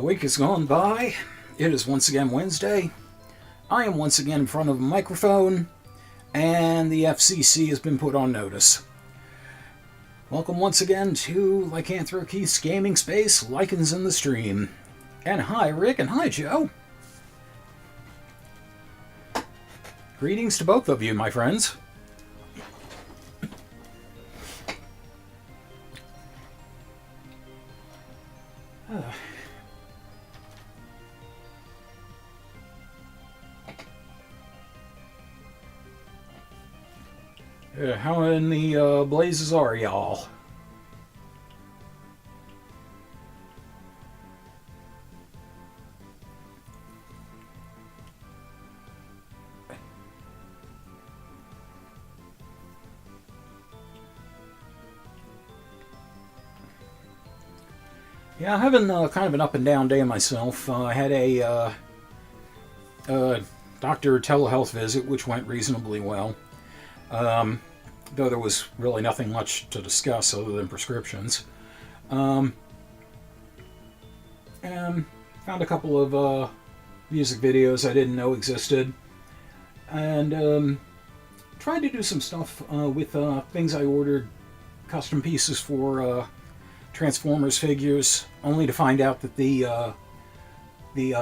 A week has gone by. It is once again Wednesday. I am once again in front of a microphone, and the FCC has been put on notice. Welcome once again to Lycanthropy's gaming space, Lycans in the Stream. And hi, Rick, and hi, Joe. Greetings to both of you, my friends. How in the blazes are y'all? Yeah, I'm having kind of an up and down day myself. I had a doctor telehealth visit, which went reasonably well. Though there was really nothing much to discuss other than prescriptions. And found a couple of music videos I didn't know existed. And tried to do some stuff with things I ordered, custom pieces for Transformers figures, only to find out that the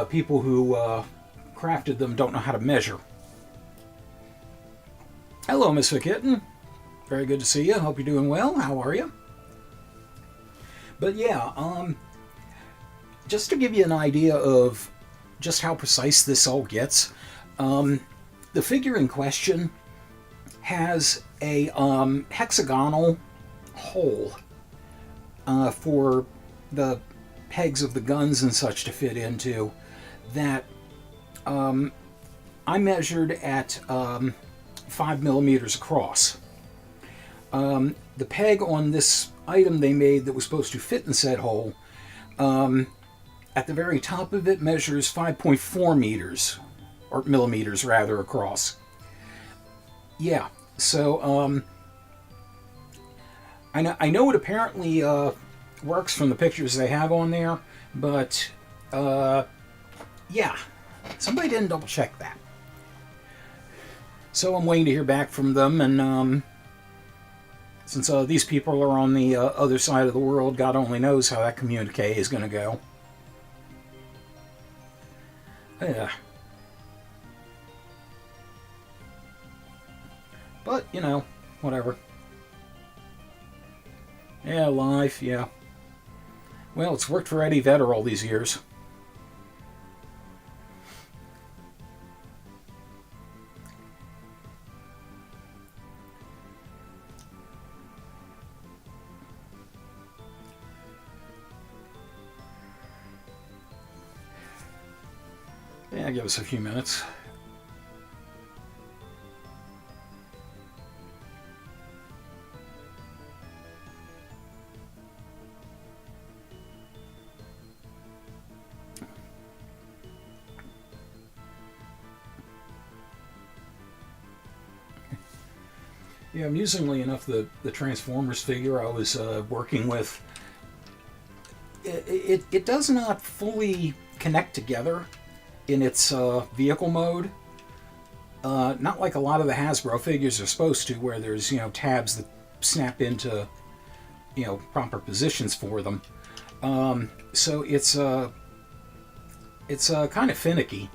people who crafted them don't know how to measure. Hello, Miss Kitten. Very good to see you. Hope you're doing well. How are you? But yeah, just to give you an idea of just how precise this all gets, the figure in question has a hexagonal hole for the pegs of the guns and such to fit into that I measured at 5 millimeters across. The peg on this item they made that was supposed to fit in said hole, at the very top of it measures 5.4 meters, or millimeters rather, across. Yeah, so I know it apparently works from the pictures they have on there, but yeah, somebody didn't double check that. So I'm waiting to hear back from them, and since these people are on the other side of the world, God only knows how that communique is going to go. Yeah. But, you know, whatever. Yeah, life, yeah. Well, it's worked for Eddie Vedder all these years. Yeah, give us a few minutes. Yeah, amusingly enough, the Transformers figure I was working with, it does not fully connect together in its vehicle mode. Not like a lot of the Hasbro figures are supposed to, where there's, you know, tabs that snap into, you know, proper positions for them. So it's kind of finicky.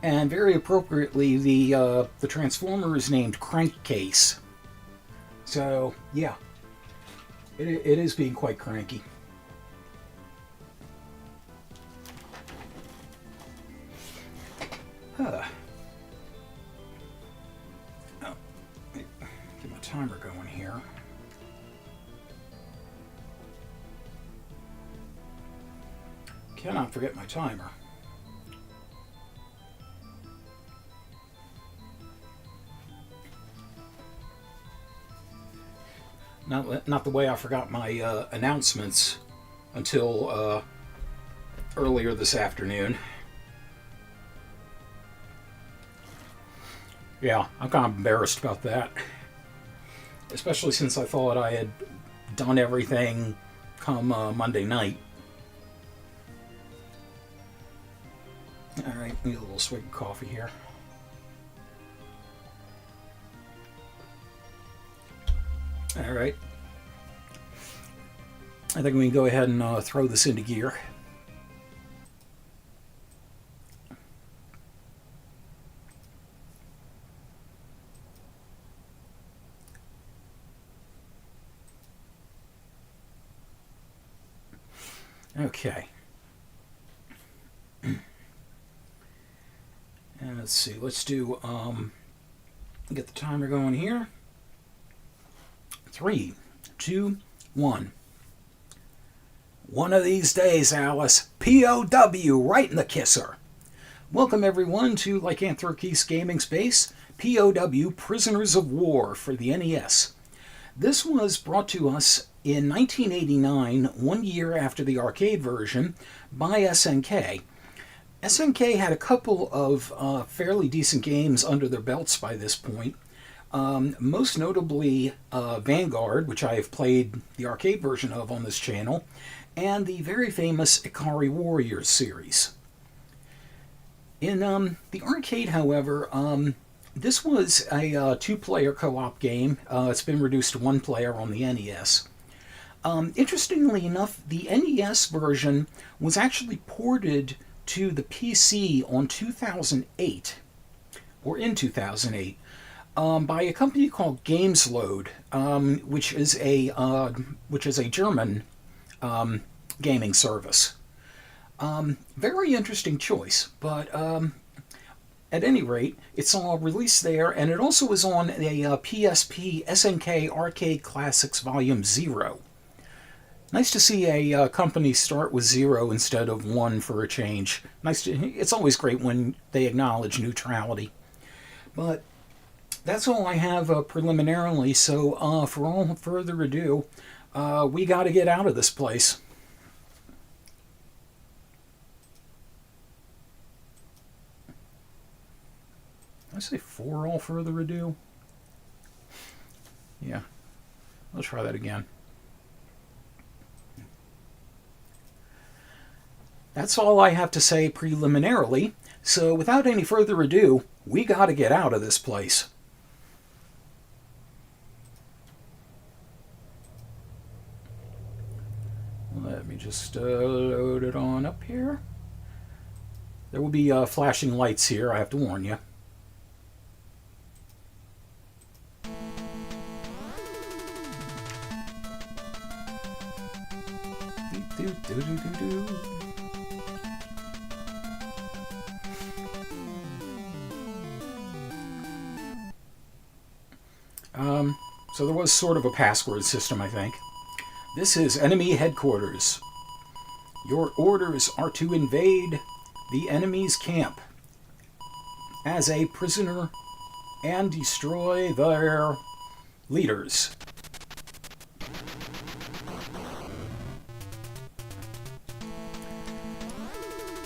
And very appropriately, the Transformer is named Crankcase. So, yeah, it is being quite cranky. Oh, get my timer going here. Cannot forget my timer. Not the way I forgot my announcements until earlier this afternoon. Yeah, I'm kind of embarrassed about that. Especially since I thought I had done everything come Monday night. Need a little swig of coffee here. All right. I think we can go ahead and throw this into gear. Okay. And let's see, let's do, get the timer going here. 3, 2, 1. One of these days, Alice. P.O.W. right in the kisser. Welcome everyone to Lycanthropy's Gaming Space. P.O.W. Prisoners of War for the NES. This was brought to us in 1989, 1 year after the arcade version, by SNK. SNK had a couple of fairly decent games under their belts by this point. Most notably Vanguard, which I have played the arcade version of on this channel, and the very famous Ikari Warriors series. In the arcade, however, this was a two-player co-op game. It's been reduced to one player on the NES. Interestingly enough, the NES version was actually ported to the PC on 2008, or in 2008, by a company called GamesLoad, which is a German gaming service. Very interesting choice, but at any rate, it's all released there, and it also is on a PSP SNK Arcade Classics Volume 0. Nice to see a company start with 0 instead of 1 for a change. It's always great when they acknowledge neutrality. But that's all I have preliminarily, so for all further ado, we got to get out of this place. Did I say for all further ado? Yeah. Let's try that again. That's all I have to say preliminarily, so without any further ado, we gotta get out of this place. Let me just load it on up here. There will be flashing lights here, I have to warn you. So there was sort of a password system, I think. This is enemy headquarters. Your orders are to invade the enemy's camp as a prisoner and destroy their leaders.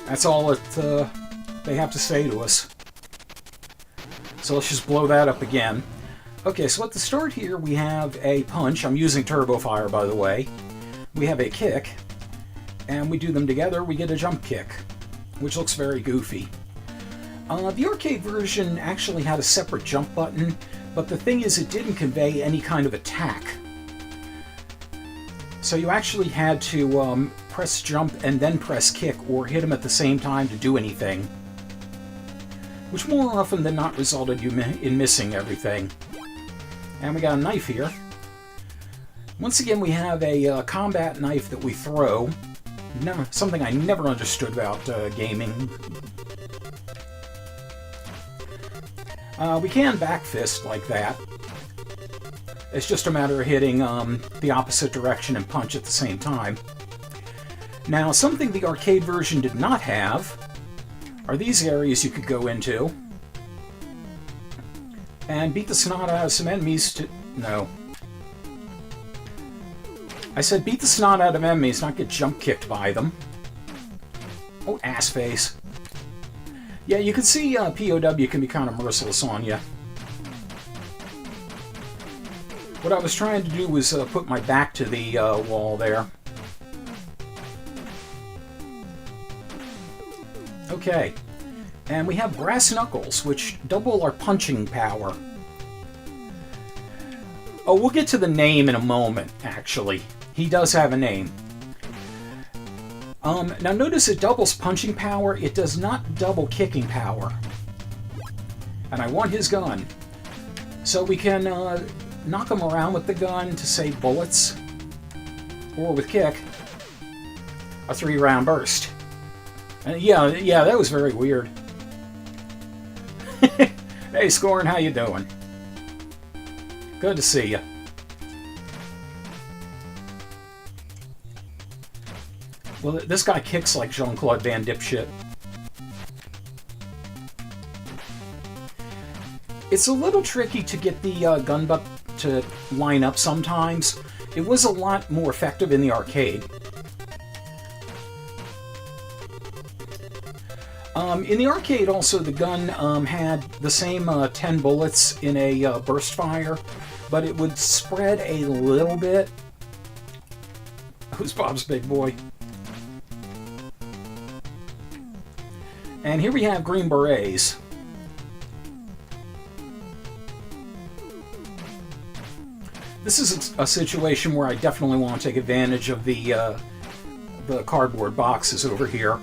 That's all that they have to say to us. So let's just blow that up again. Okay, so at the start here we have a punch. I'm using Turbo Fire, by the way. We have a kick, and we do them together, we get a jump kick, which looks very goofy. The arcade version actually had a separate jump button, but the thing is it didn't convey any kind of attack. So you actually had to press jump and then press kick, or hit them at the same time to do anything, which more often than not resulted in missing everything. And we got a knife here. Once again, we have a combat knife that we throw. Something I never understood about gaming. We can back fist like that. It's just a matter of hitting the opposite direction and punch at the same time. Now, something the arcade version did not have are these areas you could go into and beat the snot out of some enemies to... No. I said beat the snot out of enemies, not get jump kicked by them. Oh, ass face. Yeah, you can see P.O.W. can be kind of merciless on you. What I was trying to do was put my back to the wall there. Okay. And we have brass knuckles, which double our punching power. Oh, we'll get to the name in a moment, actually. He does have a name. Now notice it doubles punching power. It does not double kicking power. And I want his gun. So we can knock him around with the gun to save bullets. Or with kick, a 3-round burst. And yeah, that was very weird. Hey, Scorn, how you doing? Good to see you. Well, this guy kicks like Jean-Claude Van Dipshit. It's a little tricky to get the gun butt to line up sometimes. It was a lot more effective in the arcade. In the arcade, also, the gun had the same 10 bullets in a burst fire, but it would spread a little bit. Who's Bob's big boy? And here we have Green Berets. This is a situation where I definitely want to take advantage of the cardboard boxes over here.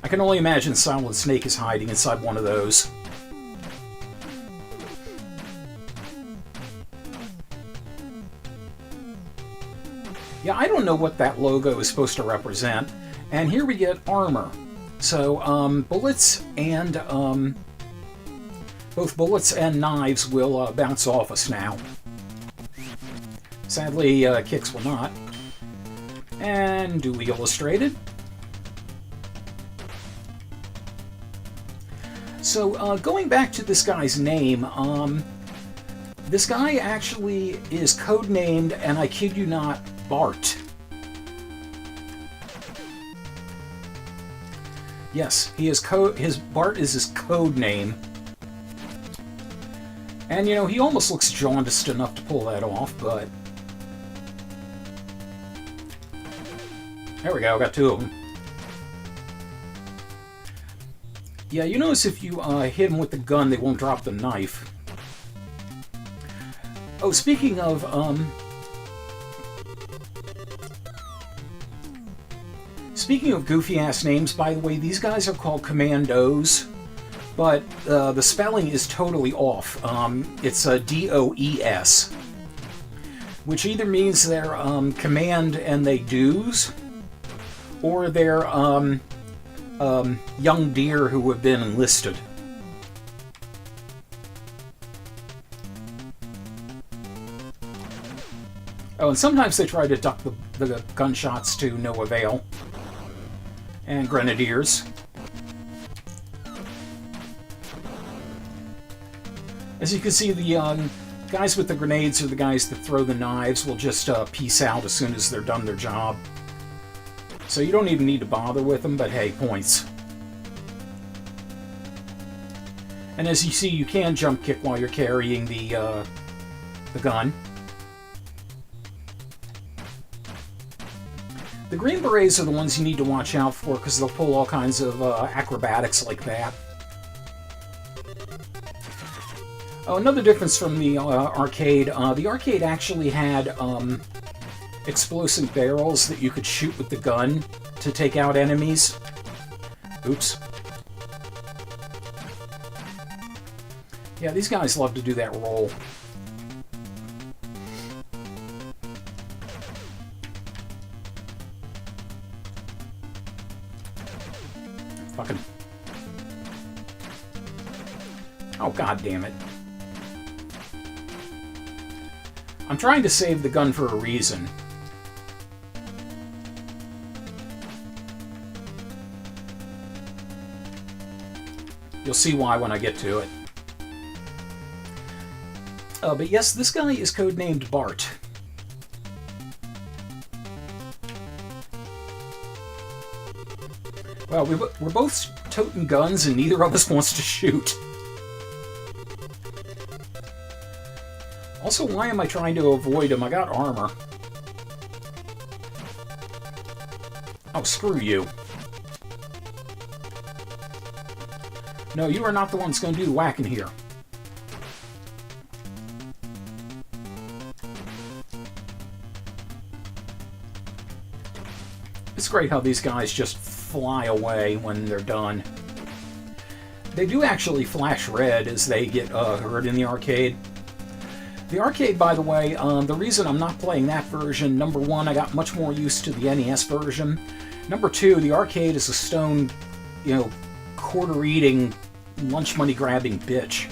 I can only imagine Solid Snake is hiding inside one of those. Yeah, I don't know what that logo is supposed to represent. And here we get armor. So, bullets and, both bullets and knives will bounce off us now. Sadly, kicks will not. And do we illustrated? So, going back to this guy's name, this guy actually is codenamed, and I kid you not, Bart. Yes, Bart is his code name. And, you know, he almost looks jaundiced enough to pull that off, but... There we go, got 2 of them. Yeah, you notice if you hit them with the gun, they won't drop the knife. Oh, speaking of, goofy-ass names, by the way, these guys are called Commandos, but the spelling is totally off. It's a D-O-E-S, which either means they're command and they do's, or they're young deer who have been enlisted. Oh, and sometimes they try to duck the gunshots to no avail. And grenadiers. As you can see, the guys with the grenades or the guys that throw the knives will just peace out as soon as they're done their job. So you don't even need to bother with them, but hey, points. And as you see, you can jump kick while you're carrying the gun. The Green Berets are the ones you need to watch out for because they'll pull all kinds of acrobatics like that. Oh, another difference from the arcade. The arcade actually had explosive barrels that you could shoot with the gun to take out enemies. Oops. Yeah, these guys love to do that roll. Fucking... Oh, god damn it. I'm trying to save the gun for a reason. You'll see why when I get to it. But yes, this guy is codenamed Bart. Well, we're both toting guns and neither of us wants to shoot. Also, why am I trying to avoid him? I got armor. Oh, screw you. No, you are not the one that's going to do the whacking here. It's great how these guys just fly away when they're done. They do actually flash red as they get hurt in the arcade. The arcade, by the way, the reason I'm not playing that version, number one, I got much more used to the NES version. Number two, the arcade is a stone, quarter-eating, lunch money-grabbing bitch.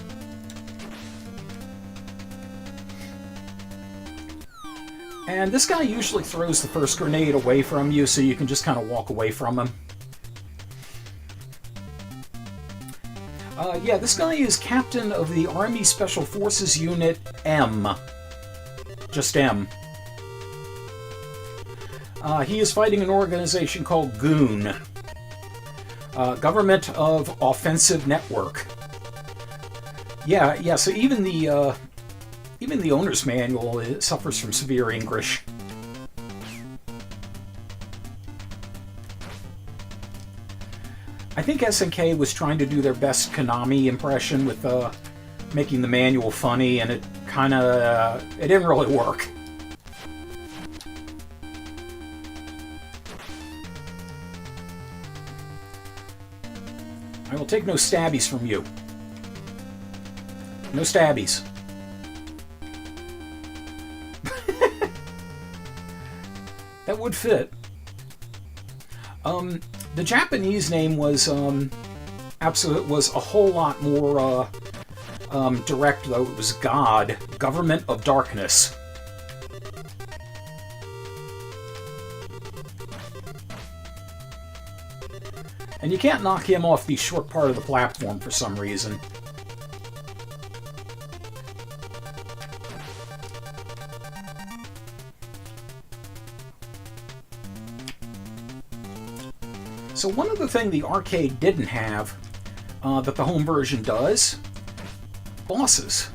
And this guy usually throws the first grenade away from you, so you can just kind of walk away from him. Yeah, this guy is captain of the Army Special Forces Unit M. Just M. He is fighting an organization called Goon. Government of Offensive Network. Yeah, so even the owner's manual suffers from severe English. I think SNK was trying to do their best Konami impression with making the manual funny, and it didn't really work. I will take no stabbies from you. No stabbies. That would fit. The Japanese name was was a whole lot more direct, though. It was God, Government of Darkness. And you can't knock him off the short part of the platform for some reason. So one other thing the arcade didn't have, that the home version does, bosses.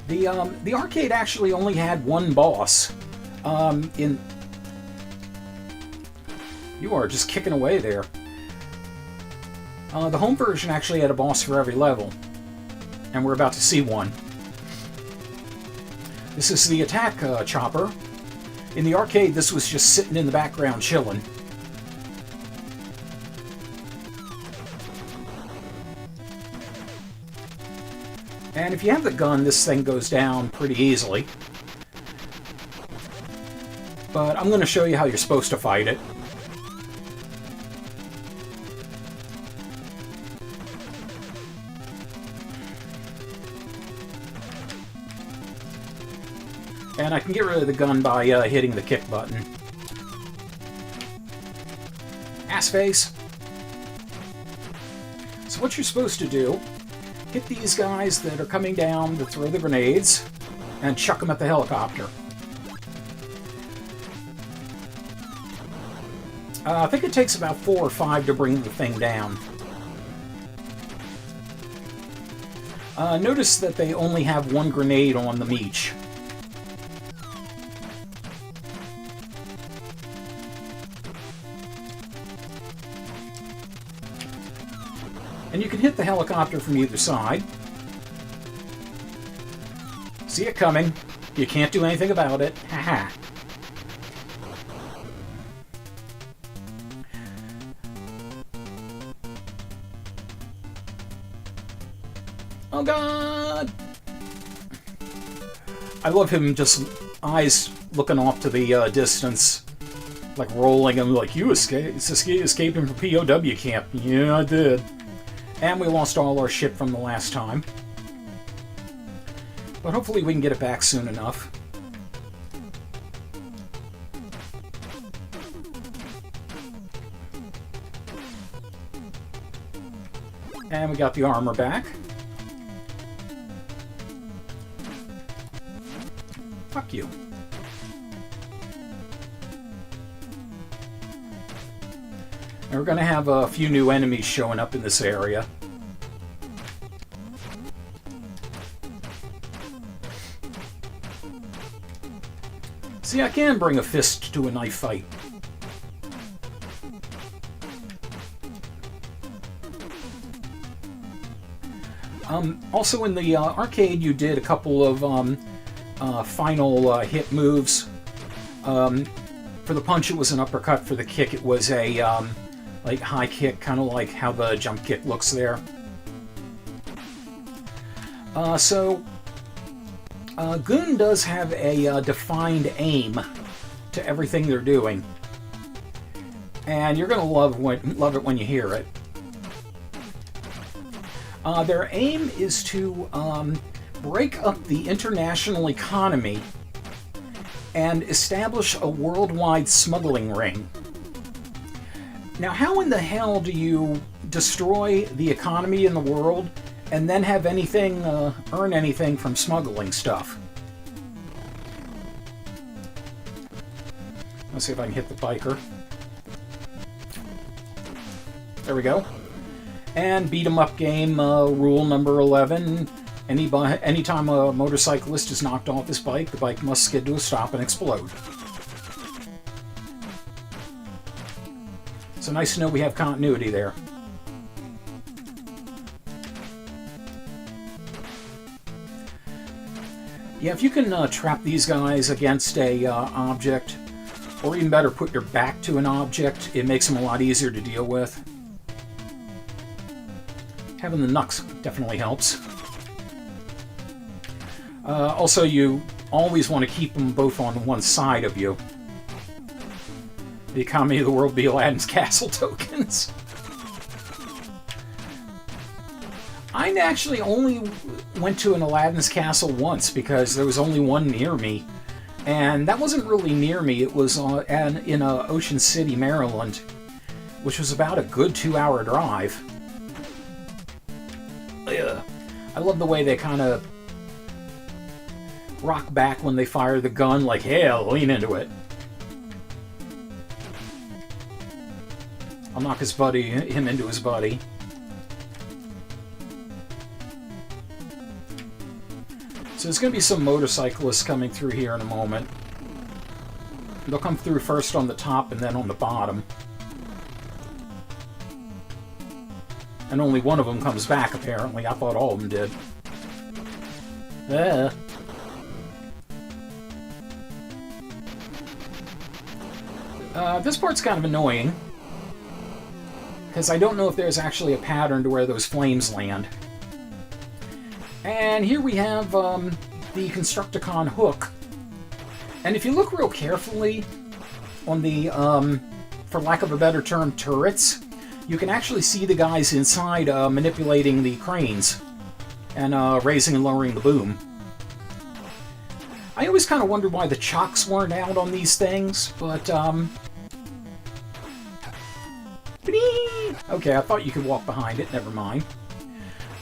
The arcade actually only had one boss. You are just kicking away there. The home version actually had a boss for every level, and we're about to see one. This is the attack chopper. In the arcade, this was just sitting in the background chilling. And if you have the gun, this thing goes down pretty easily. But I'm going to show you how you're supposed to fight it. And I can get rid of the gun by hitting the kick button. Ass face. So what you're supposed to do, hit these guys that are coming down to throw the grenades, and chuck them at the helicopter. I think it takes about 4 or 5 to bring the thing down. Notice that they only have 1 grenade on them each. And you can hit the helicopter from either side. See it coming. You can't do anything about it. Haha. Oh God! I love him just eyes looking off to the distance, like rolling and like, you escaping from P.O.W. camp. Yeah, I did. And we lost all our ship from the last time. But hopefully we can get it back soon enough. And we got the armor back. Fuck you. And we're going to have a few new enemies showing up in this area. See, I can bring a fist to a knife fight. Also in the arcade, you did a couple of final hit moves. For the punch, it was an uppercut. For the kick, it was a like high kick, kind of like how the jump kick looks there. Goon does have a defined aim to everything they're doing, and you're going to love it when you hear it. Their aim is to break up the international economy and establish a worldwide smuggling ring. Now, how in the hell do you destroy the economy in the world and then have anything, earn anything from smuggling stuff? Let's see if I can hit the biker. There we go. And beat 'em up game rule number 11. Anytime a motorcyclist is knocked off his bike, the bike must skid to a stop and explode. So nice to know we have continuity there. Yeah, if you can trap these guys against a object, or even better, put your back to an object, it makes them a lot easier to deal with. Having the knucks definitely helps. Also, you always want to keep them both on one side of you. The economy of the world be Aladdin's castle tokens. I actually only went to an Aladdin's castle once because there was only one near me. And that wasn't really near me. It was in Ocean City, Maryland, which was about a good 2-hour drive. Ugh. I love the way they kind of rock back when they fire the gun, like, hell, lean into it. I'll knock him into his buddy. So there's going to be some motorcyclists coming through here in a moment. They'll come through first on the top and then on the bottom. And only one of them comes back, apparently. I thought all of them did. This part's kind of annoying, because I don't know if there's actually a pattern to where those flames land. And here we have the Constructicon hook. And if you look real carefully on the, for lack of a better term, turrets, you can actually see the guys inside manipulating the cranes and raising and lowering the boom. I always kind of wondered why the chocks weren't out on these things, but okay, I thought you could walk behind it, never mind.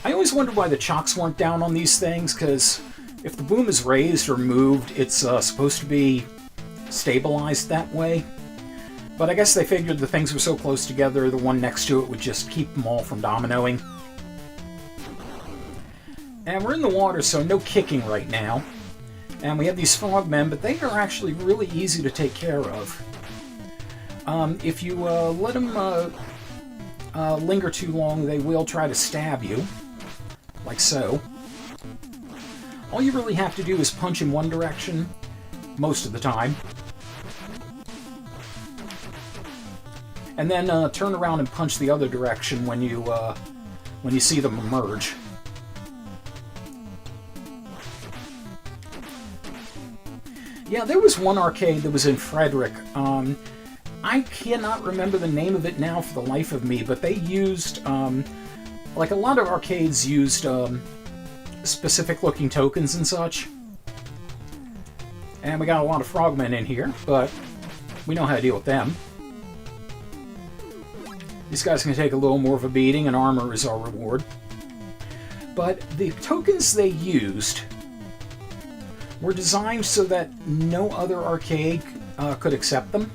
I always wondered why the chocks weren't down on these things, because if the boom is raised or moved, it's supposed to be stabilized that way. But I guess they figured the things were so close together, the one next to it would just keep them all from dominoing. And we're in the water, so no kicking right now. And we have these frogmen, but they are actually really easy to take care of. If you let them linger too long, they will try to stab you, like so. All you really have to do is punch in one direction, most of the time. And then turn around and punch the other direction when you see them emerge. Yeah, there was one arcade that was in Frederick. I cannot remember the name of it now for the life of me, but they used, like a lot of arcades used specific-looking tokens and such. And we got a lot of frogmen in here, but we know how to deal with them. These guys can take a little more of a beating, and armor is our reward. But the tokens they used were designed so that no other arcade could accept them.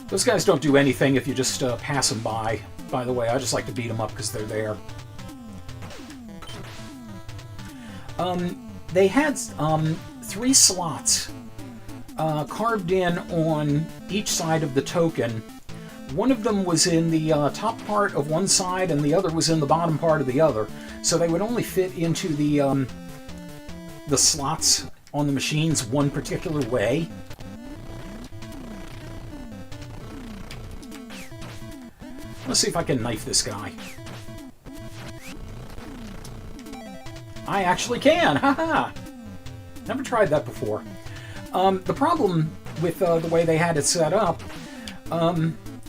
Those guys don't do anything if you just pass them by. By the way, I just like to beat them up because they're there. They had 3 slots carved in on each side of the token one of them was in the top part of one side and the other was in the bottom part of the other. So they would only fit into the slots on the machines one particular way. Let's see if I can knife this guy. I actually can! Haha! Never tried that before. The problem with the way they had it set up,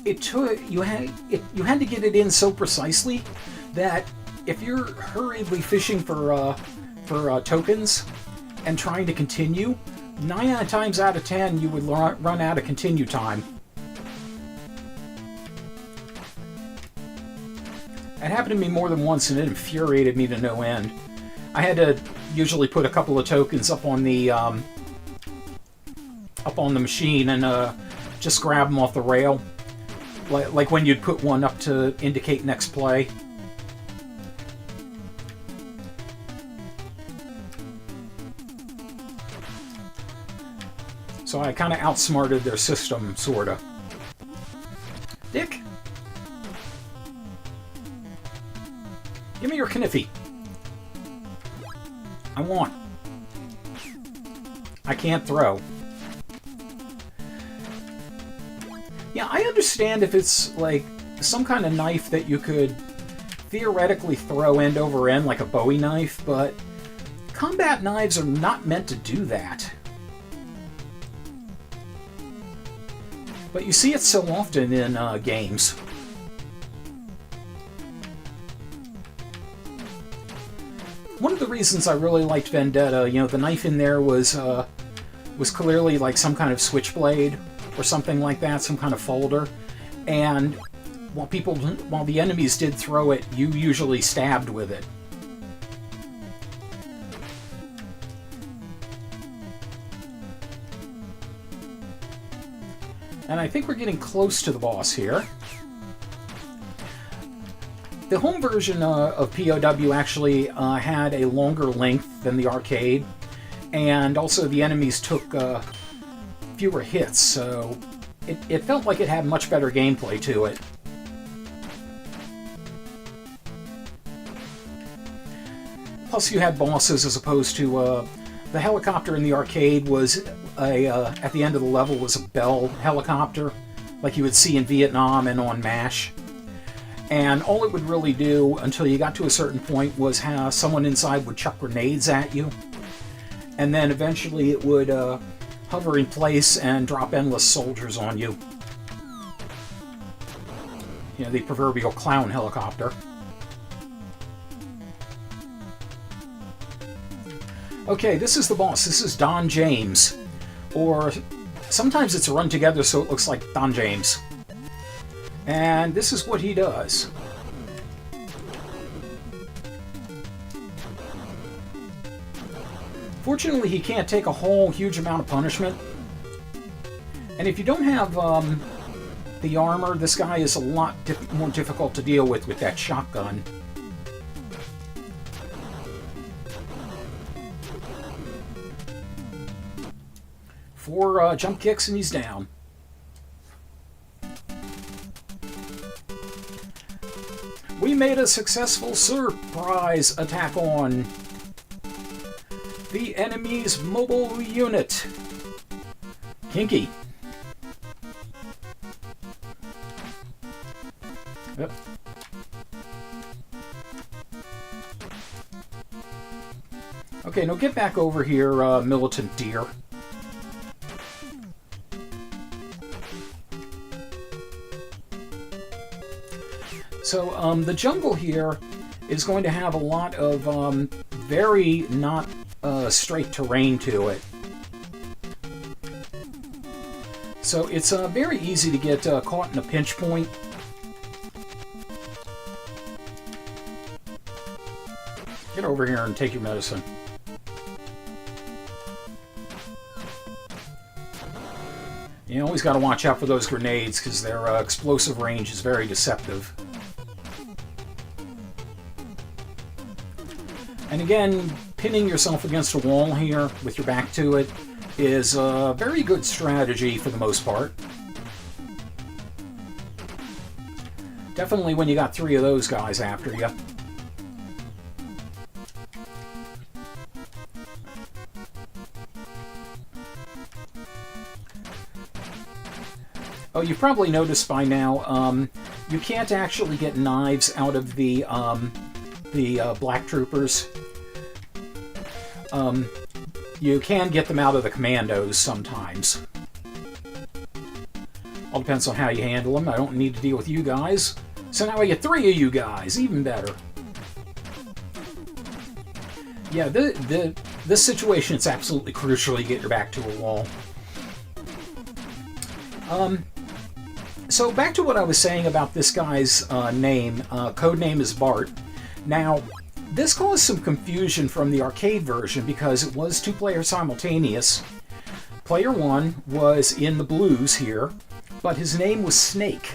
you had to get it in so precisely that if you're hurriedly fishing for tokens and trying to continue, 9 times out of 10 you would run out of continue time. It happened to me more than once, and it infuriated me to no end. I had to usually put a couple of tokens up on the machine and just grab them off the rail, like when you'd put one up to indicate next play. So I kind of outsmarted their system, sorta. Dick? Give me your kniffy. I want. I can't throw. Yeah, I understand if it's like some kind of knife that you could theoretically throw end over end like a Bowie knife, but combat knives are not meant to do that. But you see it so often in games. One of the reasons I really liked Vendetta, you know, the knife in there was clearly like some kind of switchblade or something like that, some kind of folder. And while the enemies did throw it, you usually stabbed with it. And I think we're getting close to the boss here. The home version of P.O.W. actually had a longer length than the arcade, and also the enemies took fewer hits, so it felt like it had much better gameplay to it. Plus you had bosses as opposed to the helicopter in the arcade was at the end of the level was a Bell helicopter, like you would see in Vietnam and on MASH. And all it would really do until you got to a certain point was how someone inside would chuck grenades at you. And then eventually it would hover in place and drop endless soldiers on you. You know, the proverbial clown helicopter. Okay, this is the boss. This is Don James. Or sometimes it's run together so it looks like Don James. And this is what he does. Fortunately, he can't take a whole huge amount of punishment. And if you don't have the armor, this guy is a lot more difficult to deal with that shotgun. Four jump kicks and he's down. We made a successful surprise attack on the enemy's mobile unit. Kinky. Yep. Okay, now get back over here, militant deer. So, the jungle here is going to have a lot of very not straight terrain to it. So it's very easy to get caught in a pinch point. Get over here and take your medicine. You always got to watch out for those grenades because their explosive range is very deceptive. And again, pinning yourself against a wall here with your back to it is a very good strategy for the most part. Definitely when you got 3 of those guys after you. Oh, you've probably noticed by now, you can't actually get knives out of the Black Troopers. You can get them out of the Commandos sometimes. All depends on how you handle them. I don't need to deal with you guys. So now I get 3 of you guys. Even better. Yeah, this situation is absolutely crucial. You get your back to a wall. So back to what I was saying about this guy's name. Code name is Bart. Now, this caused some confusion from the arcade version because it was 2-player simultaneous. Player 1 was in the blues here, but his name was Snake.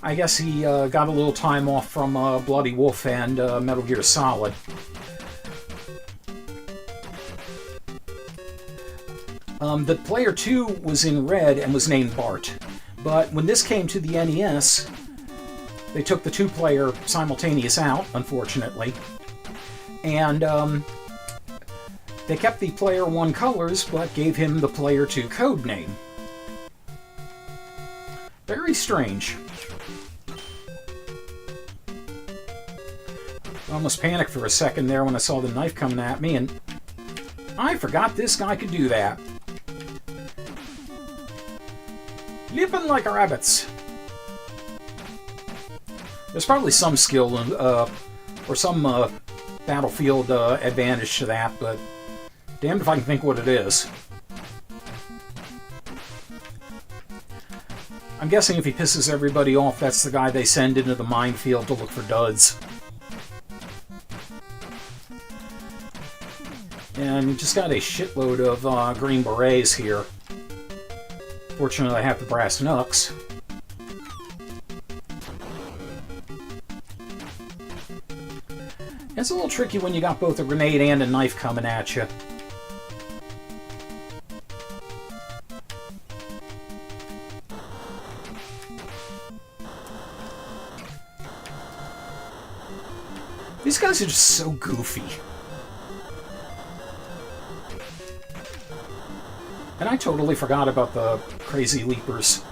I guess he got a little time off from Bloody Wolf and Metal Gear Solid. The player 2 was in red and was named Bart. But when this came to the NES, they took the 2-player simultaneous out, unfortunately. And they kept the player 1 colors, but gave him the player 2 code name. Very strange. I almost panicked for a second there when I saw the knife coming at me, and I forgot this guy could do that. Leaping like rabbits. There's probably some skill or some battlefield advantage to that, but damned if I can think what it is. I'm guessing if he pisses everybody off, that's the guy they send into the minefield to look for duds. And you just got a shitload of green berets here. Fortunately, I have the brass knucks. It's a little tricky when you got both a grenade and a knife coming at you. These guys are just so goofy. And I totally forgot about the crazy leapers.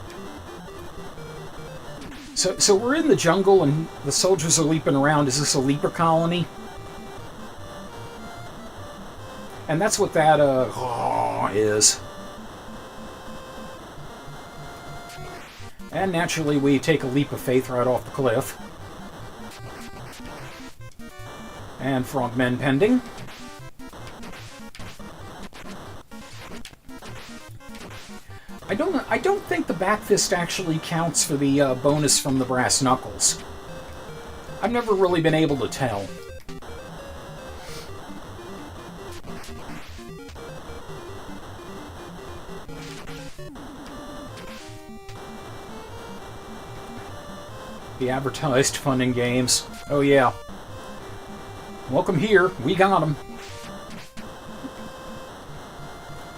So we're in the jungle and the soldiers are leaping around. Is this a leaper colony? And that's what that is. And naturally we take a leap of faith right off the cliff. And frogmen pending. I don't think the back fist actually counts for the bonus from the brass knuckles. I've never really been able to tell. The advertised fun and games. Oh yeah. Welcome here. We got them.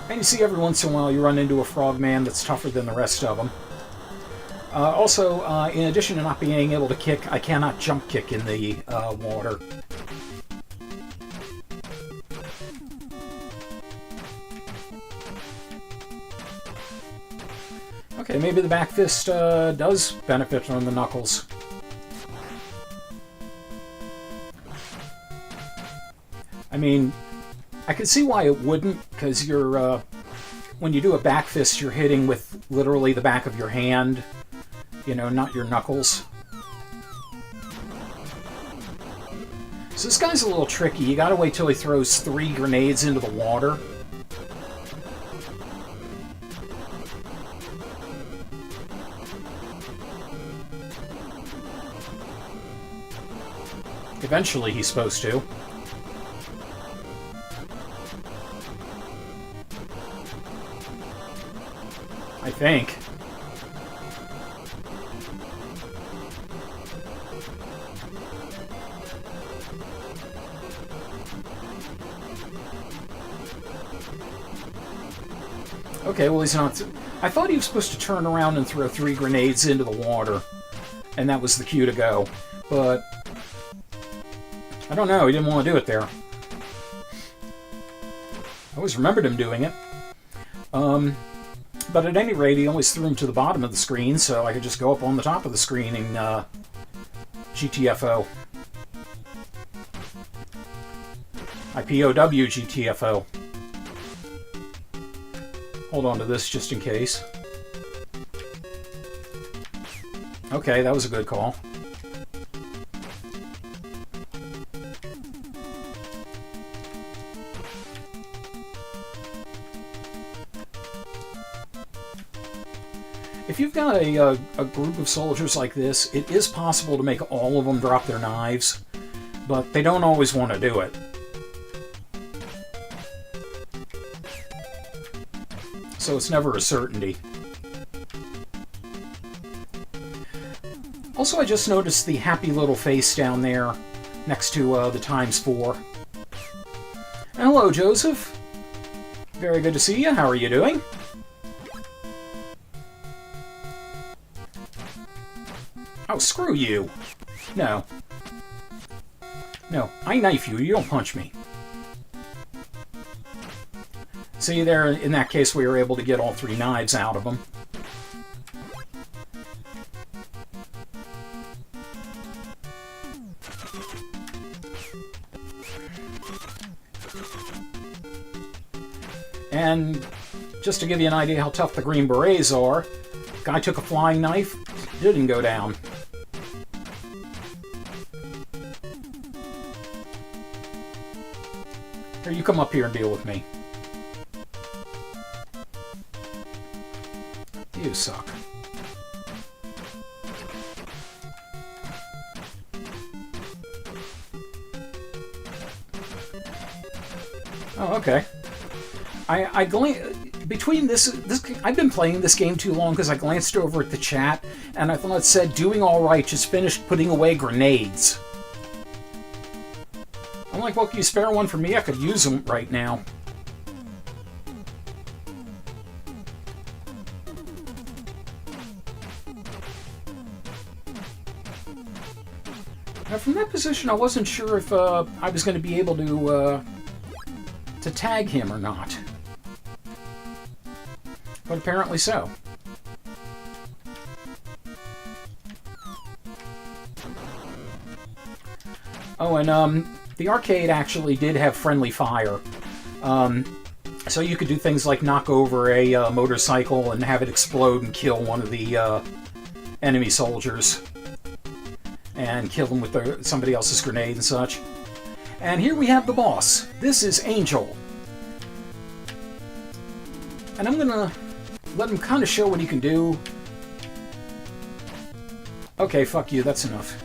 And you see every once in a while you run into a frogman that's tougher than the rest of them. Also, in addition to not being able to kick, I cannot jump kick in the water. Okay, maybe the back fist does benefit from the knuckles. I mean, I can see why it wouldn't, because you're, when you do a back fist, you're hitting with literally the back of your hand, you know, not your knuckles. So this guy's a little tricky. You gotta wait till he throws 3 grenades into the water. Eventually he's supposed to. I think. Okay, well he's not... I thought he was supposed to turn around and throw 3 grenades into the water. and that was the cue to go. But I don't know, he didn't want to do it there. I always remembered him doing it. But at any rate, he always threw him to the bottom of the screen, so I could just go up on the top of the screen in GTFO. I P.O.W. GTFO. Hold on to this just in case. Okay, that was a good call. If you've got a group of soldiers like this, it is possible to make all of them drop their knives, but they don't always want to do it. So it's never a certainty. Also, I just noticed the happy little face down there next to the ×4. And hello, Joseph. Very good to see you. How are you doing? Oh, screw you. No. No, I knife you. You don't punch me. See, there, in that case, we were able to get all 3 knives out of them. And just to give you an idea how tough the Green Berets are, guy took a flying knife, didn't go down. Here, you come up here and deal with me. You suck. Oh, okay. I between this I've been playing this game too long because I glanced over at the chat and I thought it said doing all right, just finished putting away grenades. I'm like, well, can you spare one for me? I could use them right now. Now, from that position, I wasn't sure if I was going to be able to tag him or not. But apparently so. Oh, and the arcade actually did have friendly fire. So you could do things like knock over a motorcycle and have it explode and kill one of the enemy soldiers. And kill them with somebody else's grenade and such. And here we have the boss. This is Angel. And I'm gonna let him kind of show what he can do. Okay, fuck you, that's enough.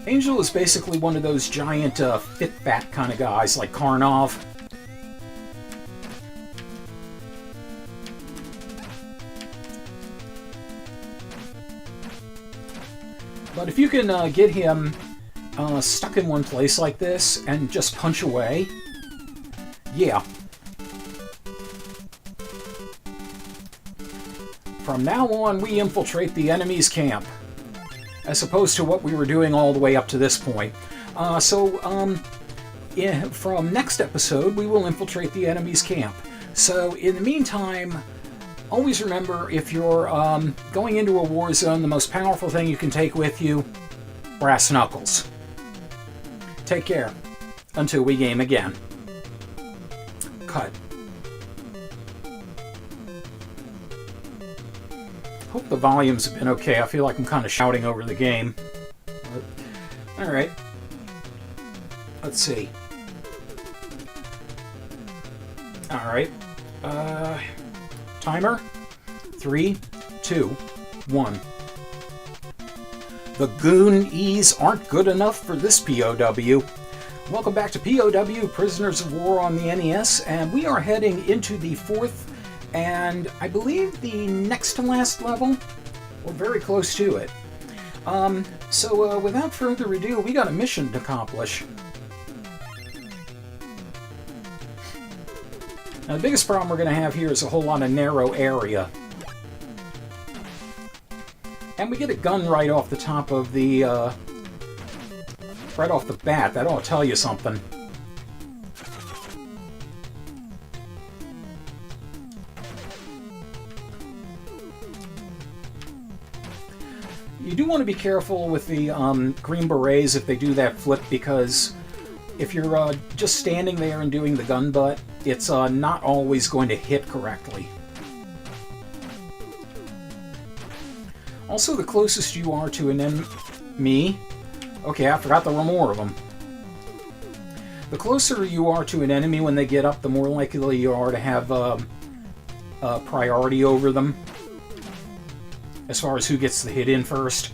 Angel is basically one of those giant fit bat kind of guys, like Karnov. But if you can get him stuck in one place like this and just punch away, yeah. From now on, we infiltrate the enemy's camp, as opposed to what we were doing all the way up to this point. From next episode, we will infiltrate the enemy's camp. So, in the meantime, always remember, if you're going into a war zone, the most powerful thing you can take with you, brass knuckles. Take care. Until we game again. Cut. Hope the volumes have been okay. I feel like I'm kind of shouting over the game. Alright. Let's see. Alright. Timer. 3, 2, 1. The Goon-E's aren't good enough for this P.O.W. Welcome back to P.O.W. Prisoners of War on the NES, and we are heading into the 4th and I believe the next to last level. We're very close to it. So without further ado, we got a mission to accomplish. Now, the biggest problem we're going to have here is a whole lot of narrow area. And we get a gun right off the top of the, right off the bat. That ought to tell you something. You do want to be careful with the Green Berets if they do that flip, because if you're just standing there and doing the gun butt, it's not always going to hit correctly. Also, the closest you are to an enemy... Okay, I forgot there were more of them. The closer you are to an enemy when they get up, the more likely you are to have priority over them, as far as who gets the hit in first.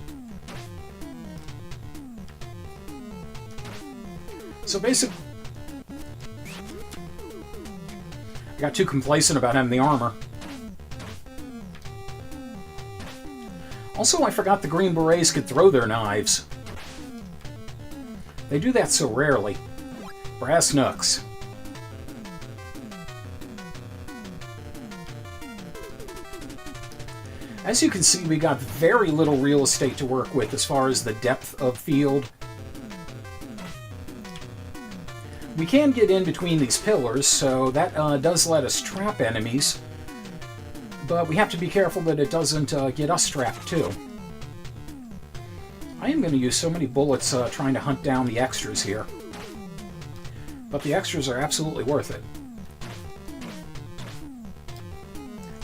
So basically, I got too complacent about having the armor. Also, I forgot the Green Berets could throw their knives. They do that so rarely. Brass knucks. As you can see, we got very little real estate to work with as far as the depth of field. We can get in between these pillars, so that does let us trap enemies. But we have to be careful that it doesn't get us trapped, too. I am going to use so many bullets trying to hunt down the extras here. But the extras are absolutely worth it.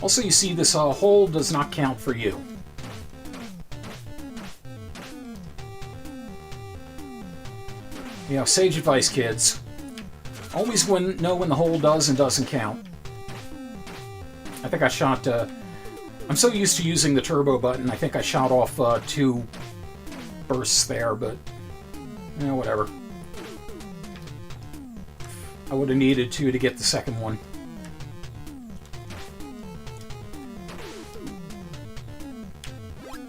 Also, you see this hole does not count for you. You know, sage advice, kids. Always know when the hole does and doesn't count. I think I shot... I'm so used to using the turbo button, I think I shot off 2 bursts there, but... You know, whatever. I would have needed 2 to get the second one.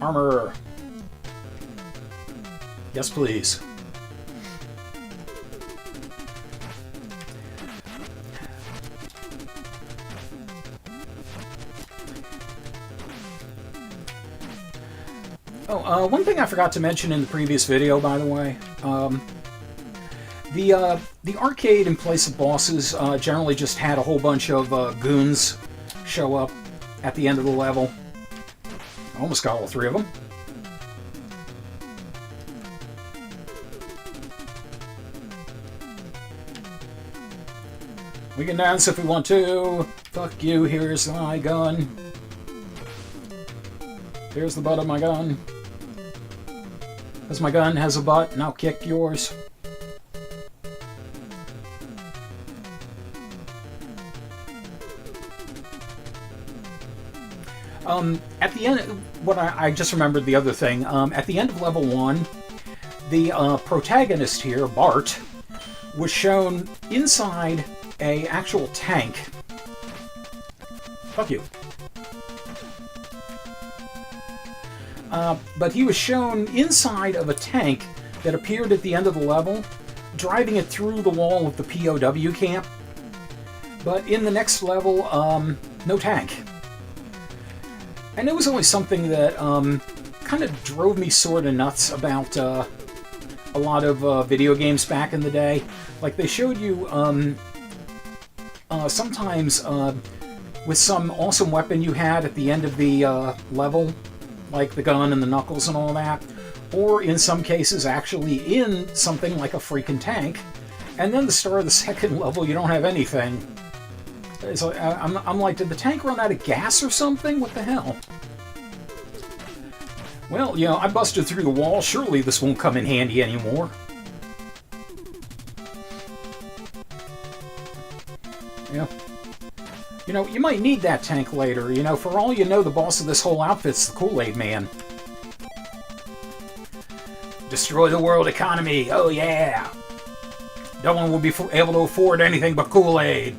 Armor! Yes, please. Oh, one thing I forgot to mention in the previous video, by the way, the arcade in place of bosses generally just had a whole bunch of goons show up at the end of the level. I almost got all 3 of them. We can dance if we want to. Fuck you, here's my gun. Here's the butt of my gun. Because my gun has a butt, and I'll kick yours. At the end, what I just remembered the other thing. At the end of level 1, the protagonist here, Bart, was shown inside a actual tank. Fuck you. But he was shown inside of a tank that appeared at the end of the level, driving it through the wall of the P.O.W. camp. But in the next level, no tank. And it was always something that kind of drove me sort of nuts about a lot of video games back in the day. Like, they showed you sometimes with some awesome weapon you had at the end of the level, like the gun and the knuckles and all that, or in some cases actually in something like a freaking tank, and then the start of the second level you don't have anything. So I'm like, did the tank run out of gas or something? What the hell? Well, you know, I busted through the wall. Surely this won't come in handy anymore. Yeah. You know, you might need that tank later. You know, for all you know, the boss of this whole outfit's the Kool-Aid Man. Destroy the world economy. Oh, yeah. No one will be able to afford anything but Kool-Aid.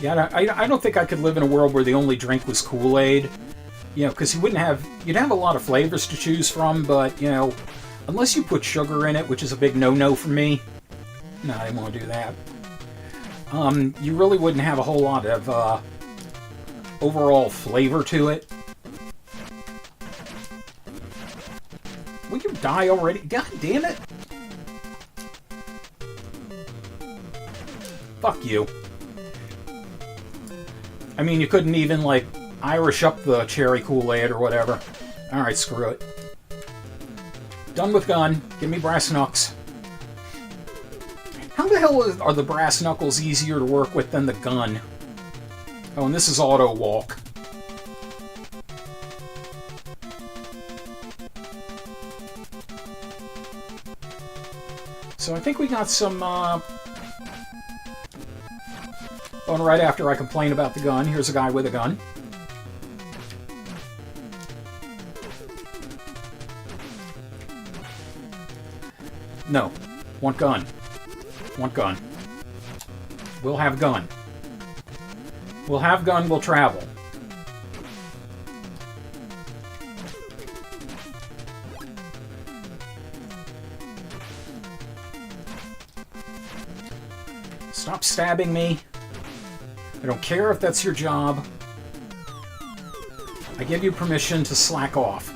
Yeah, I don't think I could live in a world where the only drink was Kool-Aid. You know, because you'd have a lot of flavors to choose from, but, you know, unless you put sugar in it, which is a big no-no for me. No, I didn't want to do that. You really wouldn't have a whole lot of overall flavor to it. Will you die already? God damn it! Fuck you. I mean, you couldn't even, like, Irish up the cherry Kool-Aid or whatever. Alright, screw it. Done with gun. Give me brass knucks. How the hell are the brass knuckles easier to work with than the gun? Oh, and this is auto walk. So I think we got some, Oh, and right after I complain about the gun, here's a guy with a gun. No. Want gun. Want gun. We'll have gun. We'll have gun, we'll travel. Stop stabbing me. I don't care if that's your job. I give you permission to slack off.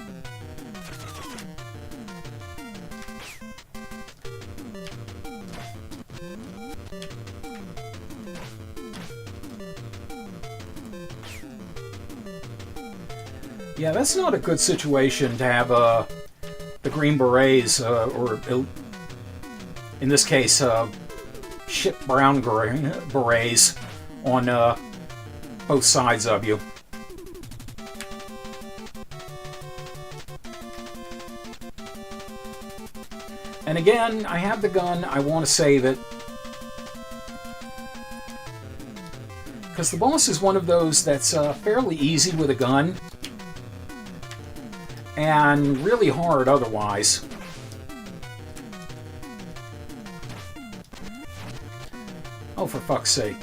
Yeah, that's not a good situation to have the Green Berets, or in this case, shit brown berets on both sides of you. And again, I have the gun, I want to save it. Because the boss is one of those that's fairly easy with a gun, and really hard otherwise. Oh, for fuck's sake.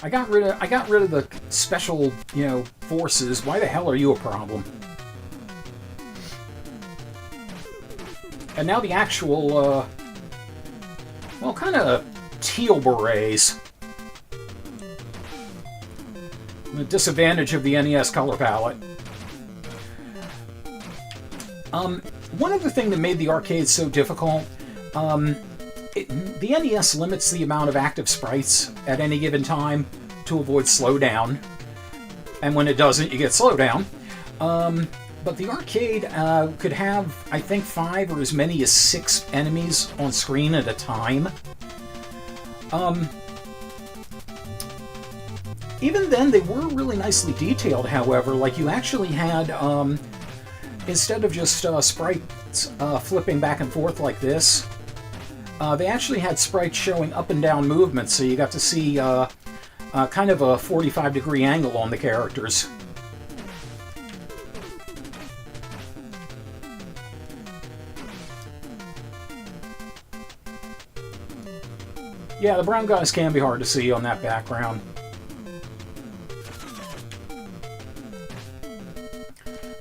I got rid of the special, you know, forces. Why the hell are you a problem? And now the actual, well, kind of teal berets. The disadvantage of the NES color palette. One other thing that made the arcade so difficult, the NES limits the amount of active sprites at any given time to avoid slowdown. And when it doesn't, you get slowdown. But the arcade could have, I think, 5 or as many as 6 enemies on screen at a time. Even then, they were really nicely detailed, however. Like, you actually had, instead of just sprites flipping back and forth like this, they actually had sprites showing up and down movements, so you got to see kind of a 45-degree angle on the characters. Yeah, the brown guys can be hard to see on that background.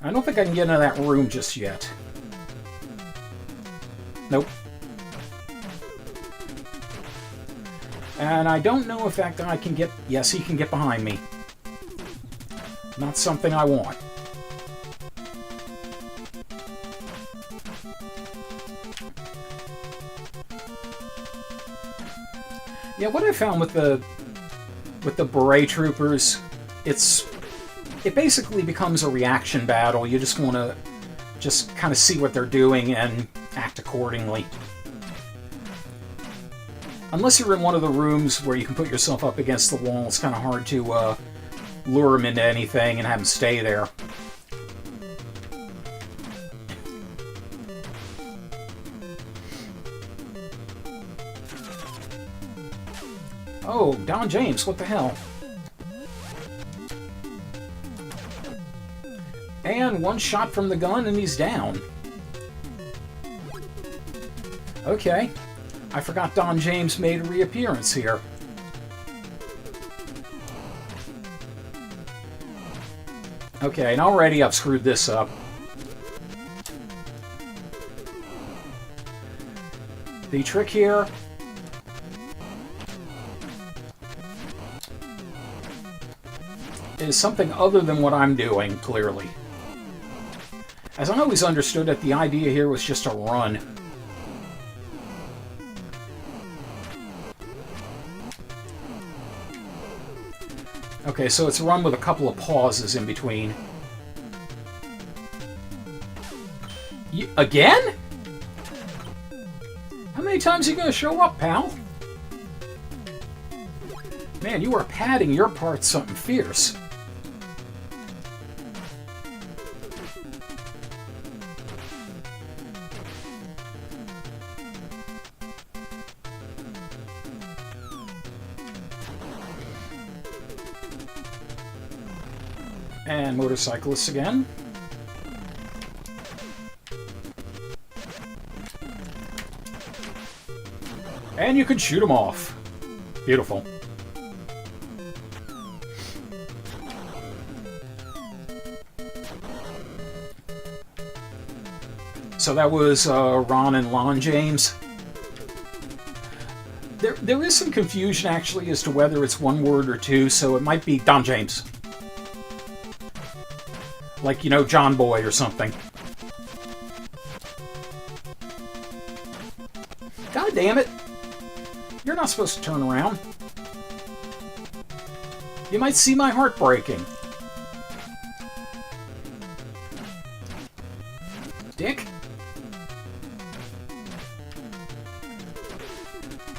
I don't think I can get into that room just yet. Nope. And I don't know if that guy can get... Yes, he can get behind me. Not something I want. Yeah, what I found with the beret troopers, it basically becomes a reaction battle. You just want to just kind of see what they're doing and act accordingly. Unless you're in one of the rooms where you can put yourself up against the wall, it's kind of hard to lure them into anything and have them stay there. Oh, Don James, what the hell? And one shot from the gun and he's down. Okay. I forgot Don James made a reappearance here. Okay, and already I've screwed this up. The trick here is something other than what I'm doing, clearly. As I always understood it, the idea here was just to run. Okay, so it's a run with a couple of pauses in between. Again? How many times are you going to show up, pal? Man, you are padding your parts something fierce. And motorcyclists again. And you can shoot them off. Beautiful. So that was Ron and Lon James. There is some confusion actually as to whether it's one word or two, so it might be Don James. Like, you know, John Boy or something. God damn it! You're not supposed to turn around. You might see my heart breaking. Dick?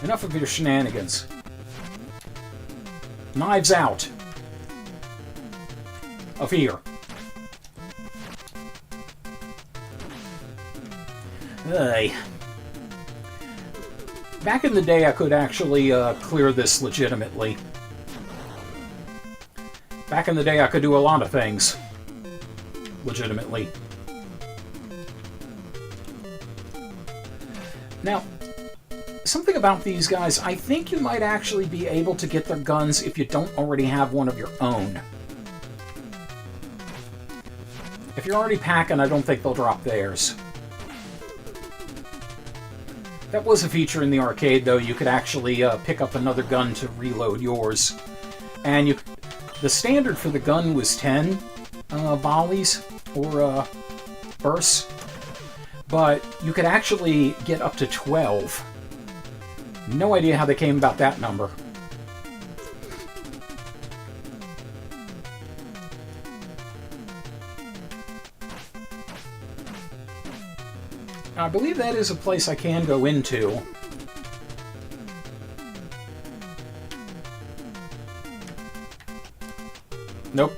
Enough of your shenanigans. Knives out. Of here. Hey. Back in the day, I could actually clear this legitimately. Back in the day, I could do a lot of things legitimately. Now, something about these guys, I think you might actually be able to get their guns if you don't already have one of your own. If you're already packing, I don't think they'll drop theirs. That was a feature in the arcade, though. You could actually pick up another gun to reload yours. And the standard for the gun was 10 volleys or bursts. But you could actually get up to 12. No idea how they came about that number. I believe that is a place I can go into. Nope.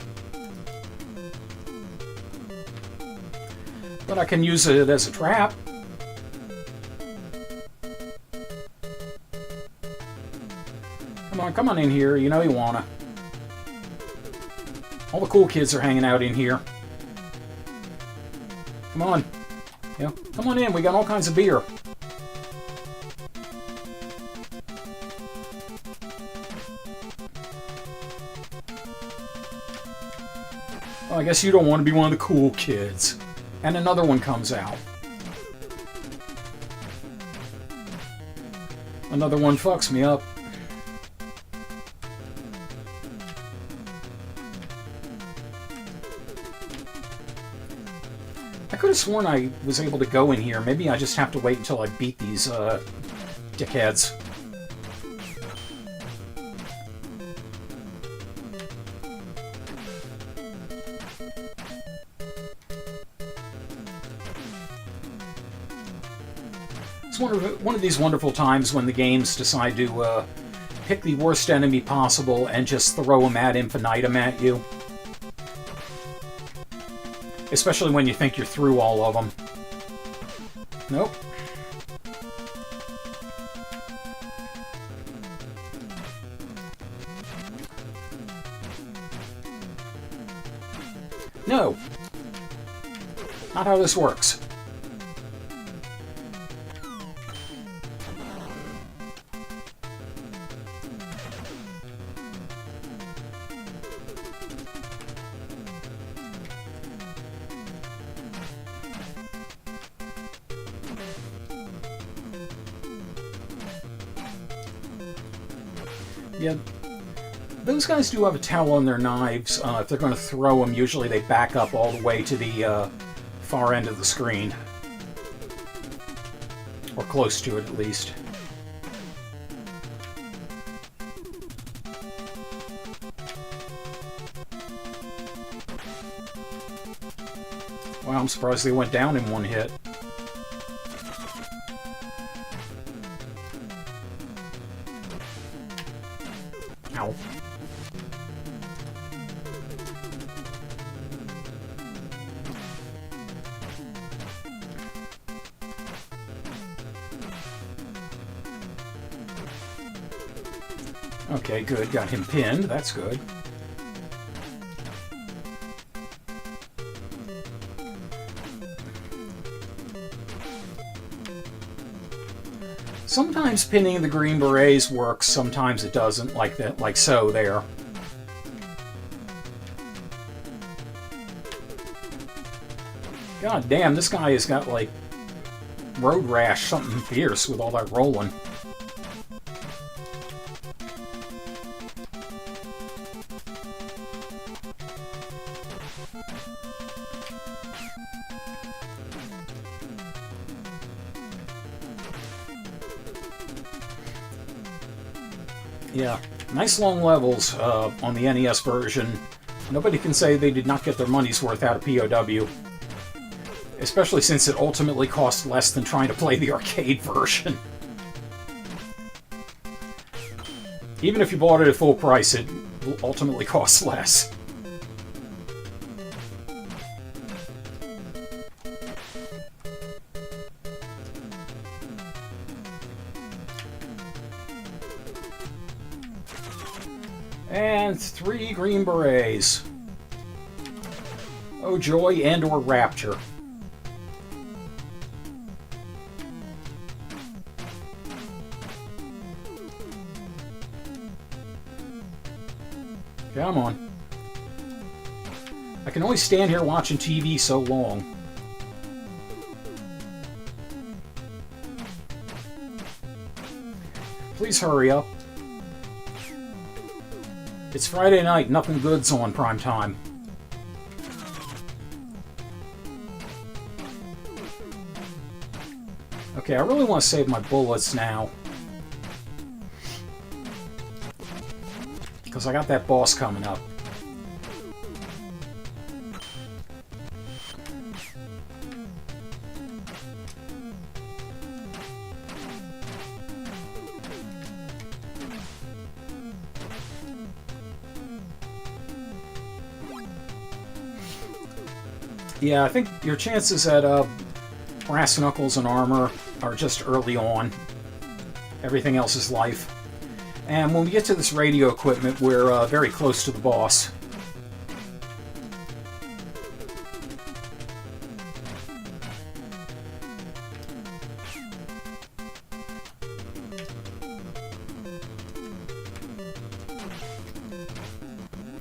But I can use it as a trap. Come on in here. You know you wanna. All the cool kids are hanging out in here. Come on. Yeah, come on in. We got all kinds of beer. Well, I guess you don't want to be one of the cool kids. And another one comes out. Another one fucks me up. I could have sworn I was able to go in here. Maybe I just have to wait until I beat these dickheads. It's one of these wonderful times when the games decide to pick the worst enemy possible and just throw them ad infinitum at you. Especially when you think you're through all of them. Nope. No. Not how this works. Yeah, those guys do have a towel on their knives. If they're going to throw them, usually they back up all the way to the far end of the screen. Or close to it, at least. Wow, I'm surprised they went down in one hit. Ow. Okay, good. Got him pinned. That's good. Sometimes pinning the Green Berets works, sometimes it doesn't, like that, like so there. God damn, this guy has got like road rash, something fierce with all that rolling. Yeah, nice long levels on the NES version. Nobody can say they did not get their money's worth out of P.O.W. Especially since it ultimately cost less than trying to play the arcade version. Even if you bought it at full price, it ultimately costs less. And 3 Green Berets. Oh joy and or rapture. Come on. I can only stand here watching TV so long. Please hurry up. It's Friday night, nothing good's on prime time. Okay, I really want to save my bullets now. Because I got that boss coming up. Yeah, I think your chances at brass knuckles and armor are just early on. Everything else is life. And when we get to this radio equipment, we're very close to the boss.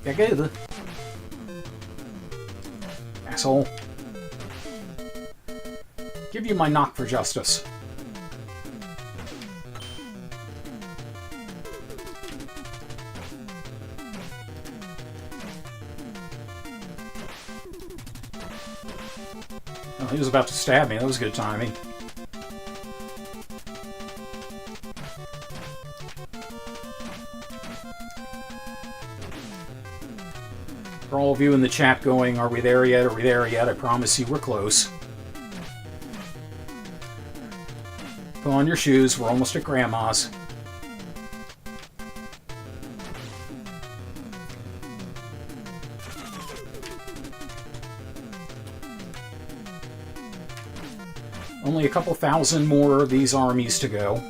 Get good. Asshole. Give you my knock for justice. Oh, he was about to stab me. That was good timing. For all of you in the chat going, are we there yet? Are we there yet? I promise you we're close. Put on your shoes. We're almost at Grandma's. Only a couple thousand more of these armies to go.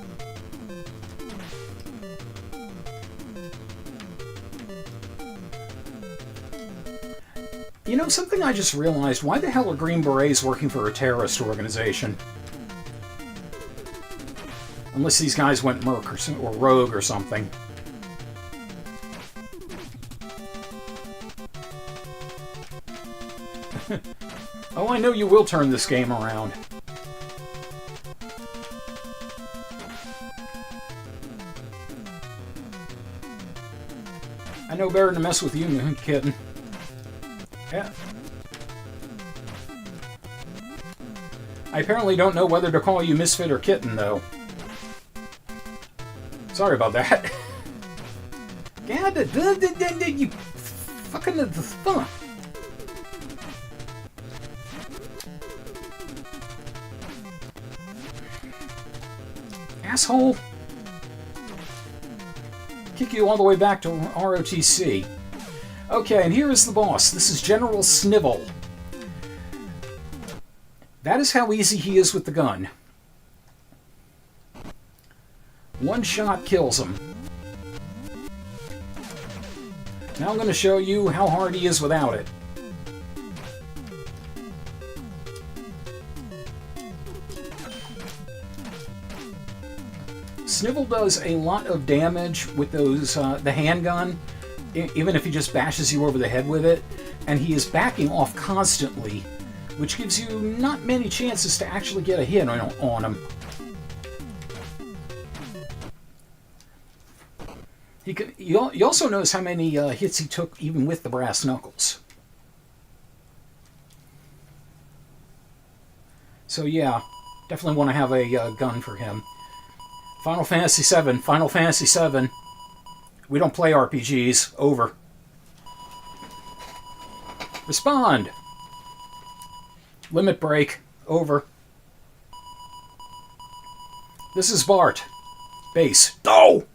You know, something I just realized, why the hell are Green Berets working for a terrorist organization? Unless these guys went merc or rogue or something. Oh, I know you will turn this game around. I know better than to mess with you, kitten. Yeah. I apparently don't know whether to call you Misfit or Kitten, though. Sorry about that. God, you fucking... Asshole. Kick you all the way back to ROTC. Okay, and here is the boss. This is General Snivel. That is how easy he is with the gun. One shot kills him. Now I'm going to show you how hard he is without it. Snivel does a lot of damage with those the handgun, even if he just bashes you over the head with it, and he is backing off constantly, which gives you not many chances to actually get a hit on him. You also notice how many hits he took even with the brass knuckles. So yeah, definitely want to have a gun for him. Final Fantasy VII. Final Fantasy VII. We don't play RPGs. Over. Respond. Limit break. Over. This is Bart. Base. No!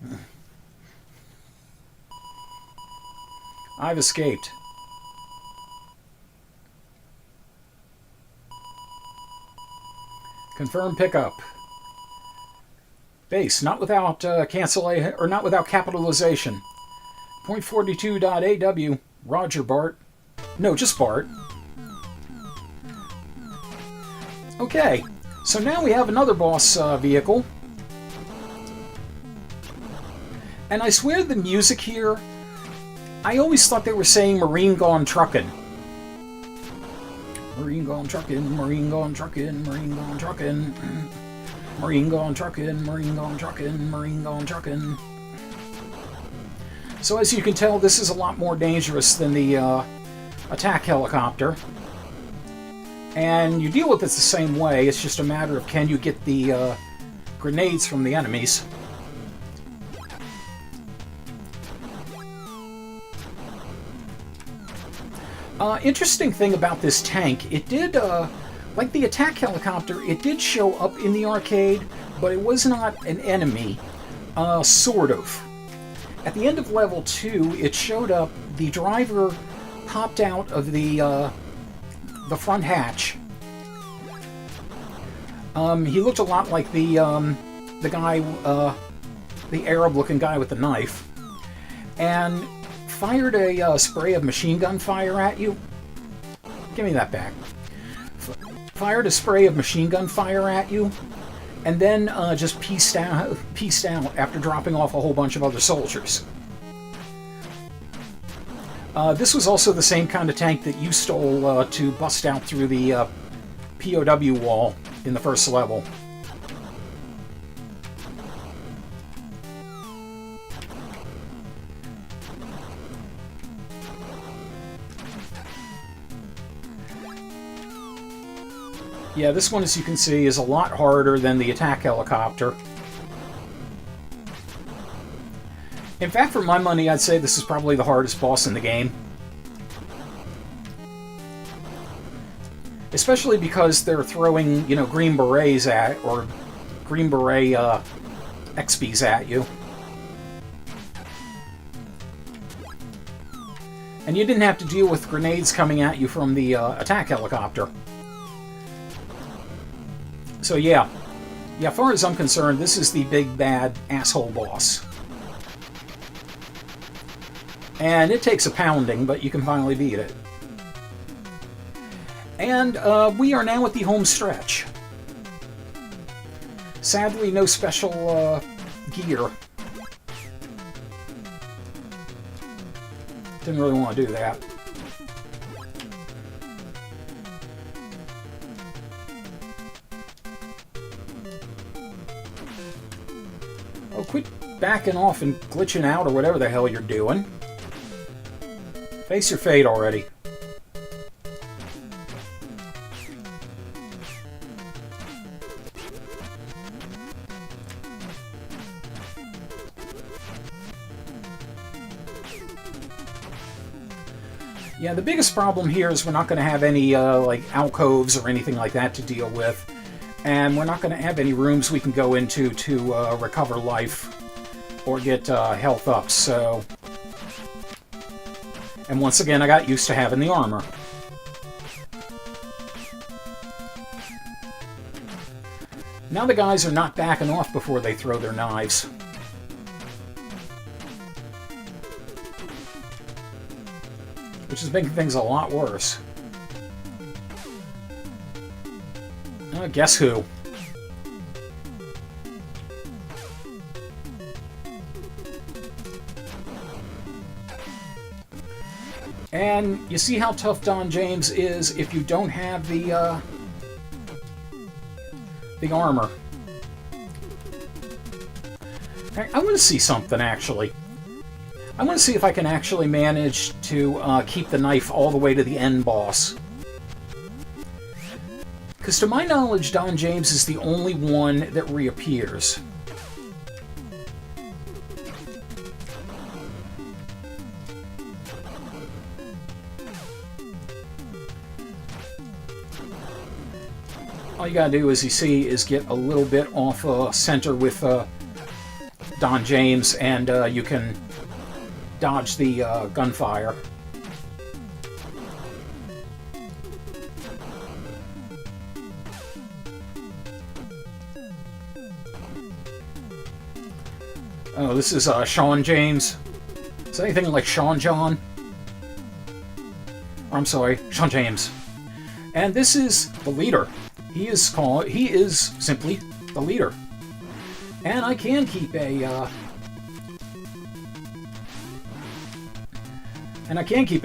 I've escaped. Confirm pickup. Base, not without cancellation or not without capitalization. .42.AW. Roger, Bart. No, just Bart. Okay, so now we have another boss vehicle. And I swear the music here, I always thought they were saying Marine Gone Truckin'. Marine Gone Truckin', Marine Gone Truckin', Marine Gone Truckin'. Marine Gone Truckin', Marine Gone Truckin', Marine Gone Truckin'. So as you can tell, this is a lot more dangerous than the attack helicopter. And you deal with it the same way, it's just a matter of can you get the grenades from the enemies. Interesting thing about this tank, it did, like the attack helicopter, it did show up in the arcade, but it was not an enemy, sort of. At the end of level 2, it showed up, the driver popped out of the front hatch. He looked a lot like the guy, the Arab-looking guy with the knife, and fired a spray of machine gun fire at you. Give me that back. Fired a spray of machine gun fire at you, and then just pieced out after dropping off a whole bunch of other soldiers. This was also the same kind of tank that you stole to bust out through the P.O.W. wall in the first level. Yeah, this one, as you can see, is a lot harder than the attack helicopter. In fact, for my money, I'd say this is probably the hardest boss in the game. Especially because they're throwing, you know, green berets at, or green beret XPs at you. And you didn't have to deal with grenades coming at you from the attack helicopter. So yeah, as far as I'm concerned, this is the big bad asshole boss. And it takes a pounding, but you can finally beat it. And we are now at the home stretch. Sadly, no special gear. Didn't really want to do that. Oh, quit backing off and glitching out or whatever the hell you're doing. Face your fate already. Yeah, the biggest problem here is we're not going to have any like alcoves or anything like that to deal with. And we're not going to have any rooms we can go into to recover life or get health up, so... And once again, I got used to having the armor. Now the guys are not backing off before they throw their knives. Which is making things a lot worse. Guess who? And you see how tough Don James is if you don't have the armor. I want to see something, actually. I want to see if I can actually manage to keep the knife all the way to the end boss. Because to my knowledge, Don James is the only one that reappears. All you gotta do, as you see, is get a little bit off center with Don James, and you can dodge the gunfire. Oh, this is Sean James. Is that anything like Sean John? Or, I'm sorry, Sean James. And this is the leader. He is simply the leader. And I can keep a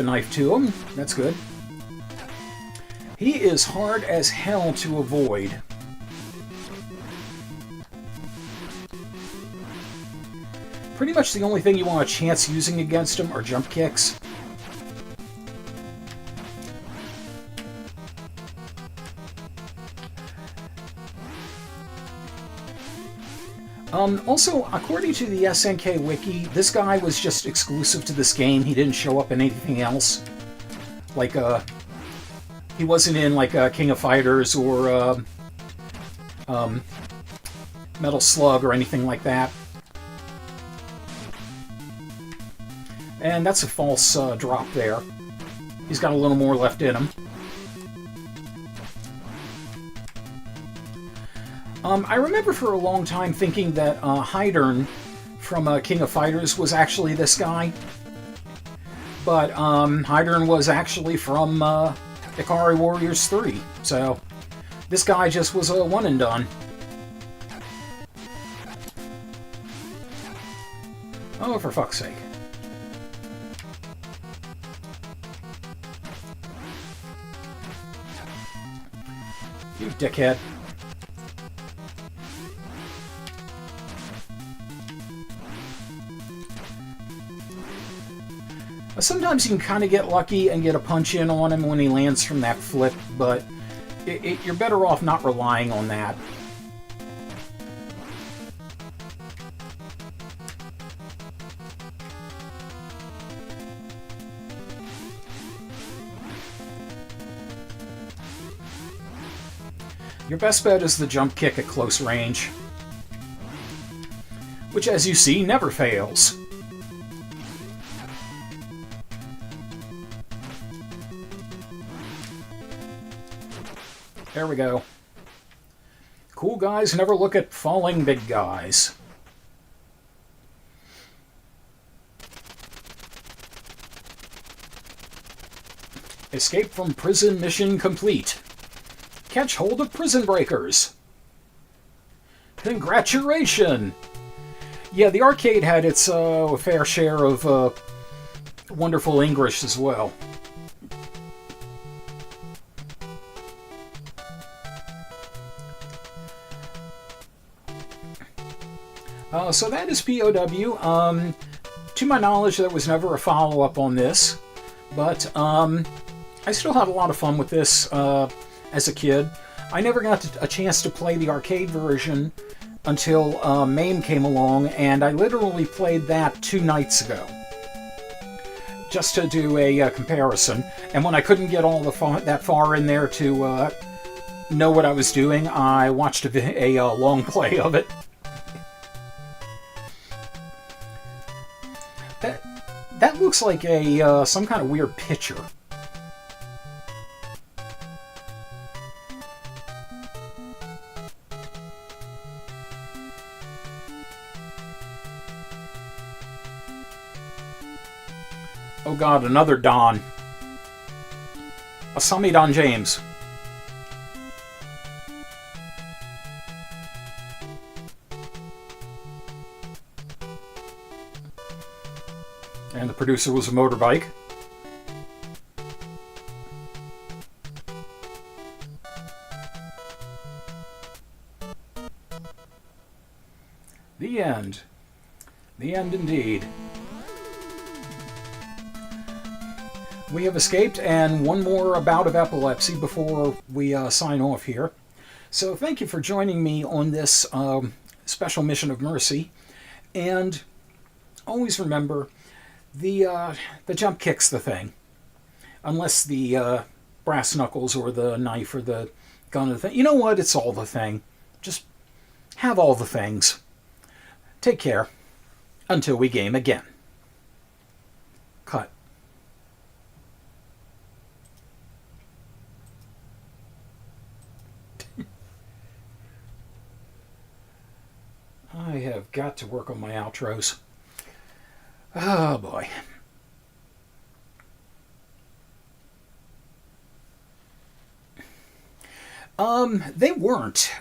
knife to him. That's good. He is hard as hell to avoid. Pretty much the only thing you want a chance using against him are jump kicks. Also, according to the SNK Wiki, this guy was just exclusive to this game. He didn't show up in anything else. Like, he wasn't in, like, King of Fighters or, Metal Slug or anything like that. And that's a false drop there. He's got a little more left in him. I remember for a long time thinking that Hydern from King of Fighters was actually this guy. But Hydern was actually from Ikari Warriors 3. So this guy just was a one and done. Oh, for fuck's sake. You dickhead. Sometimes you can kind of get lucky and get a punch in on him when he lands from that flip, but you're better off not relying on that. Your best bet is the jump kick at close range, which, as you see, never fails. There we go. Cool guys never look at falling big guys. Escape from prison mission complete. Catch hold of prison breakers. Congratulations! Yeah, the arcade had its fair share of wonderful English as well. So that is P.O.W. To my knowledge, there was never a follow-up on this. But I still had a lot of fun with this as a kid. I never got a chance to play the arcade version until MAME came along, and I literally played that 2 nights ago, just to do a comparison. And when I couldn't get all that far in there to know what I was doing, I watched a long play of it. That looks like some kind of weird picture. Oh god, another Don. Asami Don James. And the producer was a motorbike. The end. The end indeed. We have escaped, and one more bout of epilepsy before we sign off here. So thank you for joining me on this special mission of mercy. And always remember, the jump kicks the thing. Unless the brass knuckles or the knife or the gun or the thing. You know what? It's all the thing. Just have all the things. Take care. Until we game again. Cut. I have got to work on my outros. Oh boy. They weren't.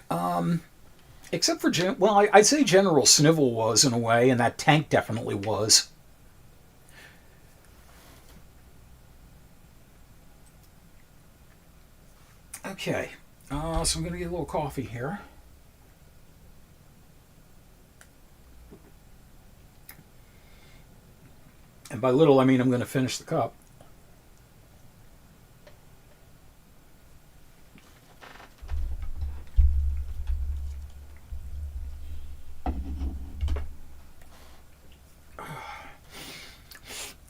Except for, well, I'd say General Snivel was in a way, and that tank definitely was. Okay, so I'm going to get a little coffee here. And by little, I mean I'm going to finish the cup.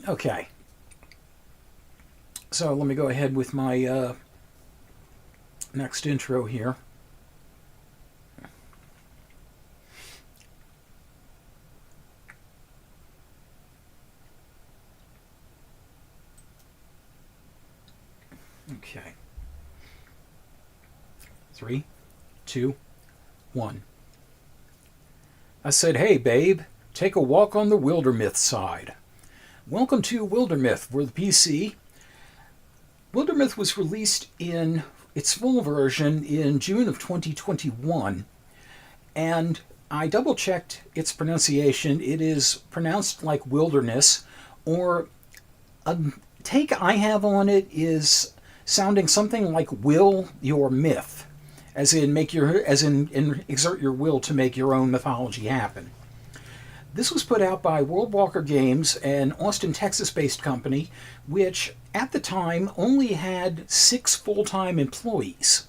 Okay. So let me go ahead with my next intro here. Okay. 3, 2, 1. I said, hey, babe, take a walk on the Wildermyth side. Welcome to Wildermyth, where the PC. Wildermyth was released in its full version in June of 2021, and I double-checked its pronunciation. It is pronounced like wilderness, or a take I have on it is sounding something like will your myth, as in exert your will to make your own mythology happen. This was put out by World Walker Games, an Austin, Texas-based company, which at the time only had 6 full-time employees.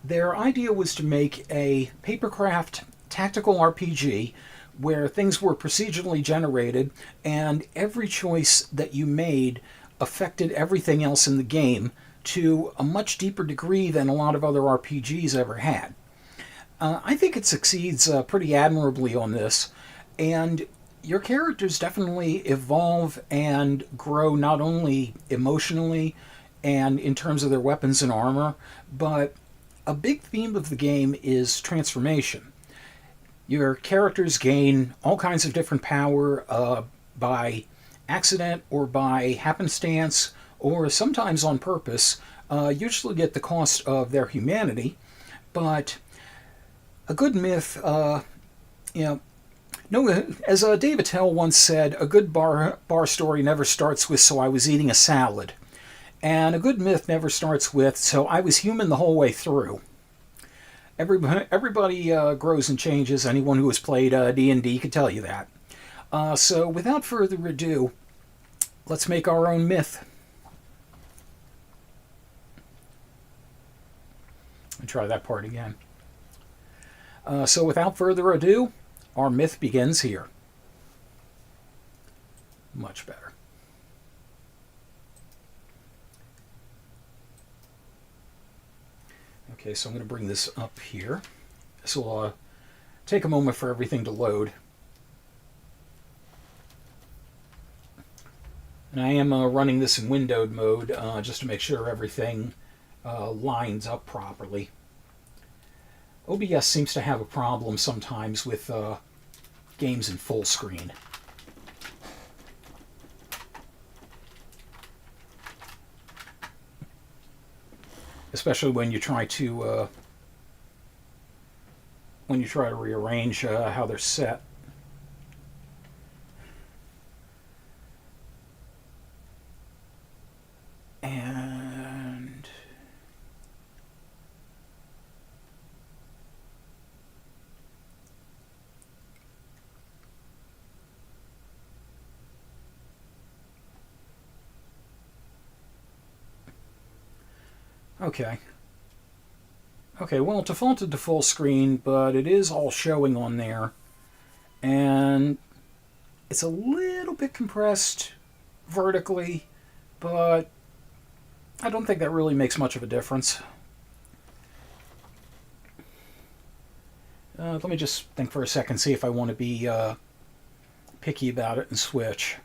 Their idea was to make a papercraft tactical RPG where things were procedurally generated and every choice that you made affected everything else in the game to a much deeper degree than a lot of other RPGs ever had. I think it succeeds pretty admirably on this, and your characters definitely evolve and grow not only emotionally and in terms of their weapons and armor, but a big theme of the game is transformation. Your characters gain all kinds of different power by accident or by happenstance, or sometimes on purpose, usually at the cost of their humanity. But a good myth, as Dave Attell once said, a good bar story never starts with "so I was eating a salad," and a good myth never starts with "so I was human the whole way through." Everybody grows and changes. Anyone who has played D&D could tell you that. So without further ado, let's make our own myth. Let me try that part again. So without further ado, our myth begins here. Much better. Okay, so I'm going to bring this up here. This will take a moment for everything to load. And I am running this in windowed mode just to make sure everything lines up properly. OBS seems to have a problem sometimes with games in full screen. Especially when you try to rearrange how they're set. And okay. Okay, well, it defaulted to full screen, but it is all showing on there. And it's a little bit compressed vertically, but I don't think that really makes much of a difference. Let me just think for a second, see if I want to be picky about it and switch.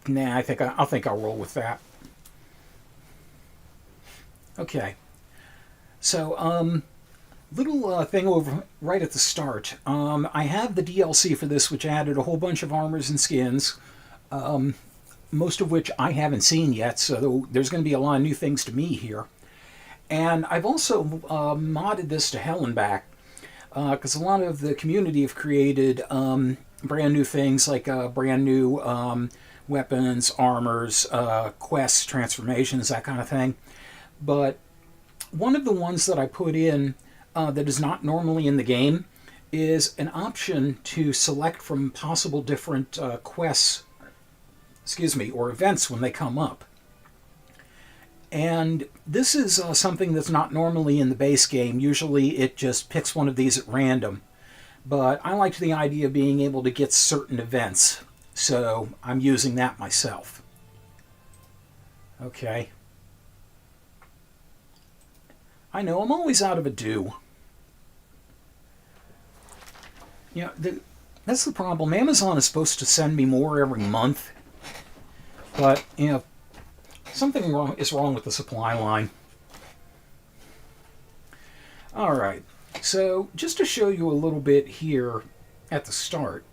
Nah, I think I'll roll with that. Okay. So, little thing over right at the start. I have the DLC for this, which added a whole bunch of armors and skins, most of which I haven't seen yet, so there's going to be a lot of new things to me here. And I've also modded this to hell and back, because a lot of the community have created brand new things, like brand new weapons, armors, quests, transformations, that kind of thing. But one of the ones that I put in that is not normally in the game is an option to select from possible different quests, or events when they come up. And this is something that's not normally in the base game. Usually it just picks one of these at random. But I liked the idea of being able to get certain events, so I'm using that myself. Okay. I know, I'm always out of a do. You know, that's the problem. Amazon is supposed to send me more every month, but, you know, something is wrong with the supply line. All right, so just to show you a little bit here at the start,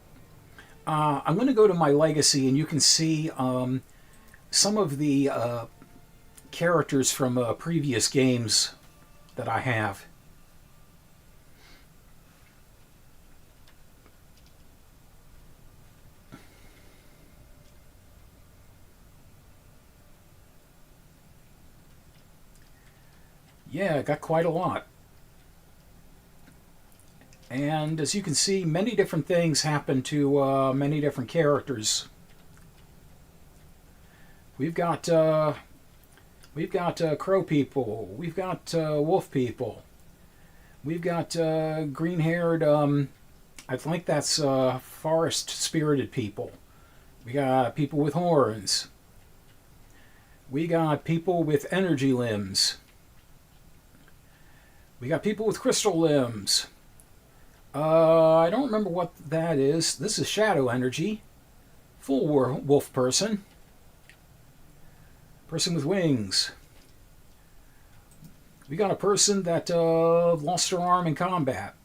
I'm going to go to my legacy, and you can see some of the characters from previous games that I have. Yeah, I got quite a lot. And as you can see, many different things happen to many different characters. We've got crow people. We've got wolf people. We've got green-haired. I think that's forest-spirited people. We got people with horns. We got people with energy limbs. We got people with crystal limbs. I don't remember what that is. This is shadow energy. Full wolf person. Person with wings. We got a person that lost her arm in combat.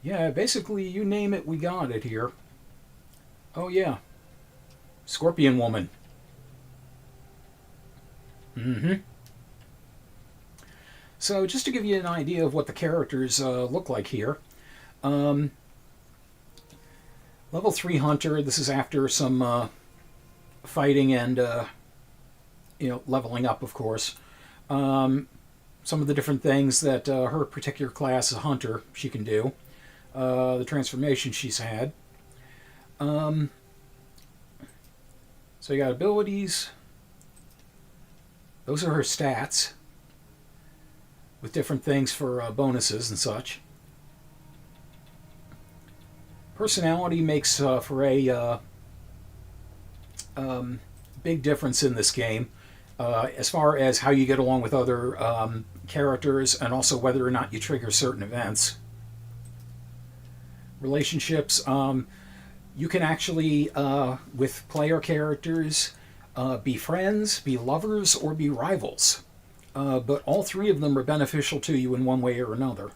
Yeah, basically, you name it, we got it here. Oh, yeah. Scorpion woman. Mm-hmm. So, just to give you an idea of what the characters look like here, let's Level 3 Hunter, this is after some fighting and, leveling up, of course. Some of the different things that her particular class as Hunter she can do. The transformation she's had. So you got abilities. Those are her stats. With different things for bonuses and such. Personality makes for a big difference in this game. As far as how you get along with other characters and also whether or not you trigger certain events. Relationships, you can actually, with player characters, be friends, be lovers, or be rivals. But all three of them are beneficial to you in one way or another.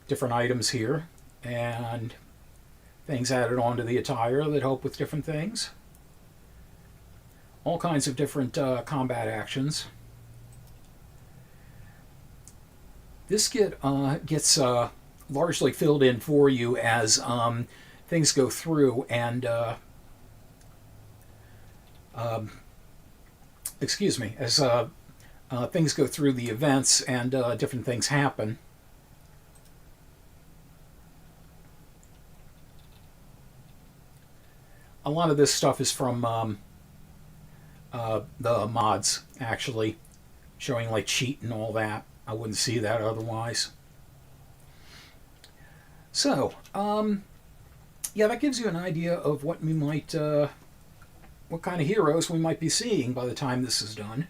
Different items here, and things added onto the attire that help with different things. All kinds of different combat actions. This gets largely filled in for you as things go through, and as things go through the events and different things happen. A lot of this stuff is from the mods, actually, showing like cheat and all that. I wouldn't see that otherwise. So, yeah, that gives you an idea of what we might, what kind of heroes we might be seeing by the time this is done.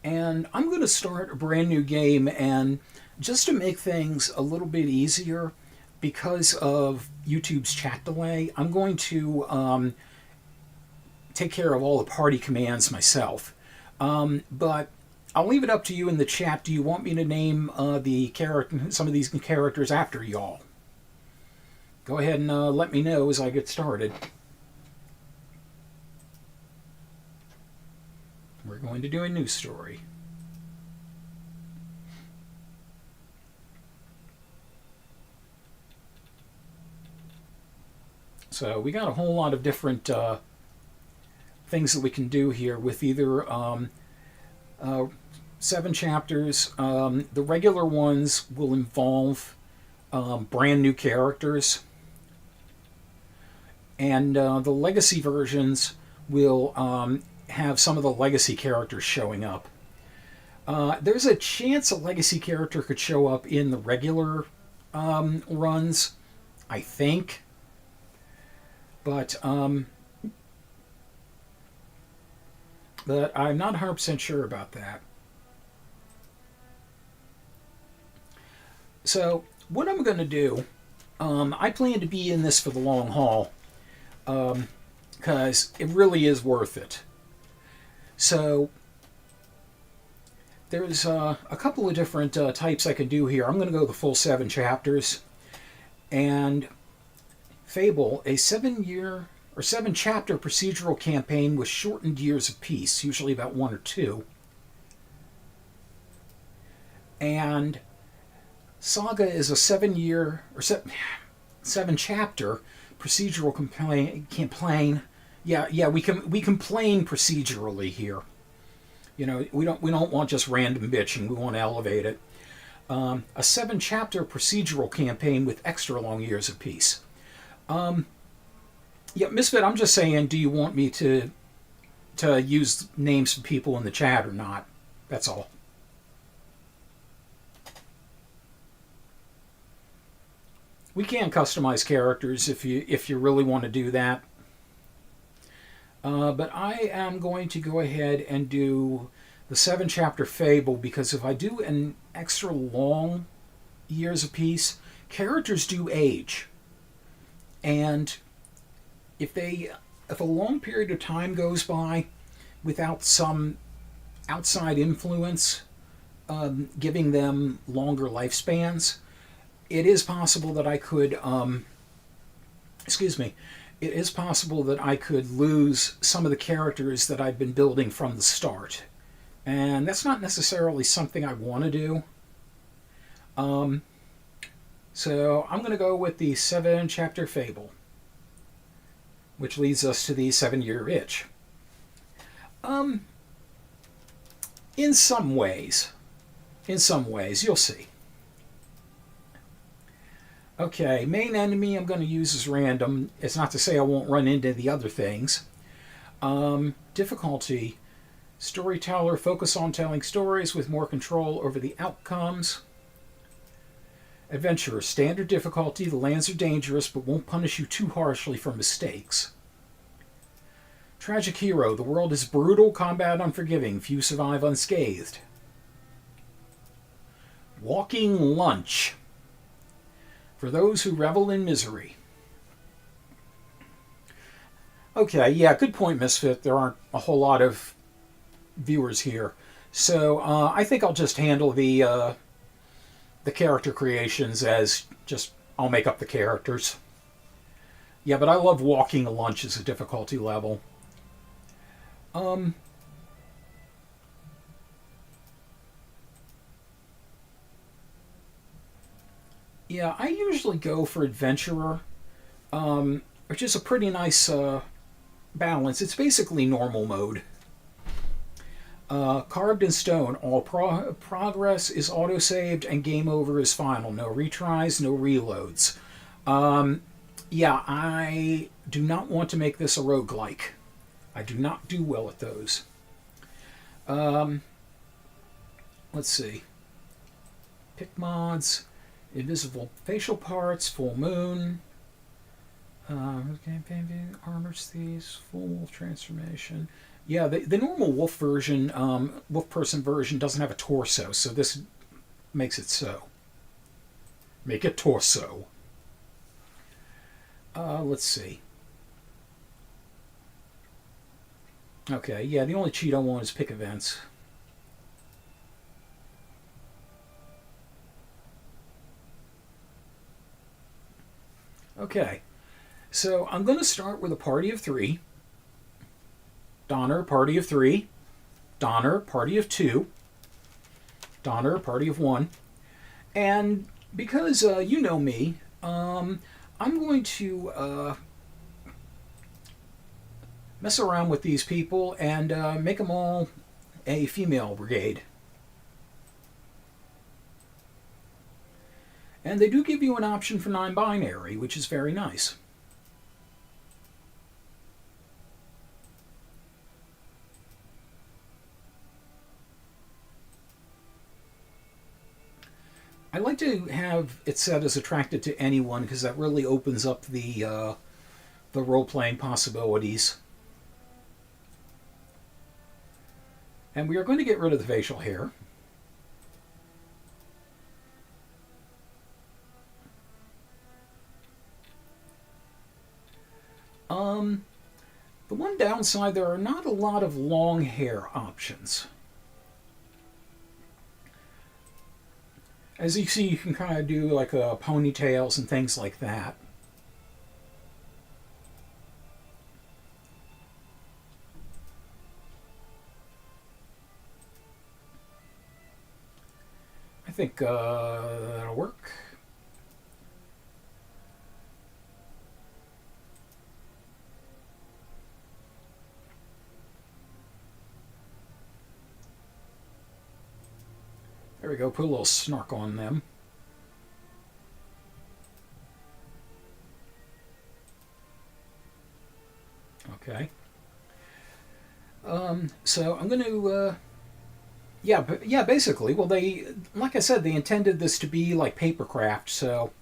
And I'm going to start a brand new game, and just to make things a little bit easier, because of YouTube's chat delay, I'm going to take care of all the party commands myself. But I'll leave it up to you in the chat. Do you want me to name some of these characters after y'all? Go ahead and let me know as I get started. We're going to do a new story. So we got a whole lot of different things that we can do here with either 7 chapters. The regular ones will involve brand new characters, and the legacy versions will have some of the legacy characters showing up. There's a chance a legacy character could show up in the regular runs, I think. But I'm not 100% sure about that. So what I'm going to do, I plan to be in this for the long haul, because it really is worth it. So there's a couple of different types I can do here. I'm going to go the full 7 chapters, and Fable, a 7-chapter procedural campaign with shortened years of peace, usually about 1 or 2. And Saga is a 7-chapter procedural campaign. Yeah, we complain procedurally here. You know, we don't want just random bitching. We want to elevate it. A 7-chapter procedural campaign with extra long years of peace. Yeah, Misfit, I'm just saying, do you want me to use names for people in the chat or not? That's all. We can customize characters if you really want to do that. But I am going to go ahead and do the 7-chapter Fable, because if I do an extra long years of peace, characters do age. And if a long period of time goes by without some outside influence giving them longer lifespans, it is possible that I could, it is possible that I could lose some of the characters that I've been building from the start. And that's not necessarily something I want to do. So I'm going to go with the 7-chapter fable, which leads us to the 7-year itch. In some ways, you'll see. Okay, main enemy I'm going to use as random. It's not to say I won't run into the other things. Difficulty, storyteller, focus on telling stories with more control over the outcomes. Adventurer, standard difficulty, the lands are dangerous but won't punish you too harshly for mistakes. Tragic hero, the world is brutal, combat unforgiving, few survive unscathed. Walking lunch, for those who revel in misery. Okay, yeah, good point, Misfit. There aren't a whole lot of viewers here. So I think I'll just handle the character creations as just, I'll make up the characters. Yeah, but I love walking lunch as a difficulty level. Yeah, I usually go for adventurer, which is a pretty nice balance. It's basically normal mode. Carved in stone, all progress is auto-saved and game over is final. No retries, no reloads. Yeah, I do not want to make this a roguelike. I do not do well at those. Let's see. Pick mods, invisible facial parts, full moon. Armor thieves, full wolf transformation. Yeah, the normal wolf version, wolf person version doesn't have a torso, so this makes it so. Make it torso. Let's see. Okay, yeah, the only cheat I want is pick events. Okay, so I'm going to start with a party of 3. Donner, party of 3. Donner, party of 2. Donner, party of 1. And because you know me, I'm going to mess around with these people and make them all a female brigade. And they do give you an option for non-binary, which is very nice. I like to have it set as attracted to anyone because that really opens up the role-playing possibilities. And we are going to get rid of the facial hair. The one downside, there are not a lot of long hair options. As you see, you can kind of do like ponytails and things like that. I think that'll work. There we go, put a little snark on them. Okay. So I'm going to, yeah, basically, well, like I said, they intended this to be like papercraft, so,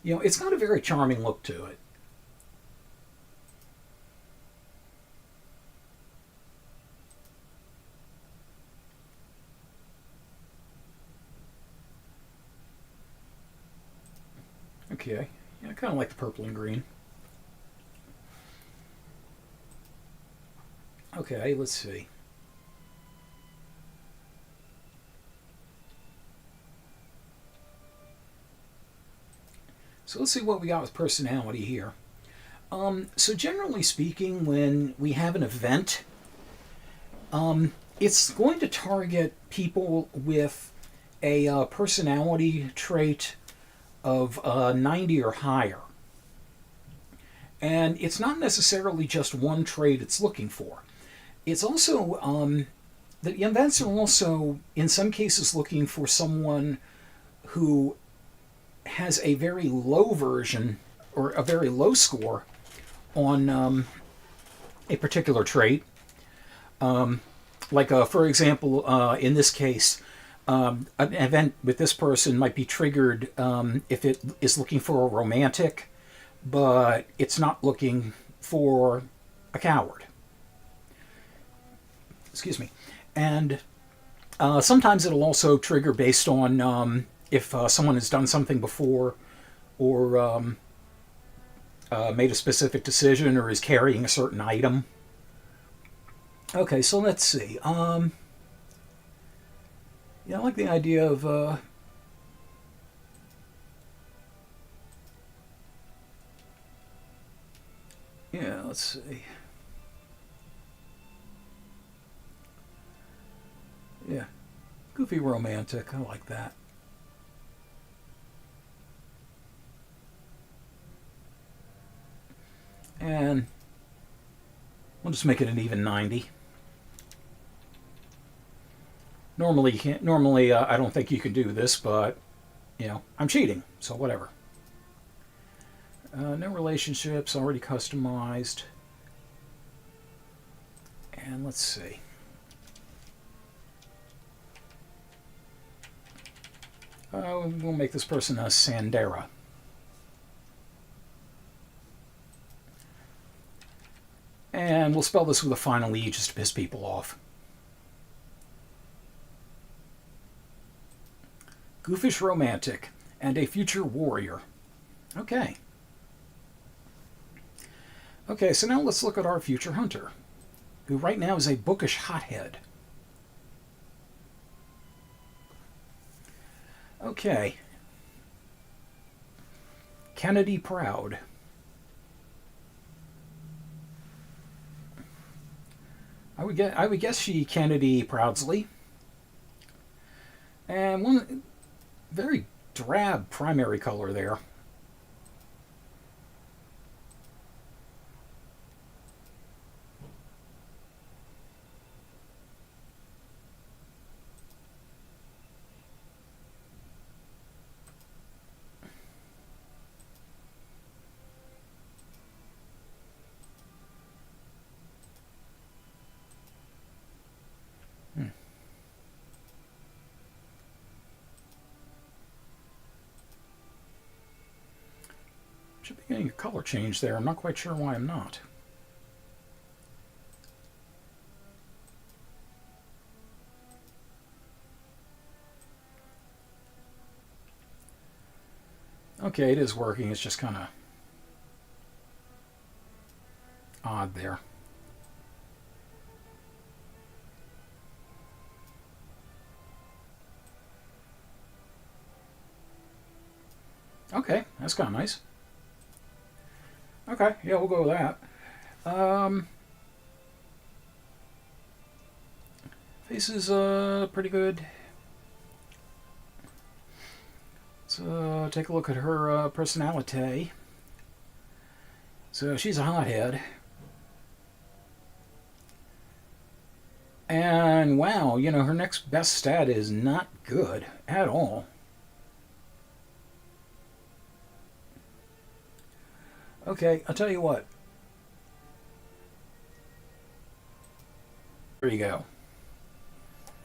you know, it's got a very charming look to it. Okay, yeah, I kind of like the purple and green. Okay, let's see. So let's see what we got with personality here. So generally speaking, when we have an event, it's going to target people with a personality trait of 90 or higher. And it's not necessarily just one trait it's looking for. It's also, the events are also, in some cases, looking for someone who has a very low version or a very low score on a particular trait. For example, in this case, an event with this person might be triggered if it is looking for a romantic, but it's not looking for a coward. Excuse me. And sometimes it'll also trigger based on if someone has done something before or made a specific decision or is carrying a certain item. Okay, so let's see. Yeah, I like the idea of yeah, let's see. Yeah, goofy romantic. I like that. And we'll just make it an even 90. Normally, you can't. Normally, I don't think you can do this, but I'm cheating, so whatever. No relationships, already customized. And let's see. We'll make this person a Sandera. And we'll spell this with a final E just to piss people off. Goofish romantic and a future warrior. Okay. Okay, so now let's look at our future hunter, who right now is a bookish hothead. Okay. Kennedy Proud. I would guess she Kennedy Proudsley. And one very drab primary color there. Should be getting a color change there. I'm not quite sure why I'm not. Okay, it is working. It's just kind of odd there. Okay, that's kind of nice. Okay, yeah, we'll go with that. Face is pretty good. Let's take a look at her personality. So she's a hothead. And wow, her next best stat is not good at all. Okay, I'll tell you what. There you go.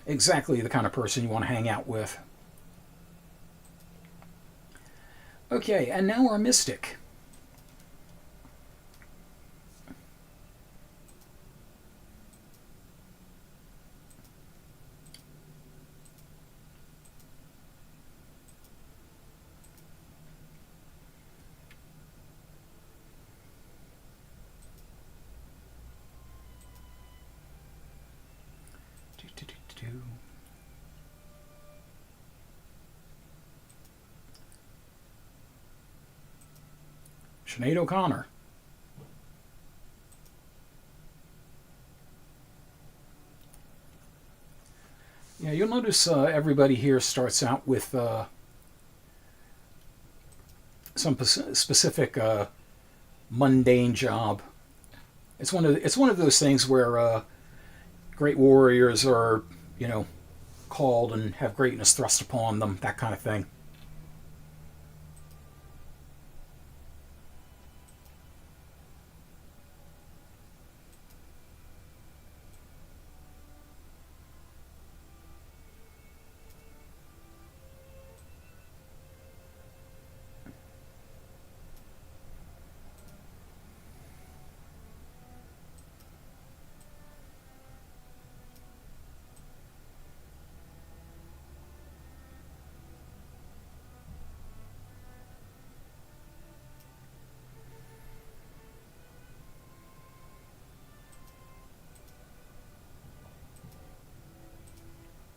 Exactly the kind of person you want to hang out with. Okay, and now our mystic. Sinead O'Connor. Yeah, you'll notice everybody here starts out with some specific mundane job. It's one of those things where great warriors are, you know, called and have greatness thrust upon them, that kind of thing.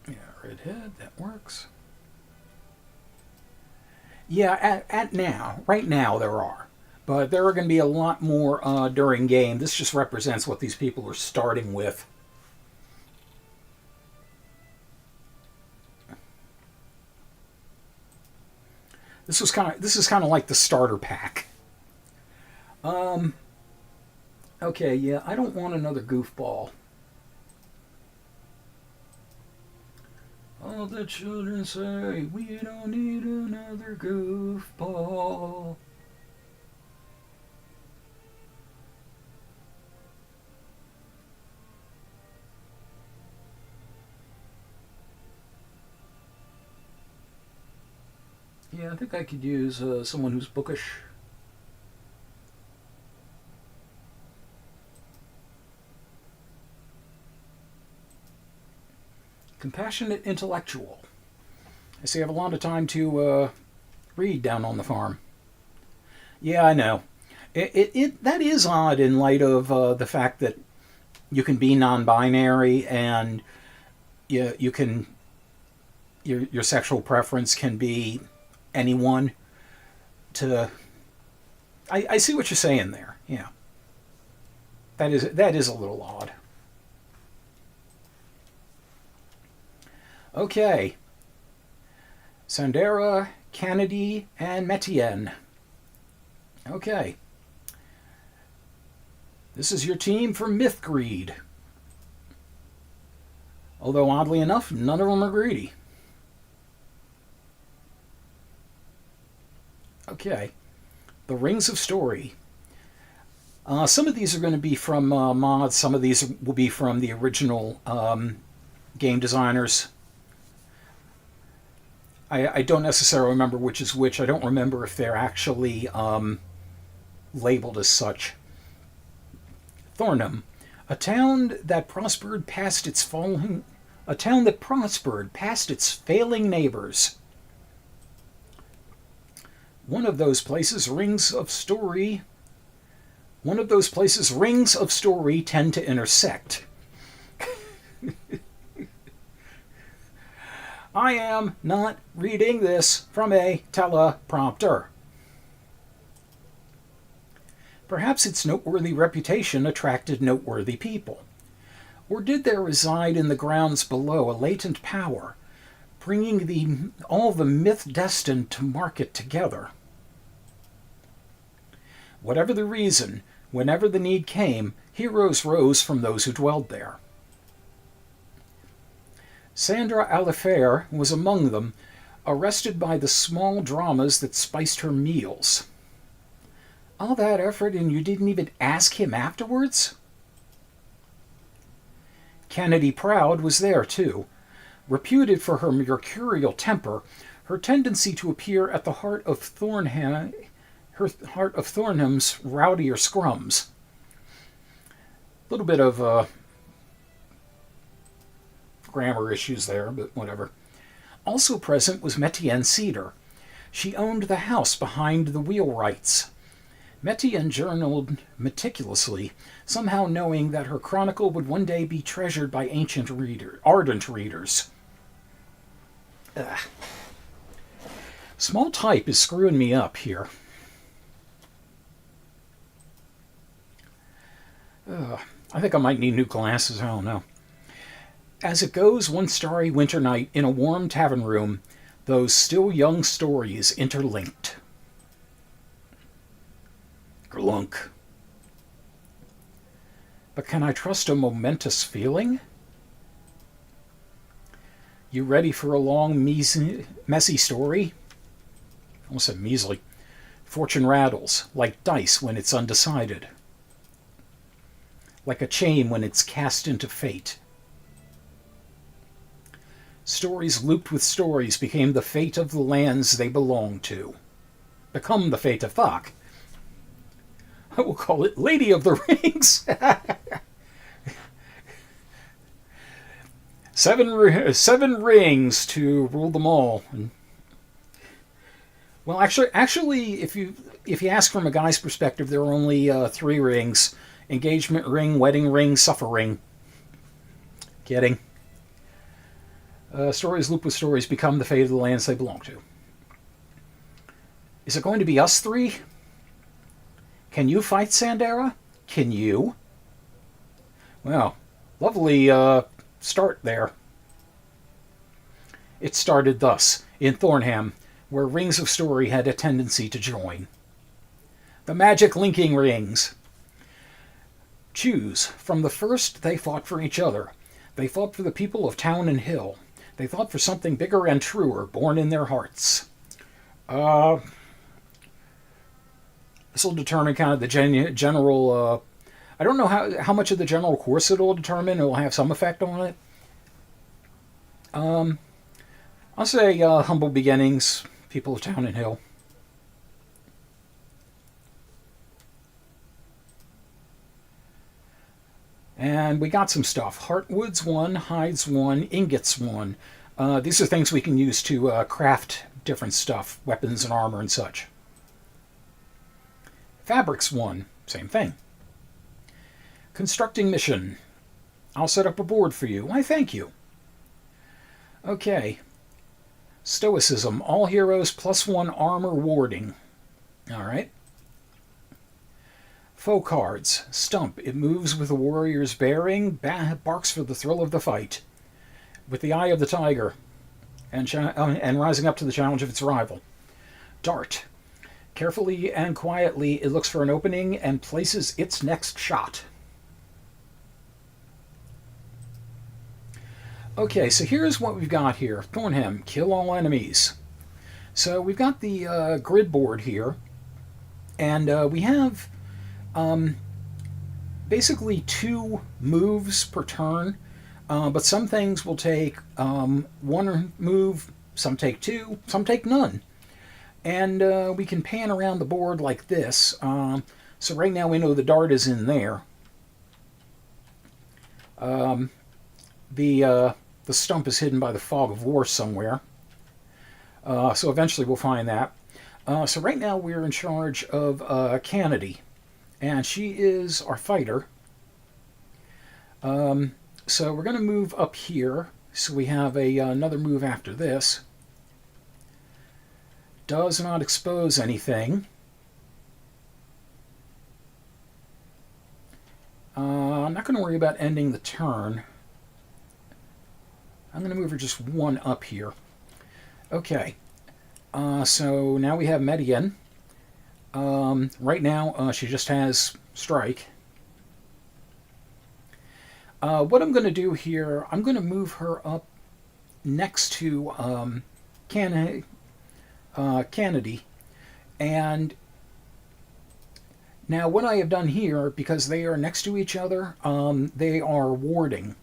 Yeah, redhead, that works. Yeah, right now there are. But there are going to be a lot more during game. This just represents what these people are starting with. This is kind of like the starter pack. Um, okay, yeah, I don't want another goofball. All the children say we don't need another goofball. Yeah, I think I could use someone who's bookish. Compassionate intellectual. I see I have a lot of time to read down on the farm. Yeah, I know. That is odd in light of the fact that you can be non-binary and you can your sexual preference can be anyone. To I see what you're saying there. Yeah, that is a little odd. Okay, Sandera, Kennedy, and Metienne. Okay, this is your team for Myth Greed. Although oddly enough, none of them are greedy. Okay, the Rings of Story. Some of these are going to be from mods. Some of these will be from the original game designers. I don't necessarily remember which is which. I don't remember if they're actually labeled as such. Thornham, a town that prospered past its falling, a town that prospered past its failing neighbors. One of those places rings of story. One of those places rings of story tend to intersect. I am not reading this from a teleprompter. Perhaps its noteworthy reputation attracted noteworthy people. Or did there reside in the grounds below a latent power, bringing all the myth destined to market together? Whatever the reason, whenever the need came, heroes rose from those who dwelled there. Sandra Alifair was among them, arrested by the small dramas that spiced her meals. All that effort and you didn't even ask him afterwards? Kennedy Proud was there, too. Reputed for her mercurial temper, her tendency to appear at the heart of Thornham's rowdier scrums. A little bit of grammar issues there, but whatever. Also present was Metienne Cedar. She owned the house behind the wheelwrights. Metienne journaled meticulously, somehow knowing that her chronicle would one day be treasured by ardent readers. Ugh. Small type is screwing me up here. I think I might need new glasses, I don't know. As it goes, one starry winter night in a warm tavern room, those still young stories interlinked. junk. But can I trust a momentous feeling? You ready for a long, messy story? I almost said measly. Fortune rattles, like dice when it's undecided. Like a chain when it's cast into fate. Stories looped with stories became the fate of the lands they belong to. Become the fate of Thok. I will call it Lady of the Rings. Seven rings to rule them all. Well, actually, if you ask from a guy's perspective, there are only 3 rings: engagement ring, wedding ring, suffer ring. Kidding. Stories loop with stories become the fate of the lands they belong to. Is it going to be us 3? Can you fight Sandera? Can you? Well, lovely start there. It started thus, in Thornham, where rings of story had a tendency to join. The magic linking rings. Choose. From the first, they fought for each other. They fought for the people of town and hill. They fought for something bigger and truer, born in their hearts. This will determine kind of the general... I don't know how much of the general course it will determine. It will have some effect on it. I'll say humble beginnings, people of town and hill. And we got some stuff. Heartwoods 1, hides 1, ingots 1. These are things we can use to craft different stuff, weapons and armor and such. Fabrics 1, same thing. Constructing mission. I'll set up a board for you. Why, thank you. Okay. Stoicism. All heroes +1 armor warding. Alright. Foe cards. Stump. It moves with the warrior's bearing. Barks for the thrill of the fight. With the eye of the tiger. And rising up to the challenge of its rival. Dart. Carefully and quietly, it looks for an opening and places its next shot. Okay, so here's what we've got here. Thornham, kill all enemies. So we've got the grid board here, and we have basically 2 moves per turn, but some things will take 1 move, some take 2, some take none. And we can pan around the board like this. So right now we know the dart is in there. The stump is hidden by the fog of war somewhere. So eventually we'll find that. So right now we're in charge of Kennedy. And she is our fighter. So we're going to move up here. So we have another move after this. Does not expose anything. I'm not going to worry about ending the turn. I'm going to move her just 1 up here. Okay. So now we have Median. Right now, she just has Strike. What I'm going to do here, I'm going to move her up next to Kennedy. And now what I have done here, because they are next to each other, they are warding.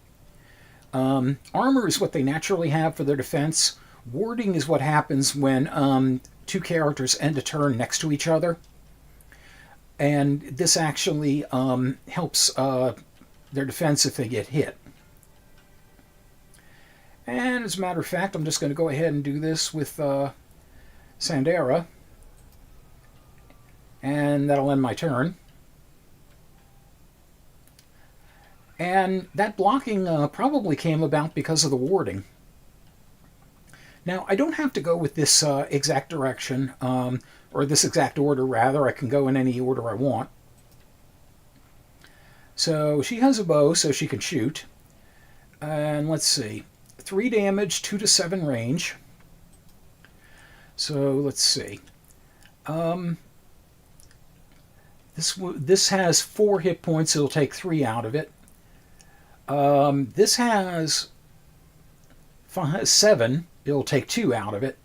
Armor is what they naturally have for their defense. Warding is what happens when 2 characters end a turn next to each other. And this actually helps their defense if they get hit. And as a matter of fact, I'm just going to go ahead and do this with Sandera. And that'll end my turn. And that blocking probably came about because of the warding. Now, I don't have to go with this exact direction, or this exact order, rather. I can go in any order I want. So she has a bow, so she can shoot. And let's see. 3 damage, 2 to 7 range. So let's see. This has 4 hit points. It'll take 3 out of it. This has 7. It'll take 2 out of it.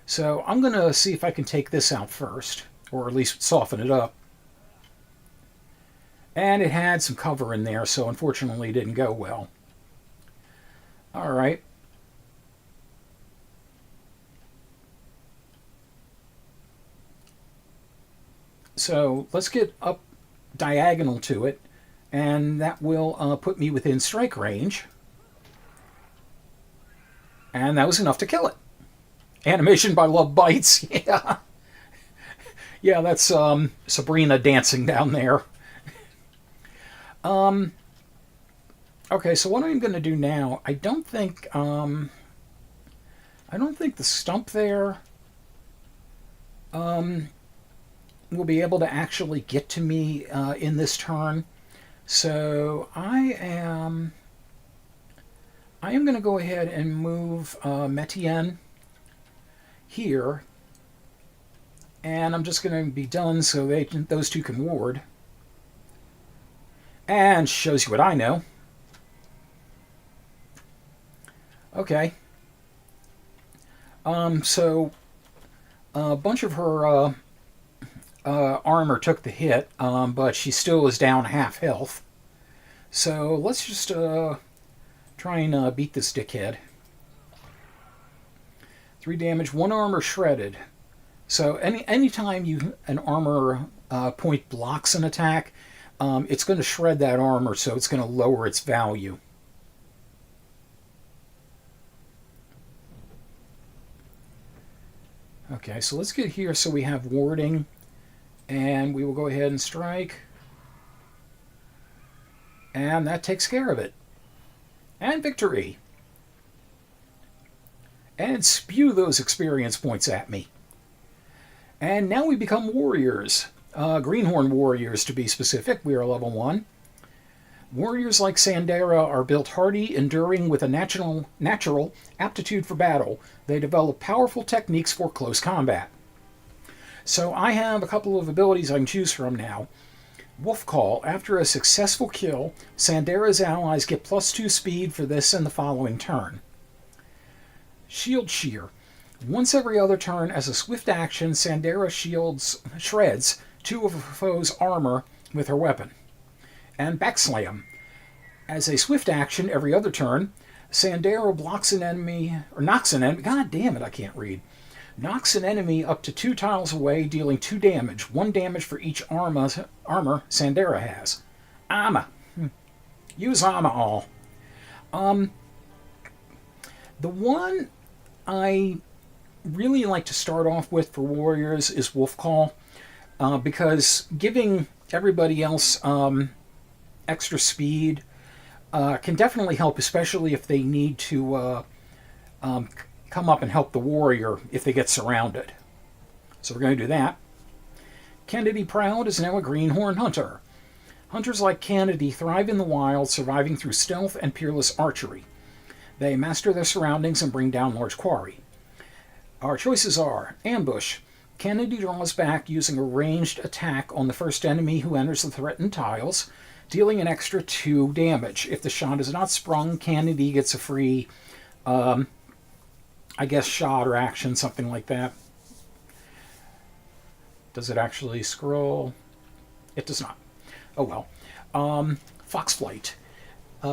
So I'm going to see if I can take this out first, or at least soften it up. And it had some cover in there, so unfortunately it didn't go well. All right. So let's get up diagonal to it, and that will put me within strike range. And that was enough to kill it. Animation by Love Bites. Yeah. Yeah, that's Sabrina dancing down there. Okay, so what I'm going to do now, I don't think the stump there will be able to actually get to me in this turn. So I am going to go ahead and move Metienne here, and I'm just going to be done so those two can ward. And shows you what I know. Okay. So a bunch of her armor took the hit, but she still is down half health. So let's just try and beat this dickhead. 3 damage, 1 armor shredded. So anytime an armor point blocks an attack, it's going to shred that armor, so it's going to lower its value. Okay, so let's get here so we have warding, and we will go ahead and strike. And that takes care of it. And victory. And spew those experience points at me. And now we become warriors. Greenhorn warriors, to be specific. We are level 1. Warriors like Sandera are built hardy, enduring, with a natural aptitude for battle. They develop powerful techniques for close combat. So I have a couple of abilities I can choose from now. Wolf Call. After a successful kill, Sandera's allies get +2 speed for this and the following turn. Shield Shear. Once every other turn, as a swift action, Sandera shreds 2 of a foe's armor with her weapon. And Backslam. As a swift action, every other turn, Sandera blocks an enemy, or knocks an enemy, god damn it, I can't read, knocks an enemy up to 2 tiles away, dealing 2 damage, 1 damage for each armor Sandera has. Armor. Use armor all. The one I really like to start off with for warriors is Wolf Call, because giving everybody else extra speed can definitely help, especially if they need to come up and help the warrior if they get surrounded. So we're going to do that. Kennedy Proud is now a greenhorn hunter. Hunters like Kennedy thrive in the wild, surviving through stealth and peerless archery. They master their surroundings and bring down large quarry. Our choices are Ambush. Kennedy draws back using a ranged attack on the first enemy who enters the threatened tiles, dealing an extra 2 damage. If the shot is not sprung, Kennedy gets a free, I guess, shot or action, something like that. Does it actually scroll? It does not. Oh well. Fox Flight.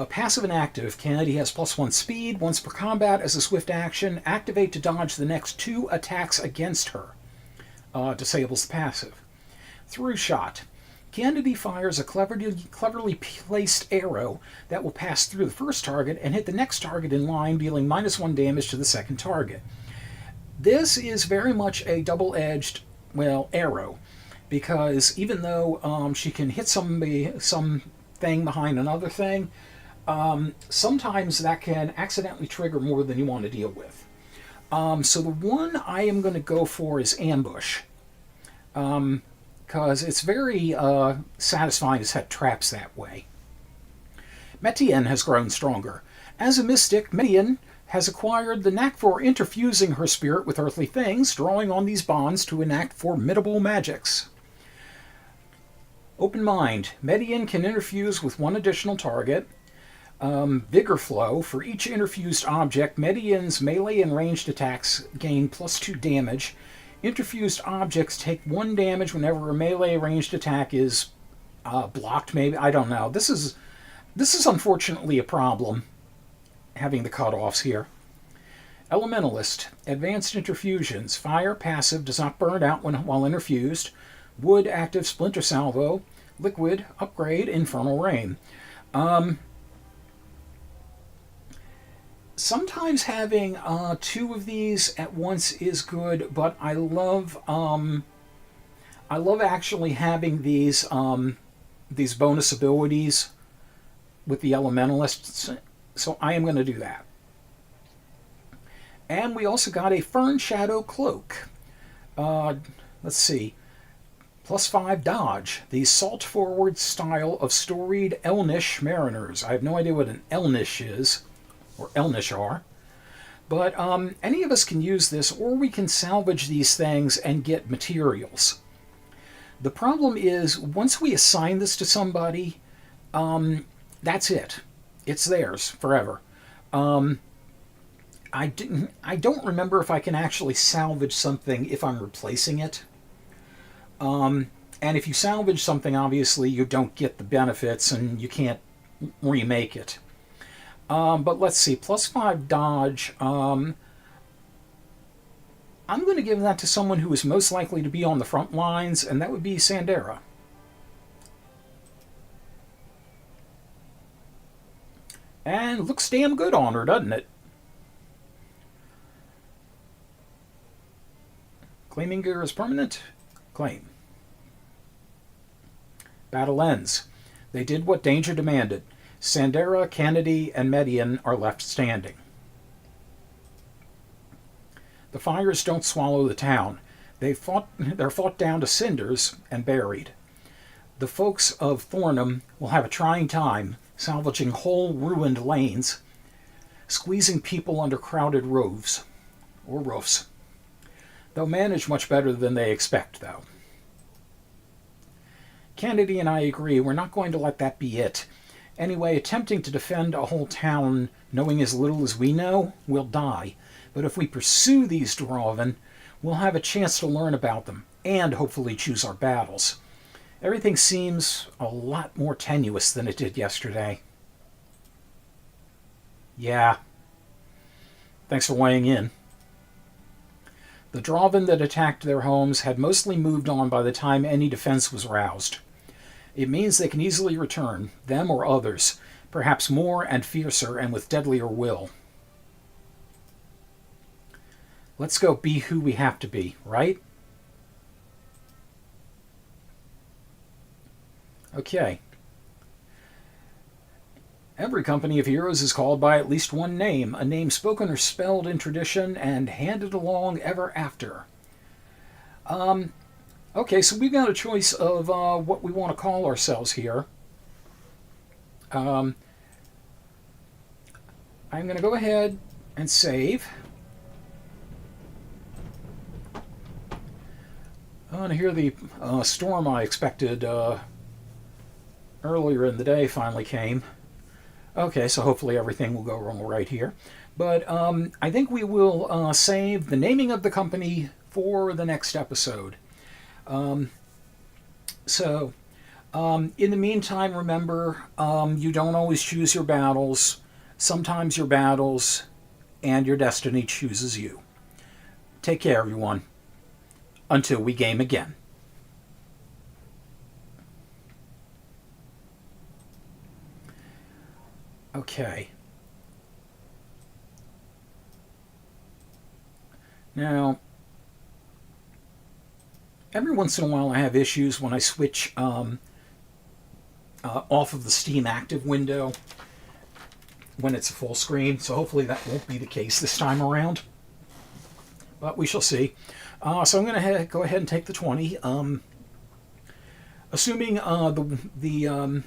Passive and active. Kennedy has +1 speed. Once per combat, as a swift action, activate to dodge the next 2 attacks against her. Disables the passive. Through Shot. Kennedy fires a cleverly placed arrow that will pass through the first target and hit the next target in line, dealing -1 damage to the second target. This is very much a double-edged, arrow, because even though she can hit something behind another thing, sometimes that can accidentally trigger more than you want to deal with. So the one I am going to go for is Ambush, because it's very satisfying to set traps that way. Metienne has grown stronger. As a mystic, Metienne has acquired the knack for interfusing her spirit with earthly things, drawing on these bonds to enact formidable magics. Open mind. Median can interfuse with one additional target. Vigor flow. For each interfused object, Median's melee and ranged attacks gain +2 damage. Interfused objects take 1 damage whenever a melee ranged attack is blocked, maybe. I don't know. This is unfortunately a problem, having the cutoffs here. Elementalist. Advanced interfusions. Fire, passive, does not burn out while interfused. Wood, active, splinter salvo. Liquid, upgrade, infernal rain. Sometimes having 2 of these at once is good, but I love actually having these bonus abilities with the elementalists, so I am going to do that. And we also got a Fern Shadow Cloak. Let's see. +5 dodge. The salt-forward style of storied Elnish mariners. I have no idea what an Elnish is, or Elnish are. But any of us can use this, or we can salvage these things and get materials. The problem is, once we assign this to somebody, that's it. It's theirs forever. I don't remember if I can actually salvage something if I'm replacing it. And if you salvage something, obviously you don't get the benefits and you can't remake it. But let's see, +5 dodge. I'm going to give that to someone who is most likely to be on the front lines, and that would be Sandera. And looks damn good on her, doesn't it? Claiming gear is permanent. Claim. Battle ends. They did what danger demanded. Sandera, Kennedy, and Median are left standing. The fires don't swallow the town. They're fought down to cinders and buried. The folks of Thornham will have a trying time salvaging whole ruined lanes, squeezing people under crowded roofs. They'll manage much better than they expect, though. Kennedy and I agree, we're not going to let that be it. Anyway, attempting to defend a whole town, knowing as little as we know, we'll die. But if we pursue these Dwarven, we'll have a chance to learn about them, and hopefully choose our battles. Everything seems a lot more tenuous than it did yesterday. Yeah. Thanks for weighing in. The Dwarven that attacked their homes had mostly moved on by the time any defense was roused. It means they can easily return, them or others, perhaps more and fiercer and with deadlier will. Let's go be who we have to be, right? Okay. Every company of heroes is called by at least one name, a name spoken or spelled in tradition and handed along ever after. Okay, so we've got a choice of what we want to call ourselves here. I'm going to go ahead and save. And here the storm I expected earlier in the day finally came. Okay, so hopefully everything will go wrong right here. But I think we will save the naming of the company for the next episode. In the meantime, remember, you don't always choose your battles. Sometimes your battles and your destiny chooses you. Take care, everyone. Until we game again. Okay. Now, every once in a while I have issues when I switch off of the Steam Active window when it's a full screen, so hopefully that won't be the case this time around. But we shall see. So I'm going to go ahead and take the 20. Assuming the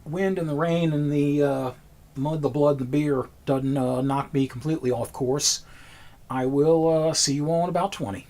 wind and the rain and the mud, the blood, the beer doesn't knock me completely off course, I will see you all in about 20.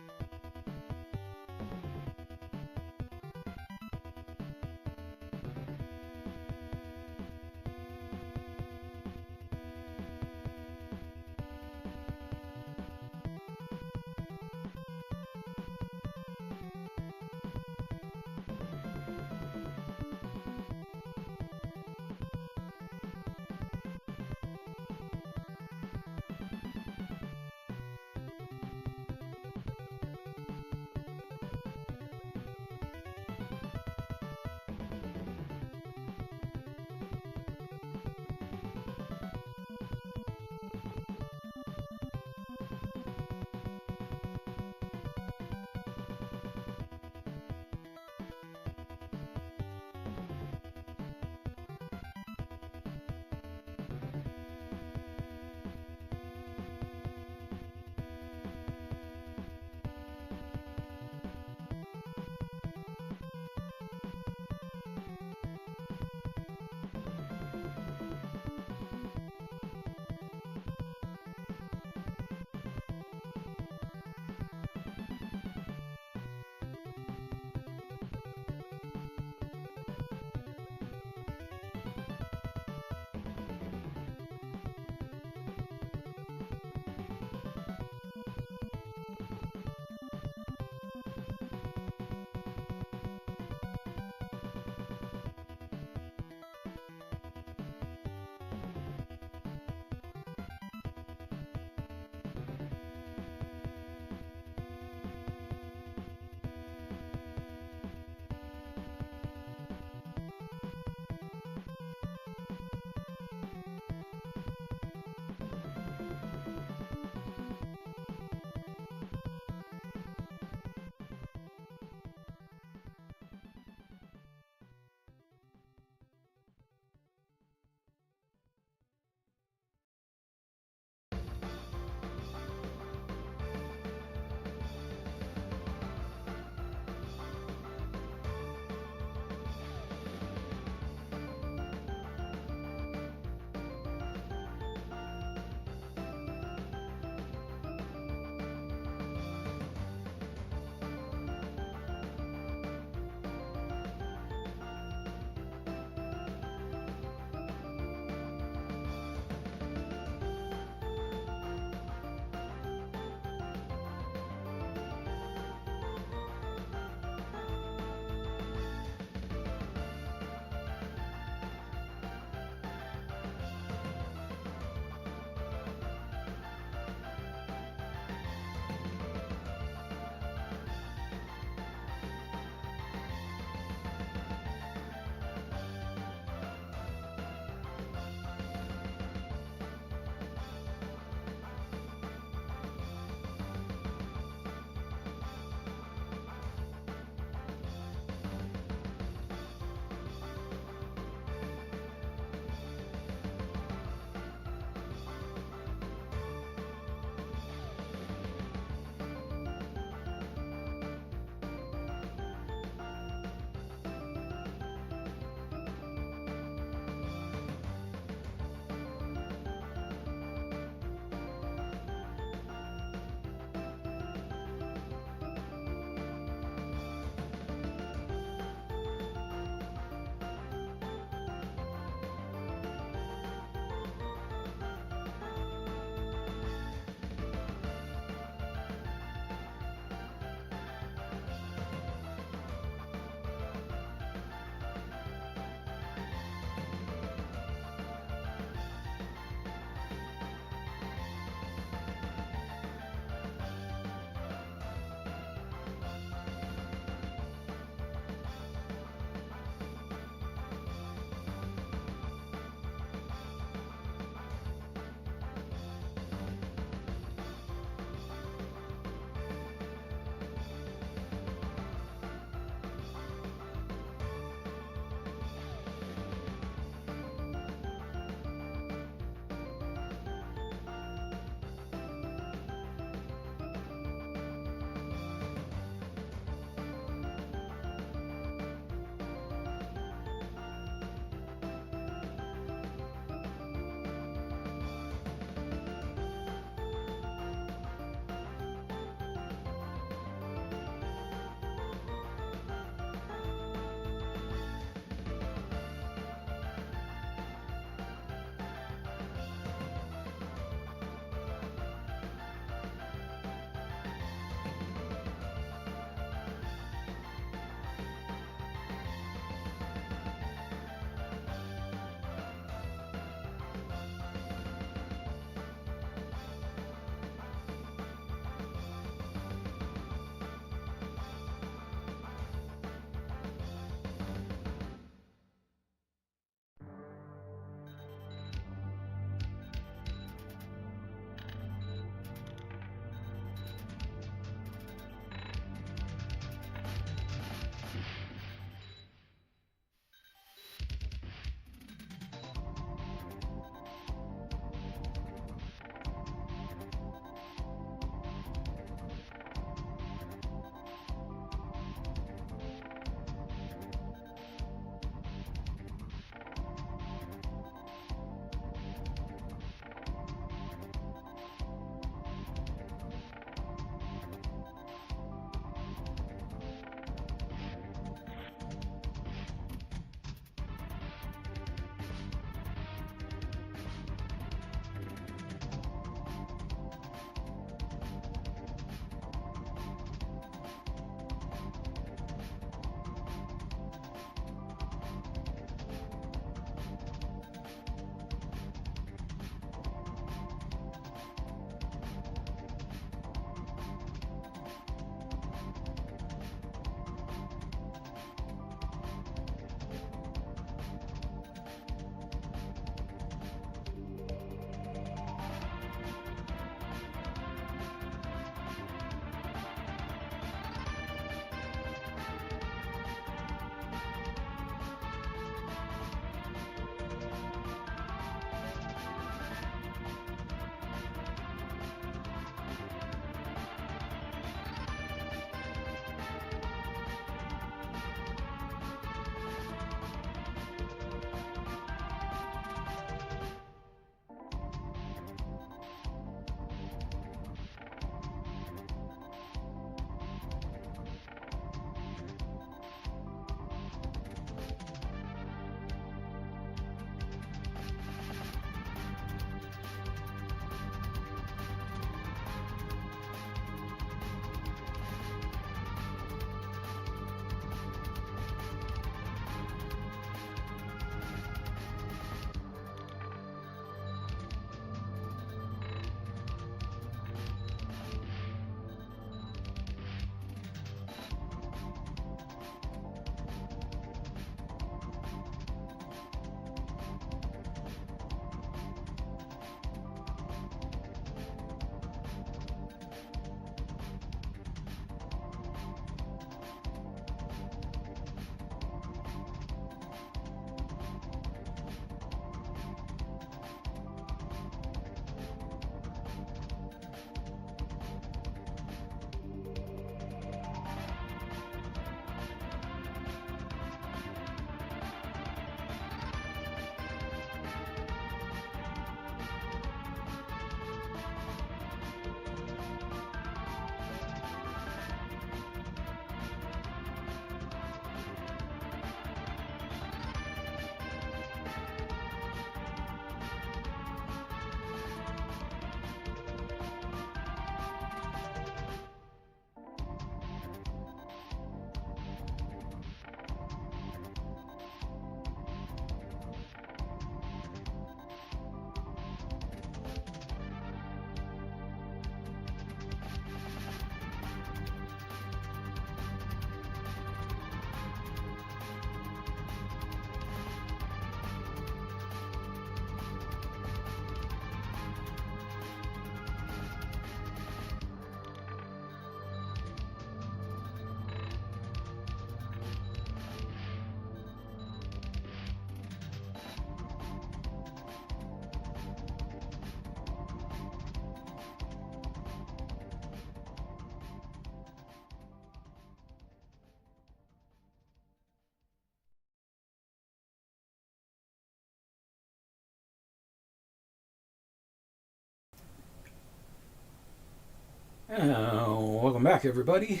Welcome back, everybody.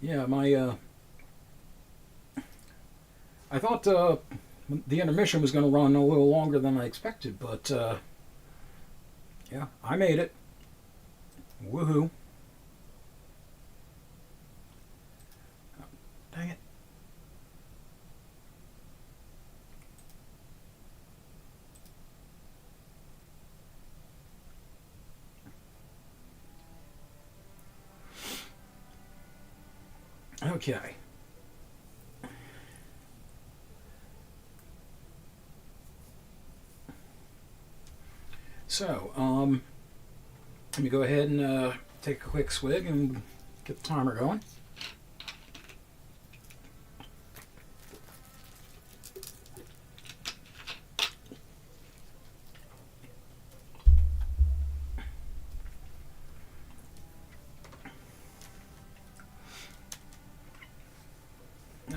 Yeah, I thought the intermission was going to run a little longer than I expected, but yeah, I made it. Woohoo! Oh, dang it! Okay. So, let me go ahead and take a quick swig and get the timer going.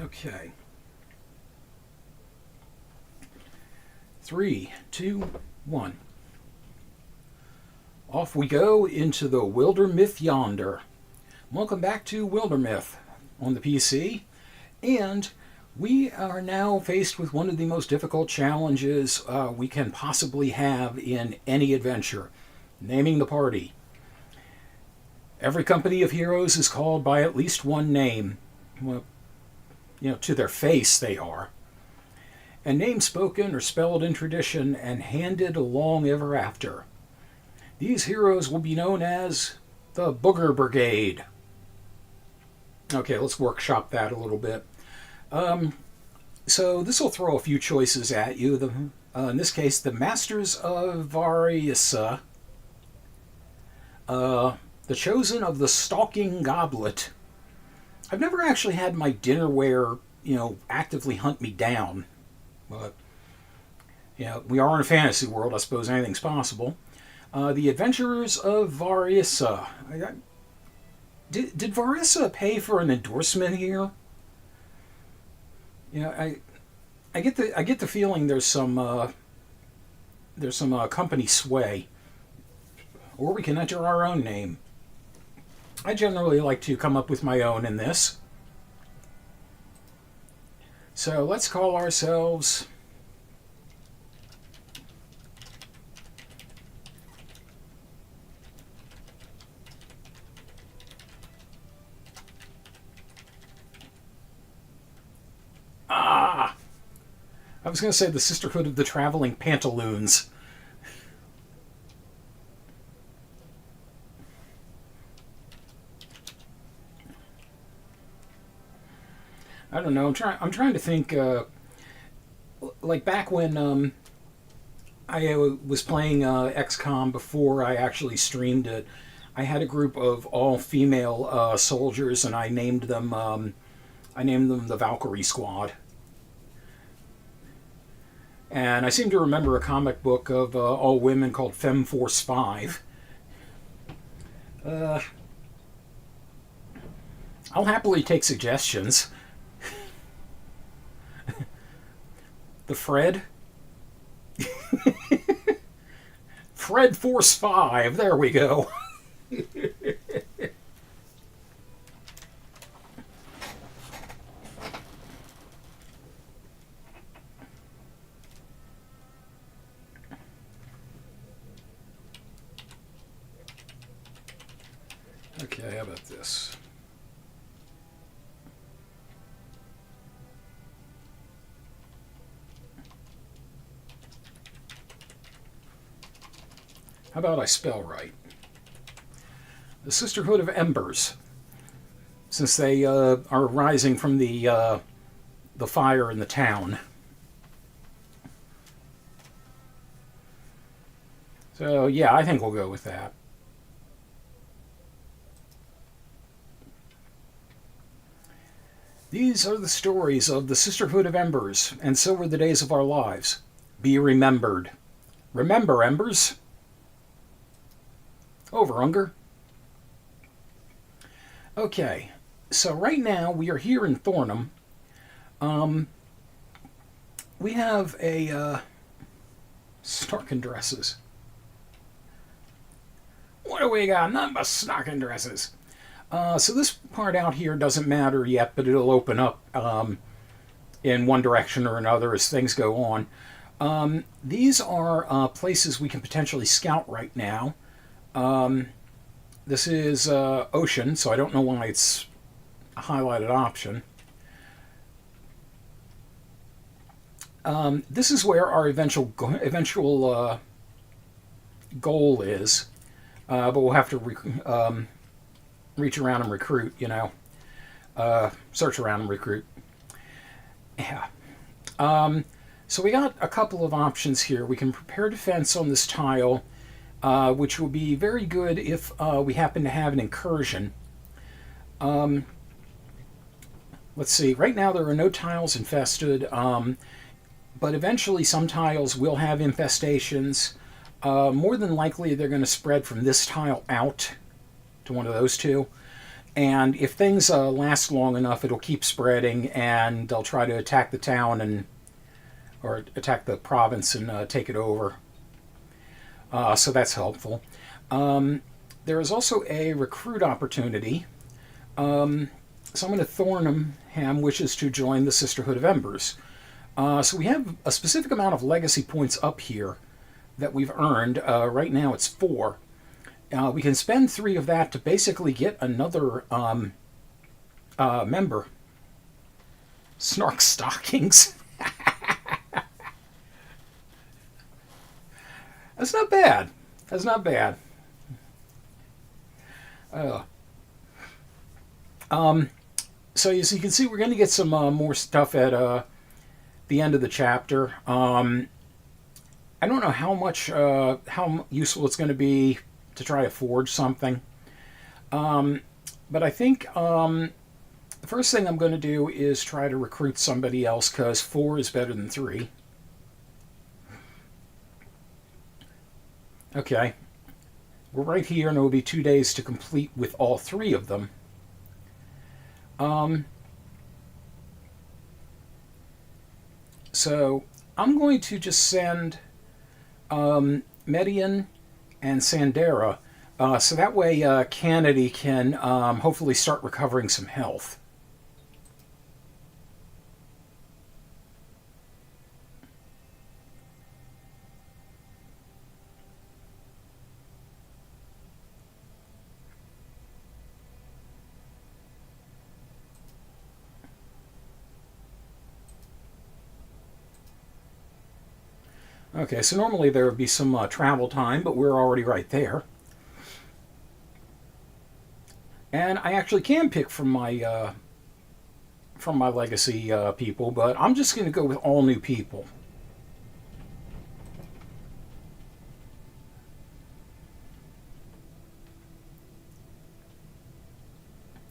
Okay. 3, 2, 1. Off we go into the Wildermyth yonder. Welcome back to Wildermyth on the PC. And we are now faced with one of the most difficult challenges we can possibly have in any adventure. Naming the party. Every company of heroes is called by at least one name. Well, to their face they are. And names spoken or spelled in tradition and handed along ever after. These heroes will be known as the Booger Brigade. Okay, let's workshop that a little bit. So this will throw a few choices at you. In this case, the Masters of Variessa, the Chosen of the Stalking Goblet. I've never actually had my dinnerware, actively hunt me down. But, we are in a fantasy world. I suppose anything's possible. The Adventurers of Variessa. Did Variessa pay for an endorsement here? I get the feeling there's some company sway, or we can enter our own name. I generally like to come up with my own in this. So let's call ourselves I was going to say the Sisterhood of the Traveling Pantaloons. I don't know. I'm trying to think. Like back when I was playing XCOM before I actually streamed it, I had a group of all-female soldiers, and I named them the Valkyrie Squad. And I seem to remember a comic book of all women called Femme Force 5. I'll happily take suggestions. The Fred? Fred Force 5, there we go. Okay, how about this? How about I spell right? The Sisterhood of Embers, since they are rising from the fire in the town. So yeah, I think we'll go with that. These are the stories of the Sisterhood of Embers, and so were the days of our lives. Be remembered. Remember, Embers. Over, Unger. Okay, so right now we are here in Thornham. We have a Stark and Dresses. do we got? None but stocking dresses. So this part out here doesn't matter yet, but it'll open up in one direction or another as things go on. These are places we can potentially scout right now. This is ocean, so I don't know why it's a highlighted option. This is where our eventual goal is, but we'll have to reach around and recruit, you know, search around and recruit. Yeah. So we got a couple of options here. We can prepare defense on this tile, which will be very good if we happen to have an incursion. Let's see. Right now there are no tiles infested, but eventually some tiles will have infestations. More than likely they're going to spread from this tile out to one of those two. And if things last long enough, it'll keep spreading, and they'll try to attack the town or attack the province and take it over. So that's helpful. There is also a recruit opportunity. Someone at Thornham wishes to join the Sisterhood of Embers. So we have a specific amount of legacy points up here that we've earned. Right now it's 4. We can spend 3 of that to basically get another member. Snark stockings. That's not bad. That's not bad. So as you can see, we're going to get some more stuff at the end of the chapter. I don't know how useful it's going to be to try to forge something. But I think the first thing I'm going to do is try to recruit somebody else, because 4 is better than 3. Okay. We're right here, and it will be 2 days to complete with all 3 of them. So I'm going to just send Median and Sandera, so that way Kennedy can hopefully start recovering some health. Okay, so normally there would be some travel time, but we're already right there. And I actually can pick from my legacy people, but I'm just going to go with all new people.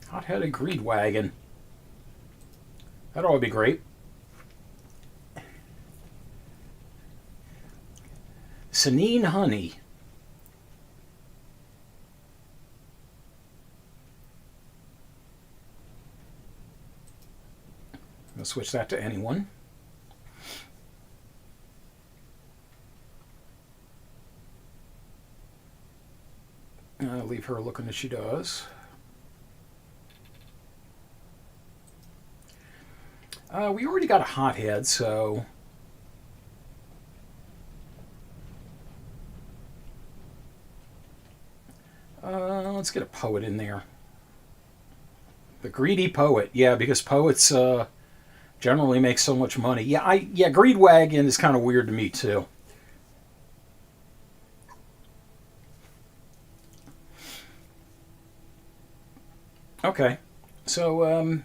Hot-headed greed wagon. That ought to be great. Sanine honey. I'll switch that to anyone. Leave her looking as she does. We already got a hothead, so let's get a poet in there. The greedy poet. Yeah, because poets generally make so much money. Yeah, greed wagon is kind of weird to me too. Okay. So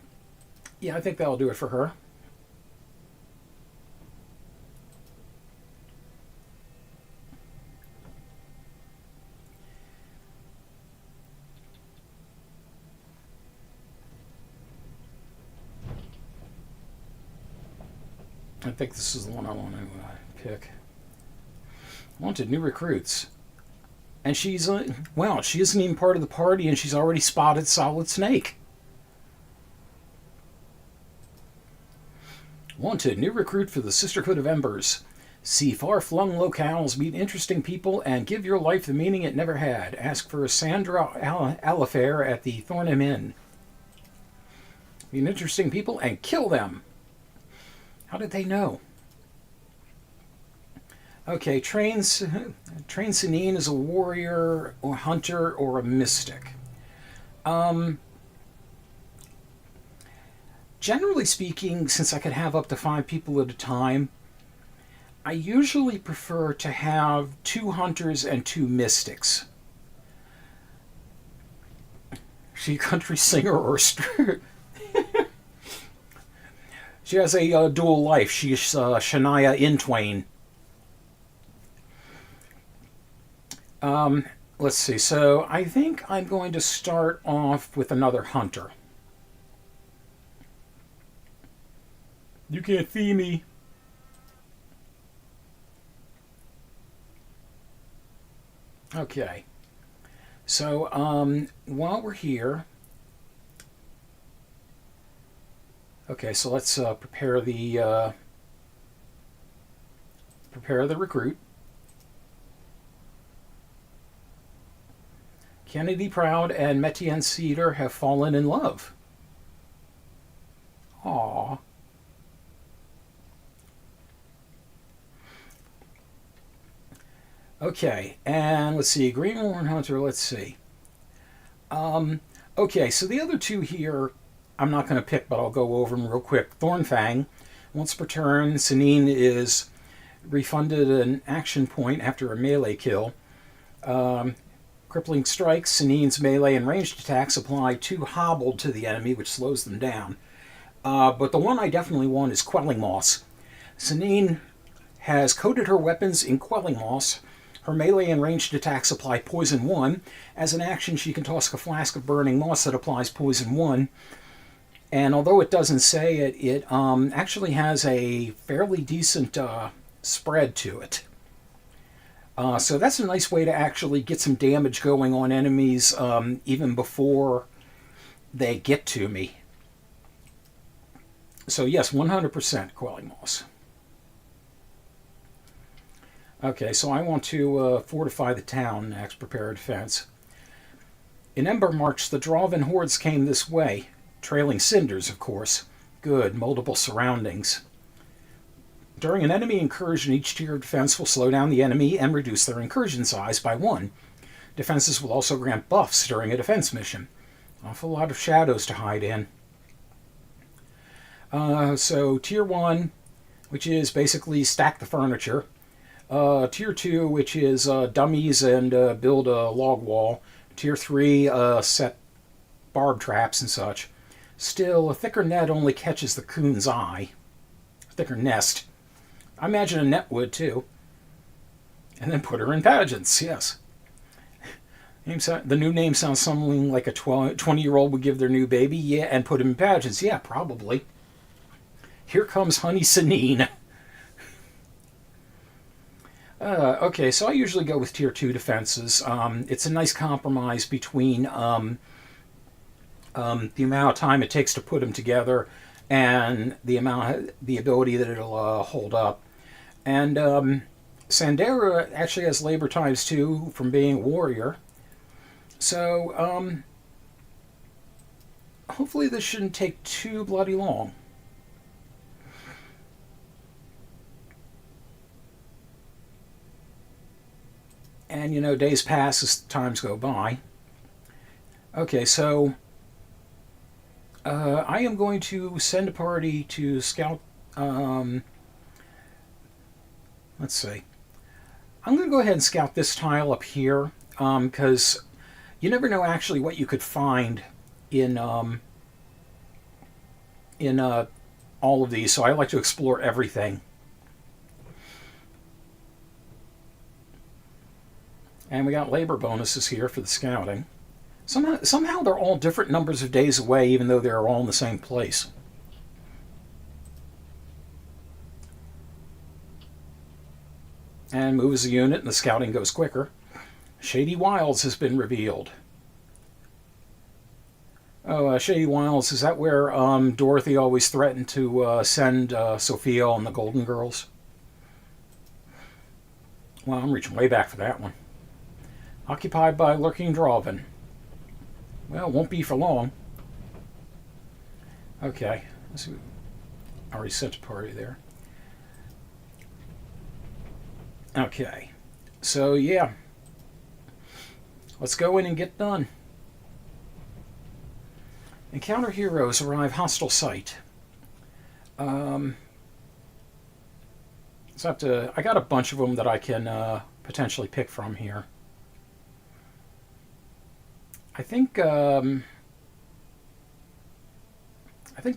yeah, I think that'll do it for her. I think this is the one I want to pick. Wanted new recruits. And she's, well, she isn't even part of the party, and she's already spotted Solid Snake. Wanted new recruit for the Sisterhood of Embers. See far-flung locales, meet interesting people, and give your life the meaning it never had. Ask for Sandra Alifair at the Thornham Inn. Meet interesting people and kill them. How did they know? Okay, train Sanine as a warrior or hunter or a mystic. Generally speaking, since I could have up to 5 people at a time, I usually prefer to have 2 hunters and 2 mystics. She a country singer or she has a dual life. She's Shania Intwain. Let's see. So I think I'm going to start off with another hunter. You can't see me. Okay. So while we're here, okay. So let's prepare the recruit. Kennedy Proud and Metienne Cedar have fallen in love. Aww. Okay, and let's see, Greenhorn Hunter, let's see. Okay, so the other 2 here, I'm not going to pick, but I'll go over them real quick. Thornfang, once per turn, Sanine is refunded an action point after a melee kill. Crippling strikes, Sanine's melee and ranged attacks apply 2 hobbled to the enemy, which slows them down. But the one I definitely want is Quelling Moss. Sanine has coated her weapons in Quelling Moss. Her melee and ranged attacks apply Poison 1. As an action, she can toss a flask of burning moss that applies Poison 1. And although it doesn't say it, it actually has a fairly decent spread to it. So that's a nice way to actually get some damage going on enemies even before they get to me. So yes, 100% Quelling Moss. Okay, so I want to fortify the town next, prepare a defense. In Ember March, the Draven hordes came this way, trailing cinders, of course. Good, multiple surroundings. During an enemy incursion, each tier of defense will slow down the enemy and reduce their incursion size by 1. Defenses will also grant buffs during a defense mission. Awful lot of shadows to hide in. So Tier 1, which is basically stack the furniture. Tier 2, which is dummies and build a log wall. Tier 3, set barb traps and such. Still, a thicker net only catches the coon's eye. A thicker nest. I imagine a net would, too. And then put her in pageants, yes. The new name sounds something like a 20-year-old would give their new baby, yeah, and put him in pageants. Yeah, probably. Here comes Honey Sanine. Okay, so I usually go with Tier 2 defenses. It's a nice compromise between the amount of time it takes to put them together and the ability that it'll hold up. And Sandera actually has labor times too from being a warrior. So hopefully this shouldn't take too bloody long. And, you know, days pass as times go by. Okay, so I am going to send a party to scout. Let's see. I'm going to go ahead and scout this tile up here because you never know actually what you could find in all of these. So I like to explore everything. And we got labor bonuses here for the scouting. Somehow they're all different numbers of days away, even though they're all in the same place. And move as a unit, and the scouting goes quicker. Shady Wilds has been revealed. Oh, Shady Wilds, is that where Dorothy always threatened to send Sophia on the Golden Girls? Well, I'm reaching way back for that one. Occupied by lurking Drawvin. Well, it won't be for long. Okay. Let's see. I already sent a party there. Okay. So, yeah. Let's go in and get done. Encounter heroes, arrive hostile site. So I got a bunch of them that I can potentially pick from here. I think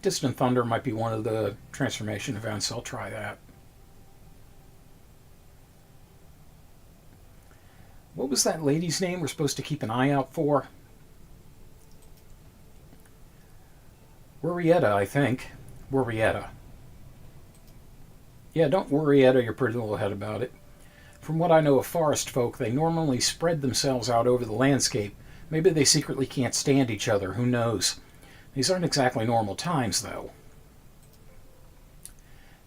Distant Thunder might be one of the transformation events. I'll try that. What was that lady's name we're supposed to keep an eye out for? Worrietta, I think. Worrietta. Yeah, don't worry, Etta, your pretty little head about it. From what I know of forest folk, they normally spread themselves out over the landscape. Maybe they secretly can't stand each other, who knows. These aren't exactly normal times, though.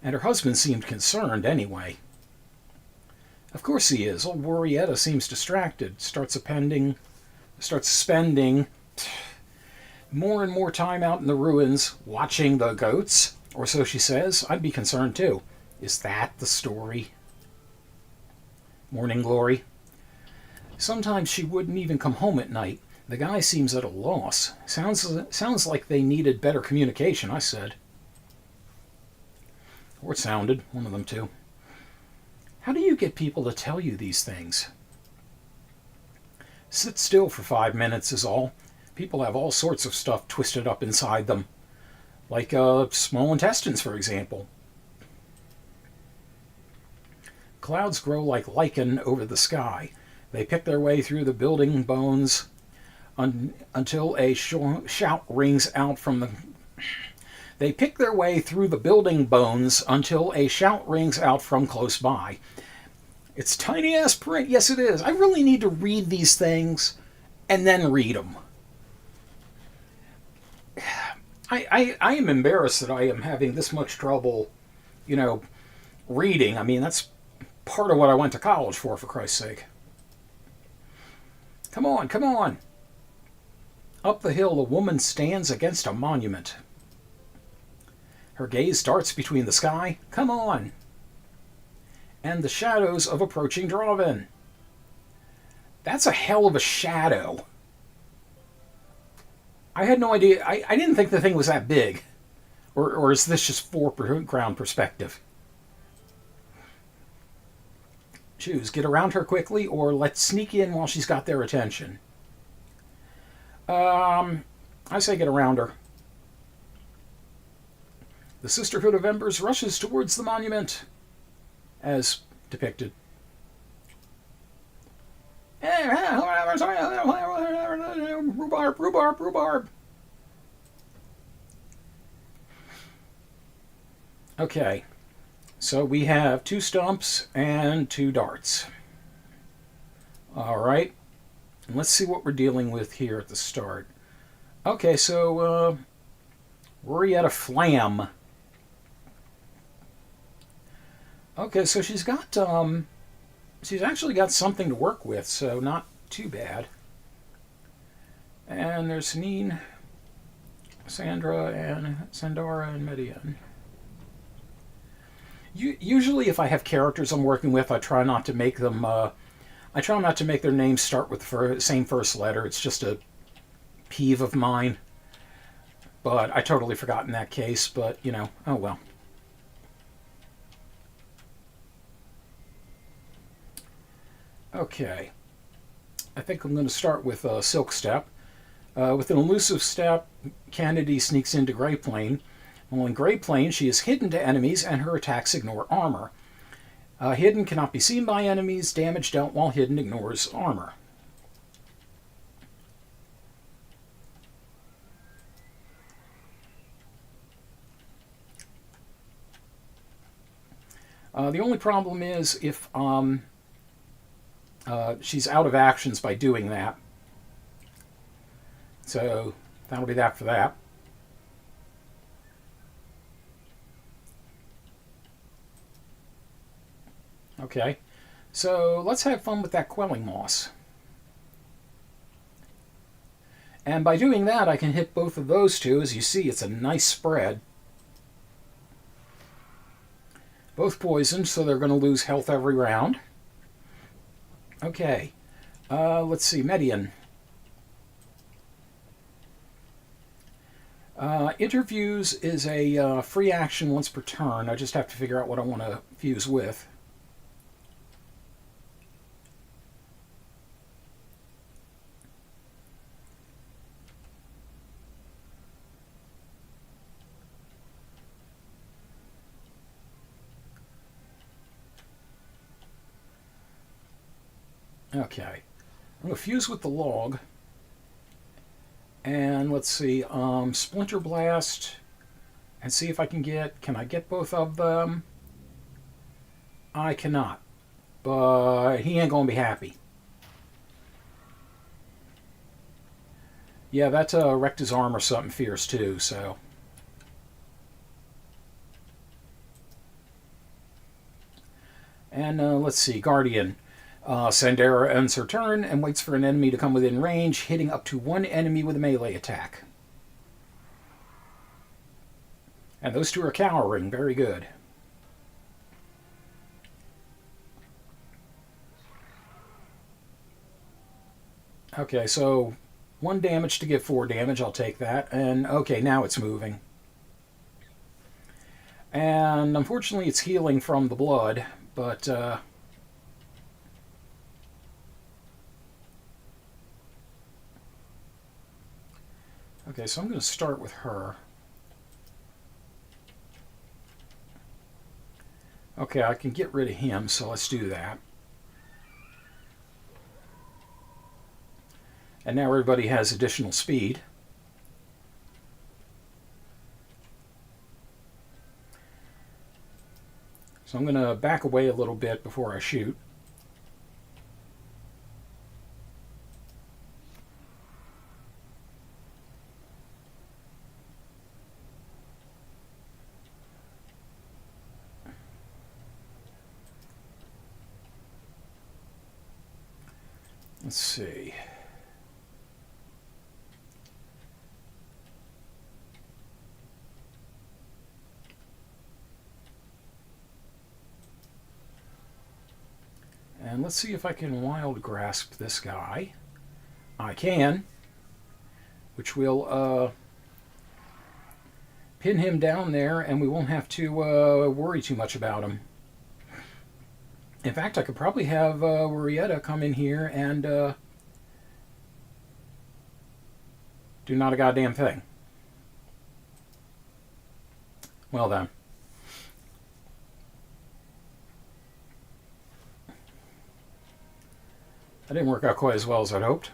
And her husband seemed concerned, anyway. Of course he is. Old Worrietta seems distracted, starts spending more and more time out in the ruins watching the goats, or so she says. I'd be concerned, too. Is that the story? Morning Glory. Sometimes she wouldn't even come home at night. The guy seems at a loss. Sounds like they needed better communication, I said. Or it sounded, one of them two. How do you get people to tell you these things? Sit still for 5 minutes is all. People have all sorts of stuff twisted up inside them. Like small intestines, for example. Clouds grow like lichen over the sky. They pick their way through the building bones until a shout rings out from the... They pick their way through the building bones until a shout rings out from close by. It's tiny-ass print. Yes, it is. I really need to read these things and then read them. I am embarrassed that I am having this much trouble, reading. I mean, that's part of what I went to college for Christ's sake. Come on, come on. Up the hill, a woman stands against a monument. Her gaze darts between the sky, come on, and the shadows of approaching Drawvin. That's a hell of a shadow. I had no idea. I didn't think the thing was that big. Or is this just foreground perspective? Choose. Get around her quickly, or let's sneak in while she's got their attention. I say get around her. The Sisterhood of Embers rushes towards the monument, as depicted. Rhubarb, rhubarb, rhubarb. Okay, so we have 2 stumps and 2 darts. All right, and let's see what we're dealing with here at the start. Okay, so we're at a flam. Okay, so she's actually got something to work with, so not too bad. And there's Neen, Sandra, and Sandara, and Median. Usually, if I have characters I'm working with, I try not to make them. I try not to make their names start with the same first letter. It's just a peeve of mine. But I totally forgot in that case. But oh well. Okay, I think I'm going to start with Silk Step. With an elusive step, Kennedy sneaks into Grey Plane. While in Grey Plane, she is hidden to enemies and her attacks ignore armor. Hidden cannot be seen by enemies. Damage dealt while hidden ignores armor. The only problem is if she's out of actions by doing that. So that'll be that for that. Okay. So let's have fun with that quelling moss. And by doing that, I can hit both of those two. As you see, it's a nice spread. Both poisoned, so they're going to lose health every round. Okay. Let's see. Median. Interfuse is a free action once per turn. I just have to figure out what I want to fuse with. Okay, I'm going to fuse with the log. And let's see, Splinter Blast, and see if I can I get both of them? I cannot, but he ain't going to be happy. Yeah, that wrecked his arm or something fierce too, so. And let's see, Guardian. Sandera ends her turn and waits for an enemy to come within range, hitting up to one enemy with a melee attack. And those two are cowering. Very good. Okay, so 1 damage to get 4 damage. I'll take that. And okay, now it's moving. And unfortunately, it's healing from the blood, but okay, so I'm going to start with her. Okay, I can get rid of him, so let's do that. And now everybody has additional speed. So I'm going to back away a little bit before I shoot. Let's see. And let's see if I can wild grasp this guy. I can, which will pin him down there, and we won't have to worry too much about him. In fact, I could probably have Warietta come in here and do not a goddamn thing. Well then. That didn't work out quite as well as I'd hoped.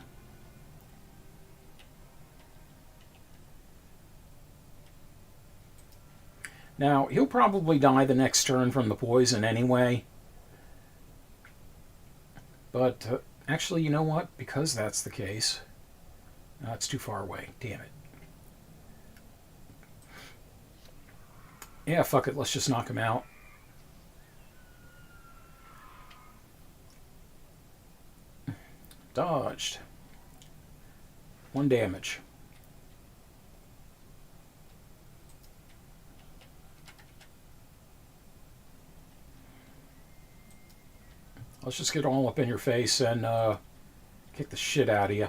Now, he'll probably die the next turn from the poison anyway. But actually, you know what? Because that's the case, it's too far away. Damn it. Yeah, fuck it. Let's just knock him out. Dodged. 1 damage. Let's just get all up in your face and kick the shit out of you.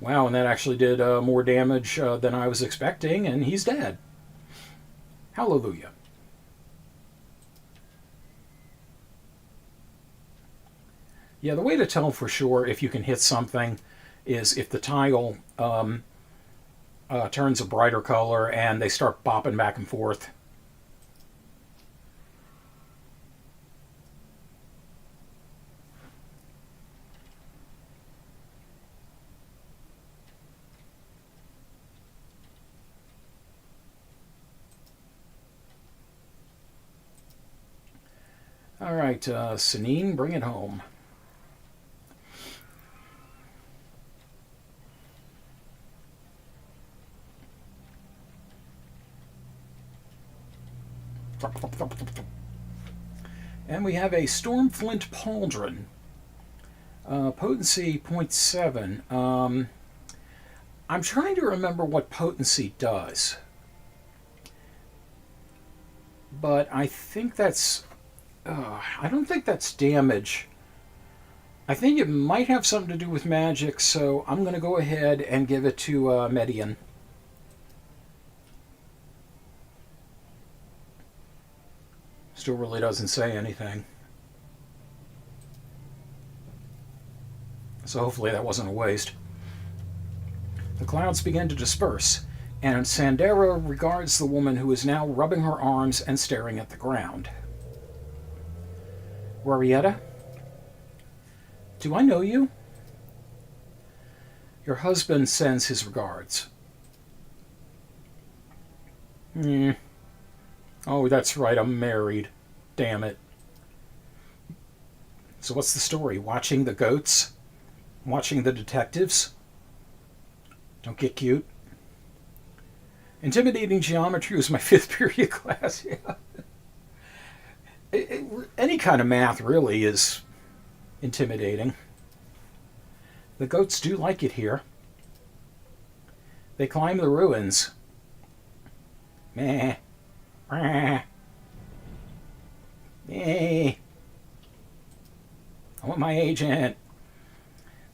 Wow, and that actually did more damage than I was expecting, and he's dead. Hallelujah. Yeah, the way to tell for sure if you can hit something is if the tile turns a brighter color and they start bopping back and forth. All right, Sanine, bring it home. And we have a Stormflint Pauldron. Potency 0.7. I'm trying to remember what potency does. But I think that's... I don't think that's damage. I think it might have something to do with magic, so I'm going to go ahead and give it to Median. Still really doesn't say anything. So hopefully that wasn't a waste. The clouds begin to disperse, and Sandera regards the woman who is now rubbing her arms and staring at the ground. Rarietta? Do I know you? Your husband sends his regards. Oh, that's right, I'm married. Damn it. So what's the story? Watching the goats? Watching the detectives? Don't get cute. Intimidating geometry was my 5th period class. Yeah. Any kind of math really is intimidating. The goats do like it here. They climb the ruins. Meh. Meh. Meh. I want my agent.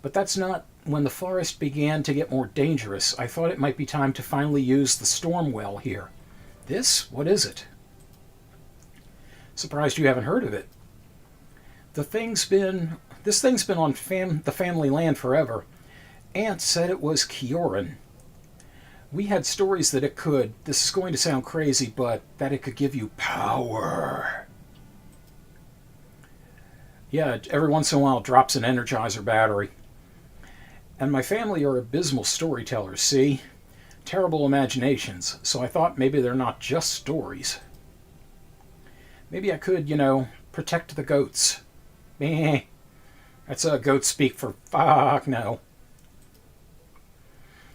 But that's not when the forest began to get more dangerous. I thought it might be time to finally use the storm well here. This? What is it? Surprised you haven't heard of it. This thing's been on the family land forever. Aunt said it was Kioran. We had stories that it could, this is going to sound crazy, but that it could give you power. Yeah, every once in a while it drops an Energizer battery. And my family are abysmal storytellers, see? Terrible imaginations, so I thought maybe they're not just stories. Maybe I could, protect the goats. Meh. That's goat speak for fuck no.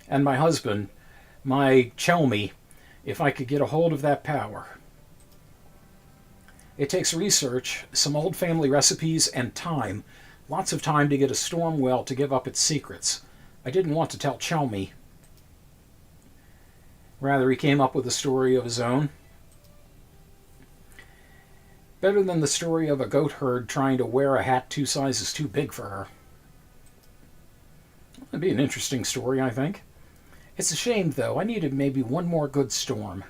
And my husband, my Chelmy, if I could get a hold of that power. It takes research, some old family recipes, and time. Lots of time to get a storm well to give up its secrets. I didn't want to tell Chelmy. Rather, he came up with a story of his own. Better than the story of a goat herd trying to wear a hat 2 sizes too big for her. That'd be an interesting story, I think. It's a shame, though. I needed maybe one more good storm.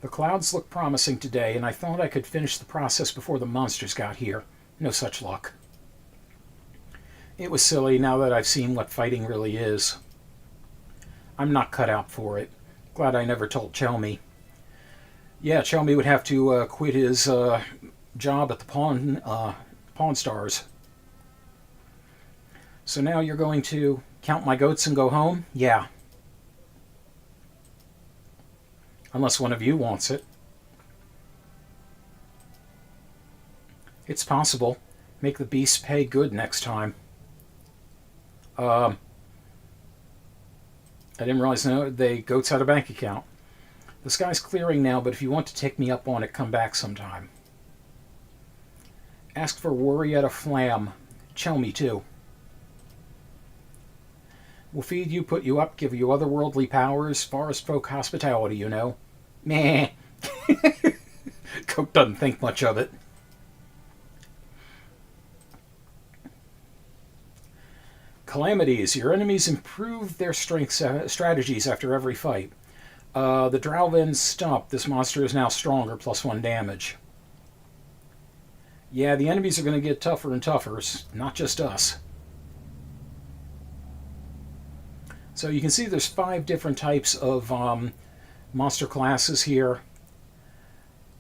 The clouds look promising today, and I thought I could finish the process before the monsters got here. No such luck. It was silly now that I've seen what fighting really is. I'm not cut out for it. Glad I never told Chelmy. Yeah, Chelmy would have to quit his job at the Pawn Stars. So now you're going to count my goats and go home? Yeah. Unless one of you wants it. It's possible. Make the beasts pay good next time. I didn't realize the goats had a bank account. The sky's clearing now, but if you want to take me up on it, come back sometime. Ask for Worrietta Flam. Chelmy, too. We'll feed you, put you up, give you otherworldly powers, forest folk hospitality, Meh. Coke doesn't think much of it. Calamities. Your enemies improve their strength strategies after every fight. The Drowvin's stump. This monster is now stronger, +1 damage. Yeah, the enemies are going to get tougher and tougher, not just us. So you can see there's 5 different types of monster classes here.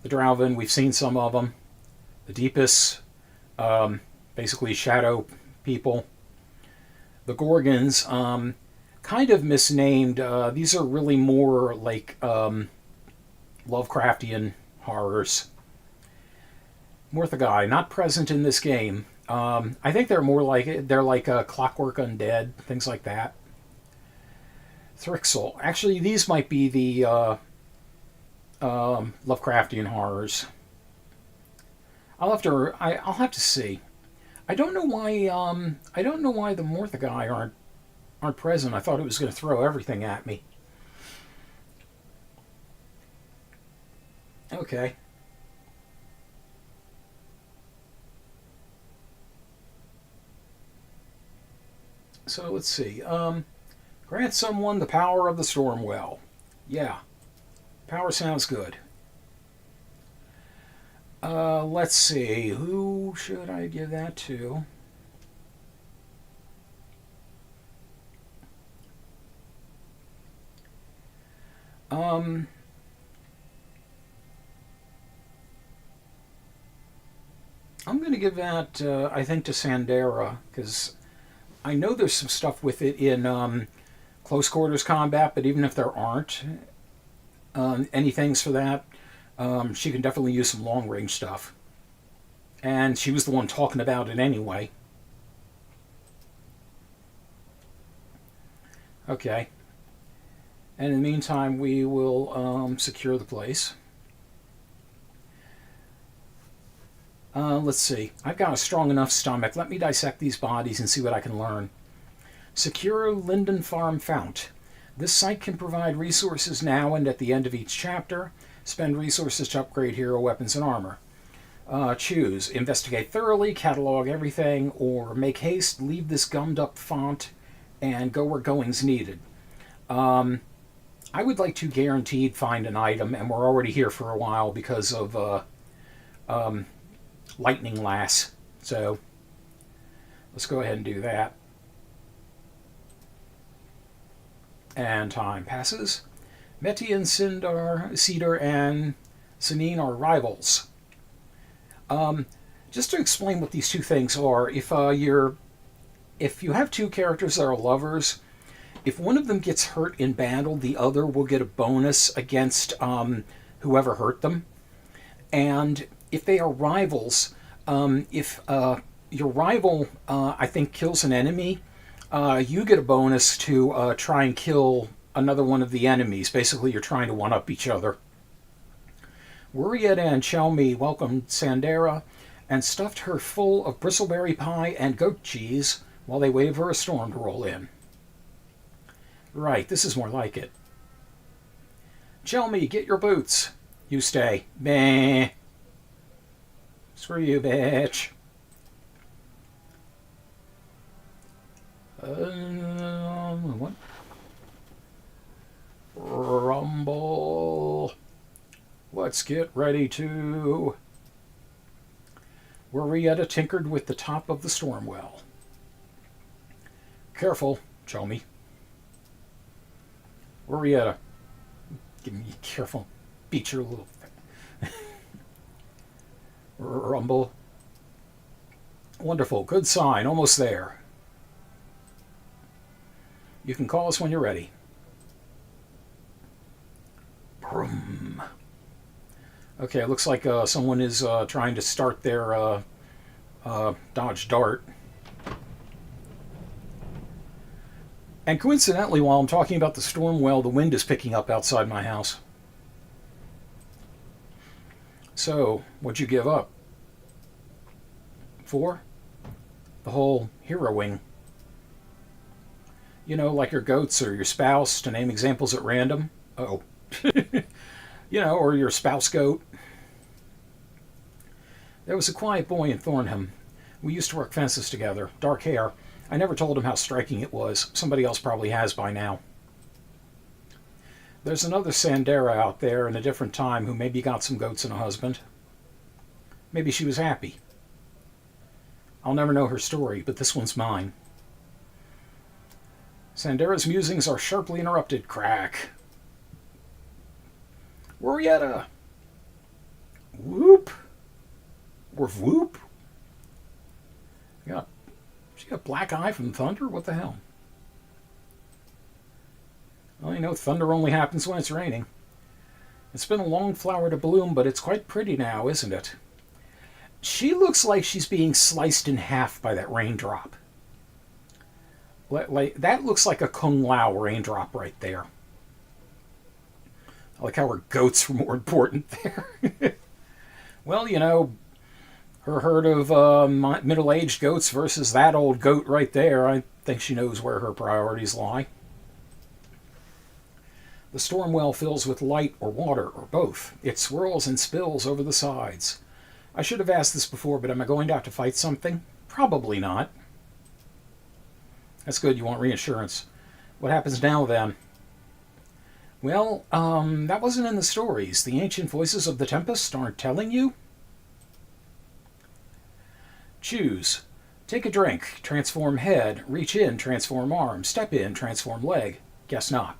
The Drowvin, we've seen some of them. The Deepest, basically shadow people. The Gorgons, kind of misnamed. These are really more like Lovecraftian horrors. Morthagai, not present in this game. I think they're more like Clockwork Undead, things like that. Thrixel. Actually, these might be the Lovecraftian horrors. I'll have to see. I don't know why. I don't know why the Morthagai aren't present. I thought it was going to throw everything at me. Okay. So let's see. Grant someone the power of the Stormwell. Yeah, power sounds good. Let's see. Who should I give that to? Um, I'm going to give that, I think, to Sandera, because I know there's some stuff with it in close quarters combat, but even if there aren't any things for that, she can definitely use some long range stuff. And she was the one talking about it anyway. Okay. And in the meantime, we will secure the place. Let's see. I've got a strong enough stomach. Let me dissect these bodies and see what I can learn. Secure Linden Farm Fount. This site can provide resources now and at the end of each chapter. Spend resources to upgrade hero weapons and armor. Choose. Investigate thoroughly, catalog everything, or make haste, leave this gummed up font, and go where going's needed. I would like to guaranteed find an item, and we're already here for a while because of Lightning Lass. So let's go ahead and do that. And time passes. Meti and Cedar and Sanine are rivals. Just to explain what these two things are, if you have two characters that are lovers, if one of them gets hurt in battle, the other will get a bonus against whoever hurt them. And if they are rivals, if your rival, I think, kills an enemy, you get a bonus to try and kill another one of the enemies. Basically, you're trying to one-up each other. Worrietta and Chelmy welcomed Sandera and stuffed her full of bristleberry pie and goat cheese while they waited for a storm to roll in. Right, this is more like it. Chelmy, get your boots. You stay. Meh. Screw you, bitch. What? Rumble. Let's get ready to... Worrietta tinkered with the top of the Stormwell. Careful, Chelmy. Worrietta. Give me careful. Beat your little... Rumble. Wonderful. Good sign. Almost there. You can call us when you're ready. Brum. Okay, it looks like someone is trying to start their Dodge Dart. And coincidentally, while I'm talking about the Stormwell, the wind is picking up outside my house. So, what'd you give up? 4? The whole heroing. You know, like your goats or your spouse, to name examples at random. Oh. You know, or your spouse goat. There was a quiet boy in Thornham. We used to work fences together. Dark hair. I never told him how striking it was. Somebody else probably has by now. There's another Sandera out there in a different time who maybe got some goats and a husband. Maybe she was happy. I'll never know her story, but this one's mine. Sandera's musings are sharply interrupted. Crack. Worrietta. Whoop. Or whoop. She got black eye from thunder? What the hell? Well, you know, thunder only happens when it's raining. It's been a long flower to bloom, but it's quite pretty now, isn't it? She looks like she's being sliced in half by that raindrop. That looks like a Kung Lao raindrop right there. I like how her goats were more important there. Well, you know, her herd of middle-aged goats versus that old goat right there, I think she knows where her priorities lie. The storm well fills with light or water or both. It swirls and spills over the sides. I should have asked this before, but am I going to have to fight something? Probably not. That's good, you want reassurance. What happens now then? Well, that wasn't in the stories. The ancient voices of the Tempest aren't telling you? Choose. Take a drink. Transform head. Reach in. Transform arm. Step in. Transform leg. Guess not.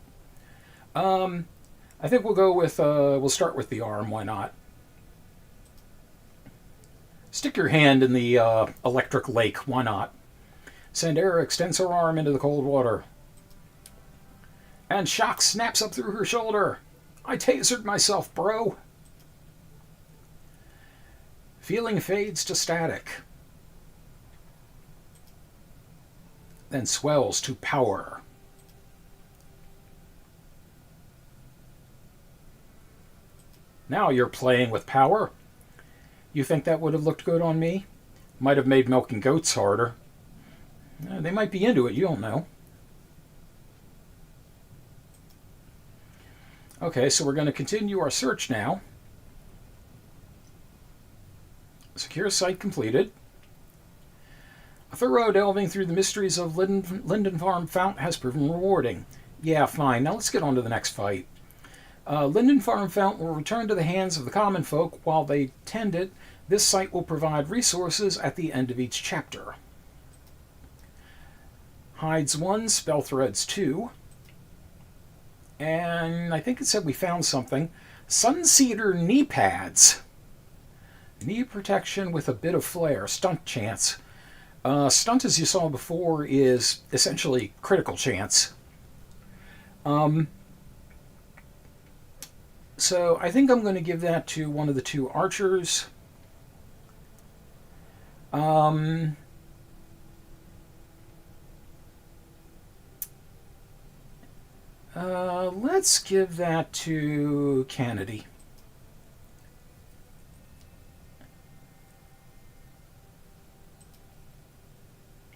I think we'll go with, we'll start with the arm. Why not? Stick your hand in the electric lake. Why not? Sandera extends her arm into the cold water. And shock snaps up through her shoulder. I tasered myself, bro. Feeling fades to static. Then swells to power. Now you're playing with power. You think that would have looked good on me? Might have made milking goats harder. They might be into it, you don't know. Okay, so we're going to continue our search now. Secure site completed. A thorough delving through the mysteries of Linden Farm Fount has proven rewarding. Yeah, fine. Now let's get on to the next fight. Linden Farm Fount will return to the hands of the common folk while they tend it. This site will provide resources at the end of each chapter. Hides 1, spell threads 2. And I think it said we found something. Sunseeder knee pads. Knee protection with a bit of flair. Stunt chance. Stunt, as you saw before, is essentially critical chance. So I think I'm going to give that to one of the two archers. Let's give that to Kennedy.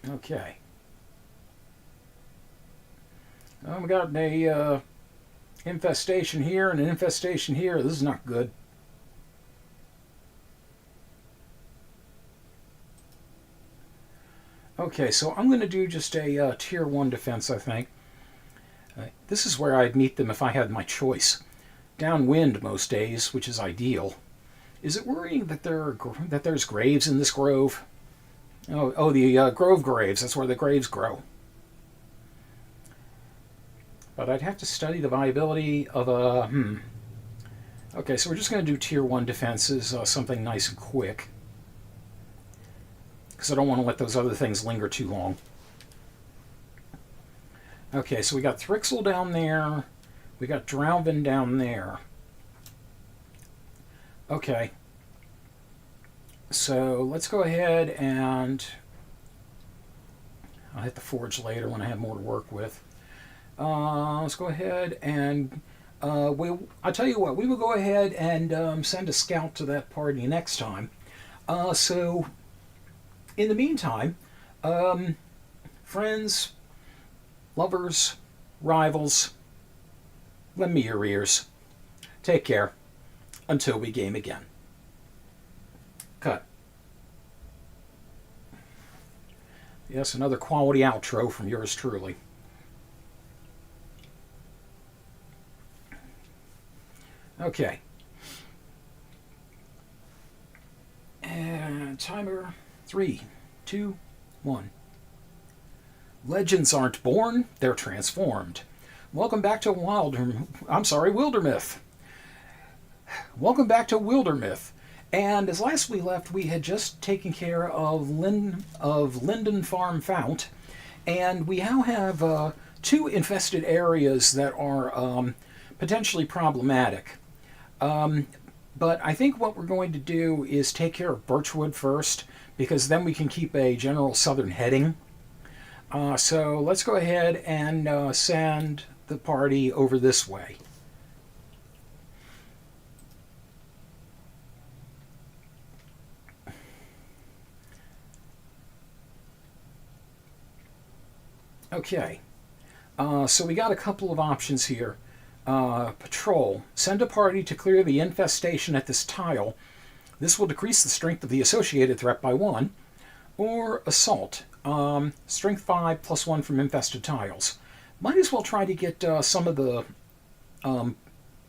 Okay. We got a infestation here and an infestation here. This is not good. Okay, so I'm going to do just a tier 1 defense, I think. This is where I'd meet them if I had my choice. Downwind most days, which is ideal. Is it worrying that there's graves in this grove? Oh, the grove graves. That's where the graves grow. But I'd have to study the viability of a... Okay, so we're just going to do tier 1 defenses, something nice and quick. Because I don't want to let those other things linger too long. Okay, so we got Thrixel down there. We got Drowvin down there. Okay. So let's go ahead and... I'll hit the forge later when I have more to work with. Let's go ahead and... I'll tell you what, we will go ahead and send a scout to that party next time. So, in the meantime, friends, lovers, rivals, lend me your ears. Take care. Until we game again. Cut. Yes, another quality outro from yours truly. Okay. And timer 3, 2, 1. Legends aren't born, they're transformed. Welcome back to Wildermyth. Welcome back to Wildermyth. And as last we left, we had just taken care of Linden Farm Fount, and we now have 2 infested areas that are potentially problematic. But I think what we're going to do is take care of Birchwood first, because then we can keep a general southern heading. So let's go ahead and send the party over this way. Okay, so we got a couple of options here. Patrol. Send a party to clear the infestation at this tile. This will decrease the strength of the associated threat by 1. Or Assault. Strength 5 plus 1 from infested tiles. Might as well try to get some of the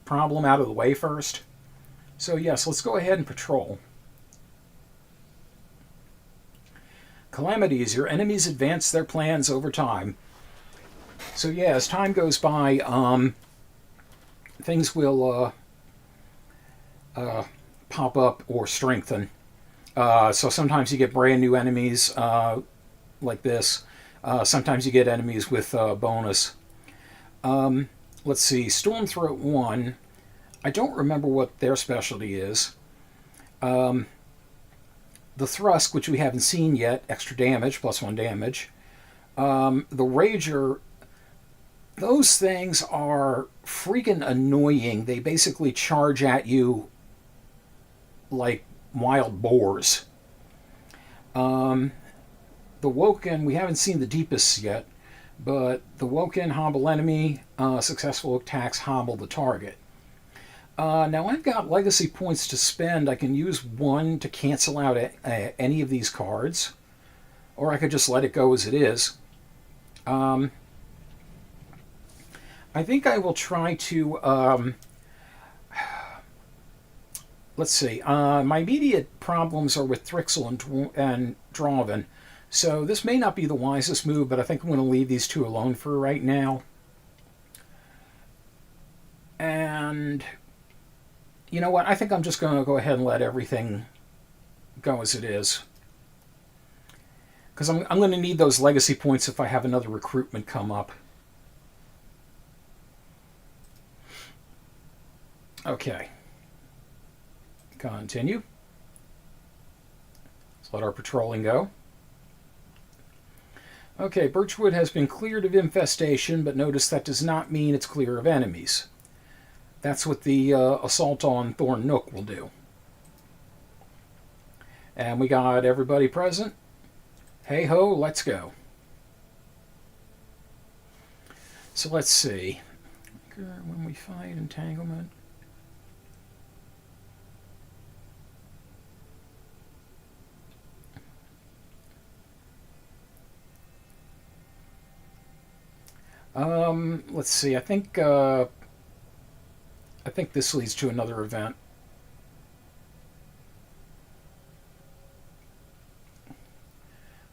problem out of the way first. So yes, let's go ahead and patrol. Calamities. Your enemies advance their plans over time. So yeah, as time goes by, things will pop up or strengthen. So sometimes you get brand new enemies like this. Sometimes you get enemies with bonus. Let's see, Stormthroat 1. I don't remember what their specialty is. The Thrust, which we haven't seen yet, extra damage, plus 1 damage. The Rager, those things are freaking annoying. They basically charge at you like wild boars. The Woken, we haven't seen the Deepest yet, but the Woken hobble enemy, successful attacks hobble the target. Now I've got legacy points to spend. I can use 1 to cancel out any of these cards, or I could just let it go as it is. I think I will try to, let's see, my immediate problems are with Thrixel and Draven, so this may not be the wisest move, but I think I'm going to leave these two alone for right now. And you know what? I think I'm just going to go ahead and let everything go as it is. Because I'm going to need those legacy points if I have another recruitment come up. Okay. Continue. Let's let our patrolling go. Okay, Birchwood has been cleared of infestation, but notice that does not mean it's clear of enemies. That's what the assault on Thorn Nook will do. And we got everybody present. Hey ho, let's go. So let's see. When we fight entanglement. Let's see. I think this leads to another event.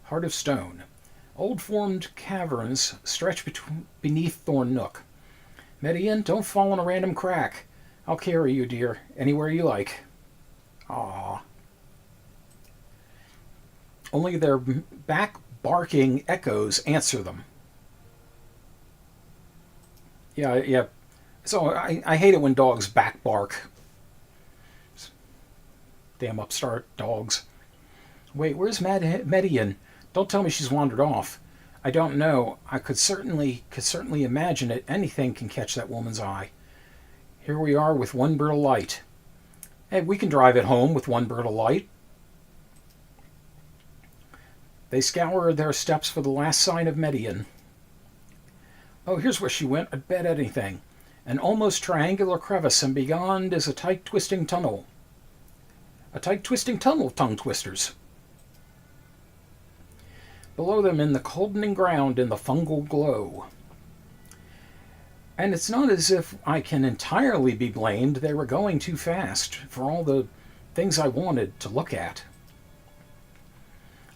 Heart of Stone. Old formed caverns stretch beneath Thorn Nook. Median, don't fall in a random crack. I'll carry you, dear, anywhere you like. Aww. Only their back barking echoes answer them. Yeah. So I hate it when dogs back bark. Damn upstart dogs. Wait, where's Median? Don't tell me she's wandered off. I don't know. I could certainly imagine it. Anything can catch that woman's eye. Here we are with one bird of light. Hey, we can drive it home with one bird of light. They scour their steps for the last sign of Median. Oh, here's where she went. I'd bet anything. An almost triangular crevice, and beyond is a tight twisting tunnel. A tight twisting tunnel of tongue twisters. Below them in the coldening ground in the fungal glow. And it's not as if I can entirely be blamed. They were going too fast for all the things I wanted to look at.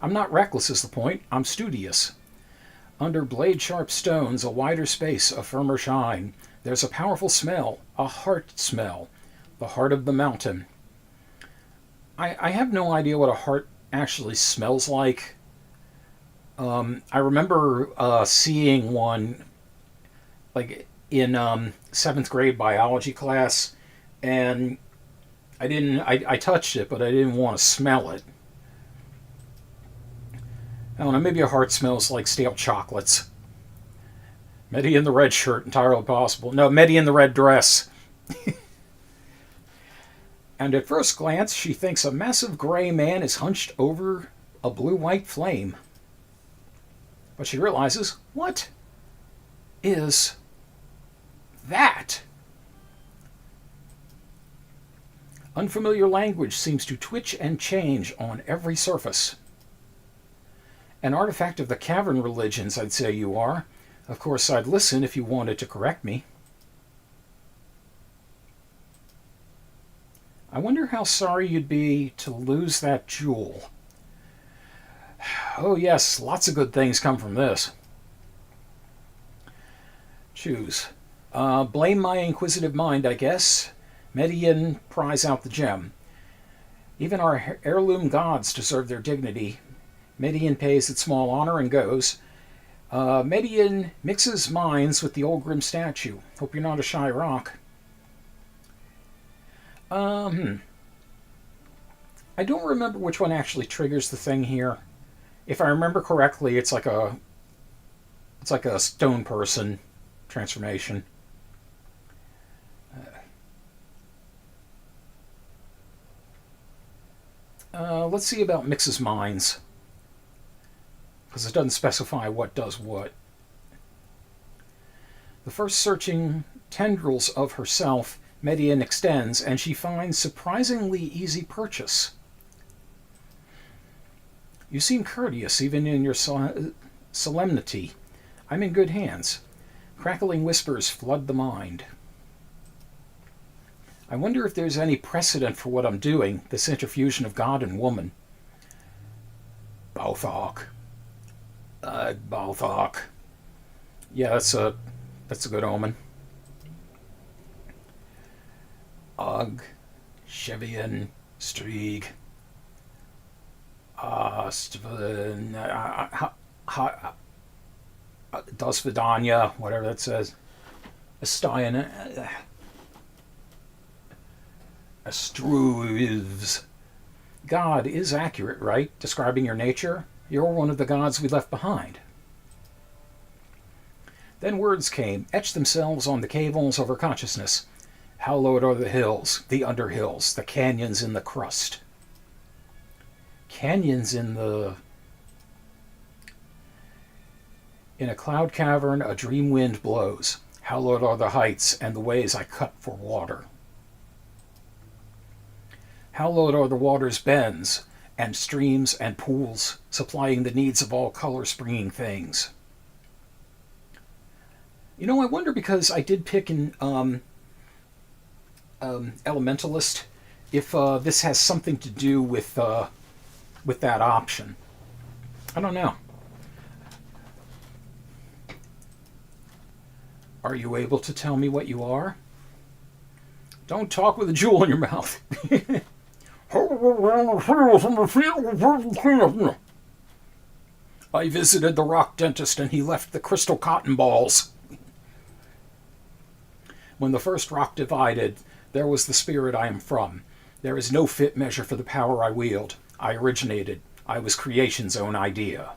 I'm not reckless is the point. I'm studious. Under blade-sharp stones, a wider space, a firmer shine. There's a powerful smell, a heart smell, the heart of the mountain. I have no idea what a heart actually smells like. I remember seeing one like in 7th grade biology class, and I touched it, but I didn't want to smell it. I don't know, maybe a heart smells like stale chocolates. Meddy in the red shirt, entirely possible. No, Meddy in the red dress. And at first glance, she thinks a massive gray man is hunched over a blue-white flame. But she realizes, what is that? Unfamiliar language seems to twitch and change on every surface. An artifact of the cavern religions, I'd say you are. Of course, I'd listen if you wanted to correct me. I wonder how sorry you'd be to lose that jewel. Oh yes, lots of good things come from this. Choose. Blame my inquisitive mind, I guess. Median pries out the gem. Even our heirloom gods deserve their dignity. Median pays it small honor and goes. Median mixes minds with the old grim statue. Hope you're not a shy rock. I don't remember which one actually triggers the thing here. If I remember correctly, it's like a stone person transformation. Let's see about mixes minds, because it doesn't specify what does what. The first searching tendrils of herself, Median extends, and she finds surprisingly easy purchase. You seem courteous, even in your solemnity. I'm in good hands. Crackling whispers flood the mind. I wonder if there's any precedent for what I'm doing, this interfusion of God and woman. Balthok. Balthok. Yeah, that's a good omen. Ugh. Chevian. Strieg. Dosvidanya, whatever that says. Astian. Astruivs. God is accurate, right? Describing your nature. You're one of the gods we left behind. Then words came, etched themselves on the cave walls of her consciousness. Hallowed are the hills, the underhills, the canyons in the crust. Canyons in the... In a cloud cavern, a dream wind blows. Hallowed are the heights and the ways I cut for water. Hallowed are the water's bends, and streams and pools, supplying the needs of all color-springing things. You know, I wonder, because I did pick in Elementalist, if this has something to do with that option. I don't know. Are you able to tell me what you are? Don't talk with a jewel in your mouth. I visited the rock dentist and he left the crystal cotton balls. When the first rock divided, there was the spirit I am from. There is no fit measure for the power I wield. I originated. I was creation's own idea.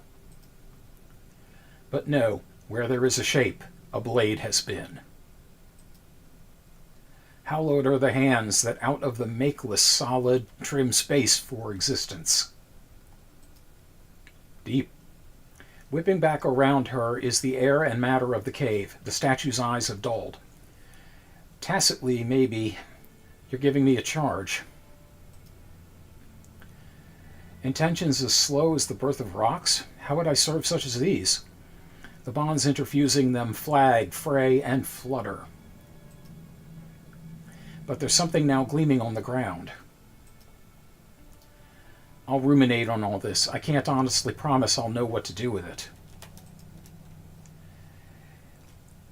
But no, where there is a shape, a blade has been. Hallowed are the hands that out of the makeless, solid, trim space for existence. Deep. Whipping back around her is the air and matter of the cave. The statue's eyes have dulled. Tacitly, maybe, you're giving me a charge. Intentions as slow as the birth of rocks? How would I serve such as these? The bonds interfusing them flag, fray, and flutter. But there's something now gleaming on the ground. I'll ruminate on all this. I can't honestly promise I'll know what to do with it.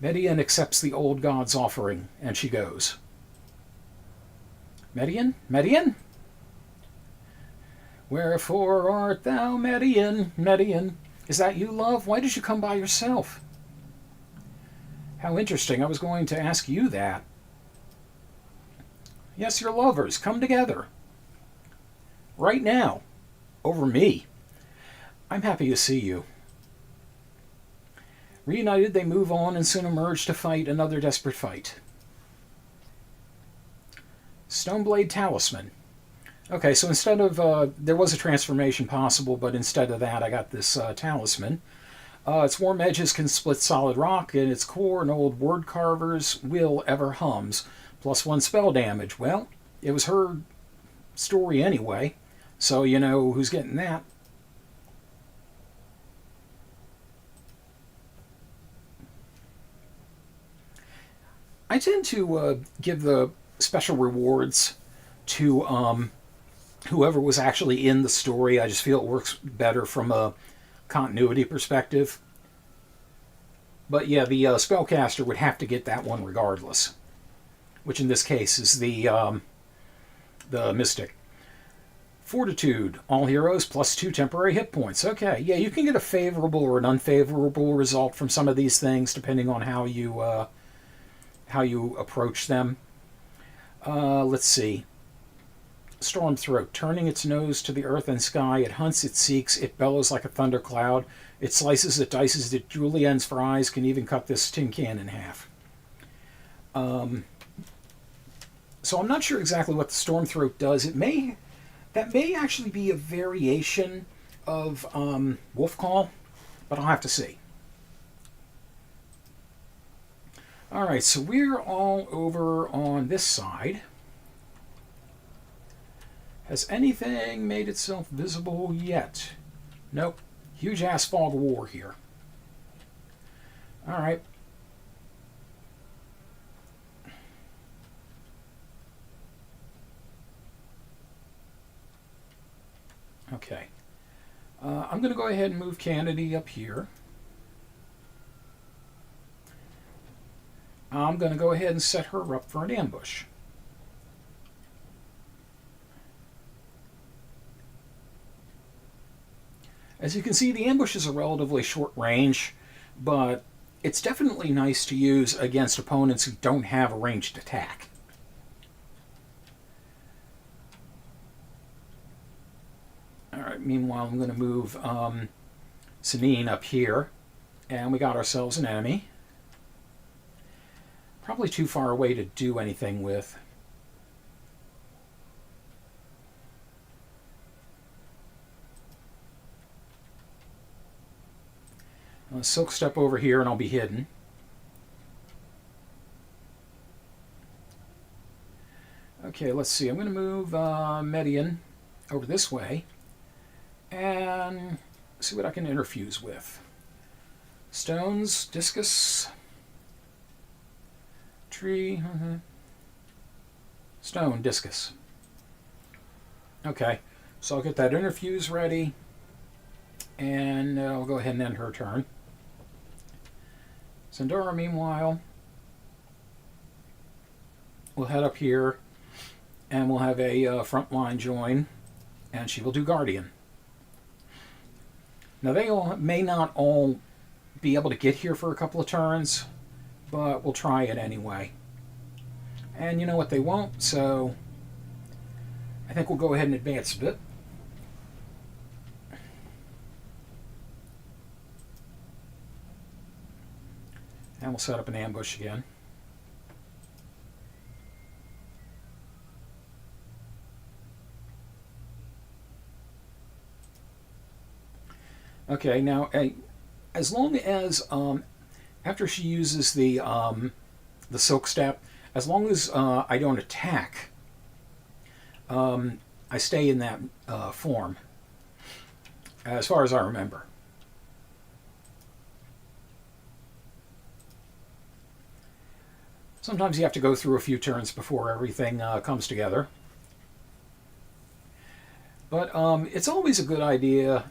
Median accepts the old god's offering, and she goes. Median? Median? Wherefore art thou, Median? Median? Is that you, love? Why did you come by yourself? How interesting. I was going to ask you that. Yes, you're lovers. Come together. Right now. Over me. I'm happy to see you. Reunited, they move on and soon emerge to fight another desperate fight. Stoneblade Talisman. Okay, so instead of... there was a transformation possible, but instead of that, I got this talisman. Its warm edges can split solid rock, and its core an old word carver's will ever hums. +1 spell damage. Well, it was her story anyway, so you know who's getting that. I tend to give the special rewards to whoever was actually in the story. I just feel it works better from a continuity perspective. But yeah, the spellcaster would have to get that one regardless, which in this case is the mystic. Fortitude, all heroes +2 temporary hit points. Okay, yeah, you can get a favorable or an unfavorable result from some of these things depending on how you approach them. Let's see. Storm throat, turning its nose to the earth and sky, it hunts, it seeks, it bellows like a thundercloud, it slices, it dices, it juliennes for eyes, can even cut this tin can in half. So I'm not sure exactly what the storm throat does. That may actually be a variation of wolf call, but I'll have to see. All right, so we're all over on this side. Has anything made itself visible yet? Nope. Huge ass fog of war here. All right. Okay. I'm going to go ahead and move Kennedy up here. I'm going to go ahead and set her up for an ambush. As you can see, the ambush is a relatively short range, but it's definitely nice to use against opponents who don't have a ranged attack. Alright, meanwhile I'm going to move Sanine up here, and we got ourselves an enemy. Probably too far away to do anything with. I'll silk step over here and I'll be hidden. Okay, let's see. I'm going to move Median over this way and see what I can interfuse with. Stones, discus, tree, stone, discus. Okay, so I'll get that interfuse ready, and I'll go ahead and end her turn. Sandora, meanwhile, we'll head up here, and we'll have a front line join, and she will do Guardian. Now, they all may not all be able to get here for a couple of turns, but we'll try it anyway. And you know what, they won't, so I think we'll go ahead and advance a bit. And we'll set up an ambush again. Okay, now as long as after she uses the silk step, as long as I don't attack, I stay in that form, as far as I remember. Sometimes you have to go through a few turns before everything comes together. But it's always a good idea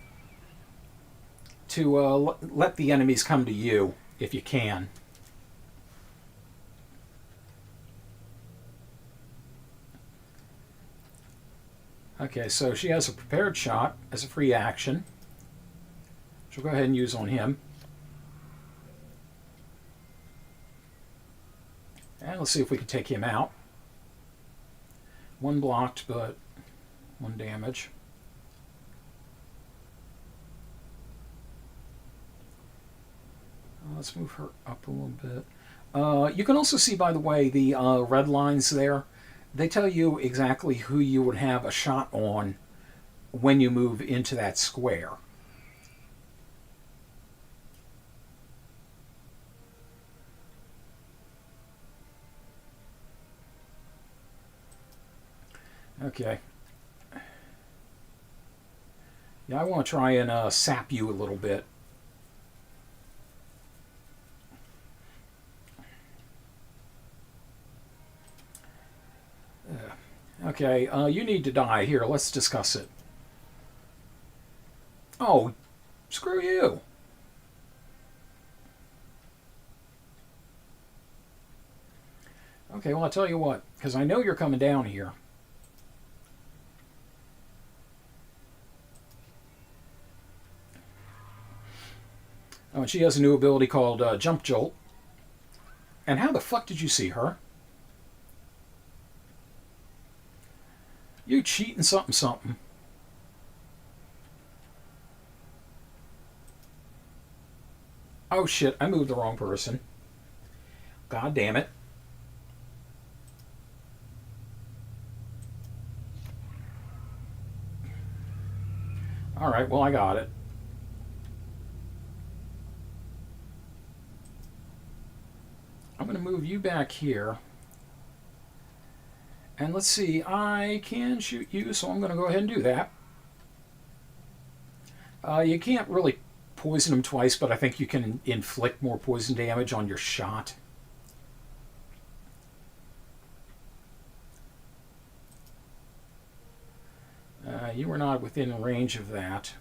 to let the enemies come to you if you can. Okay, so she has a prepared shot as a free action. She'll go ahead and use on him. And let's see if we can take him out. One blocked, but one damage. Let's move her up a little bit. You can also see, by the way, the red lines there. They tell you exactly who you would have a shot on when you move into that square. Okay. Yeah, I want to try and sap you a little bit. Okay, you need to die. Here, let's discuss it. Oh, screw you. Okay, well, I'll tell you what, because I know you're coming down here. Oh, and she has a new ability called Jump Jolt. And how the fuck did you see her? You cheating something something. Oh shit, I moved the wrong person. God damn it. Alright, well, I got it. I'm going to move you back here. And let's see, I can shoot you, so I'm going to go ahead and do that. You can't really poison him twice, but I think you can inflict more poison damage on your shot. You were not within range of that.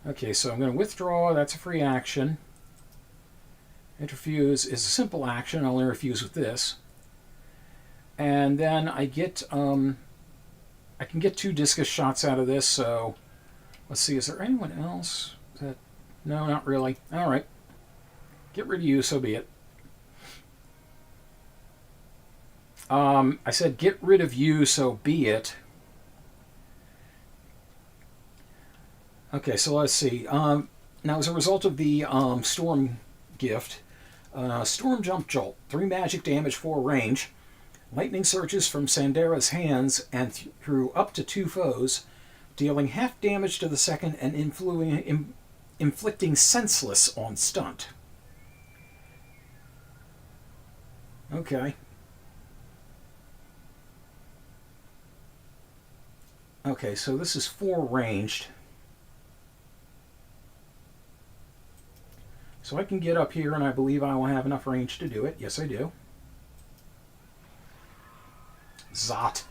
Okay, so I'm going to withdraw. That's a free action. Interfuse is a simple action. I'll interfuse with this. And then I get, I can get 2 discus shots out of this, so let's see, is there anyone else that, no, not really. All right, get rid of you, so be it. I said get rid of you, so be it. Okay, so let's see. Now, as a result of the Storm gift, Storm Jump Jolt, 3 magic damage, 4 range. Lightning surges from Sandera's hands and through up to 2 foes, dealing half damage to the second and inflicting senseless on stunt. Okay. Okay, so this is 4 ranged. So I can get up here, and I believe I will have enough range to do it. Yes, I do. Zot.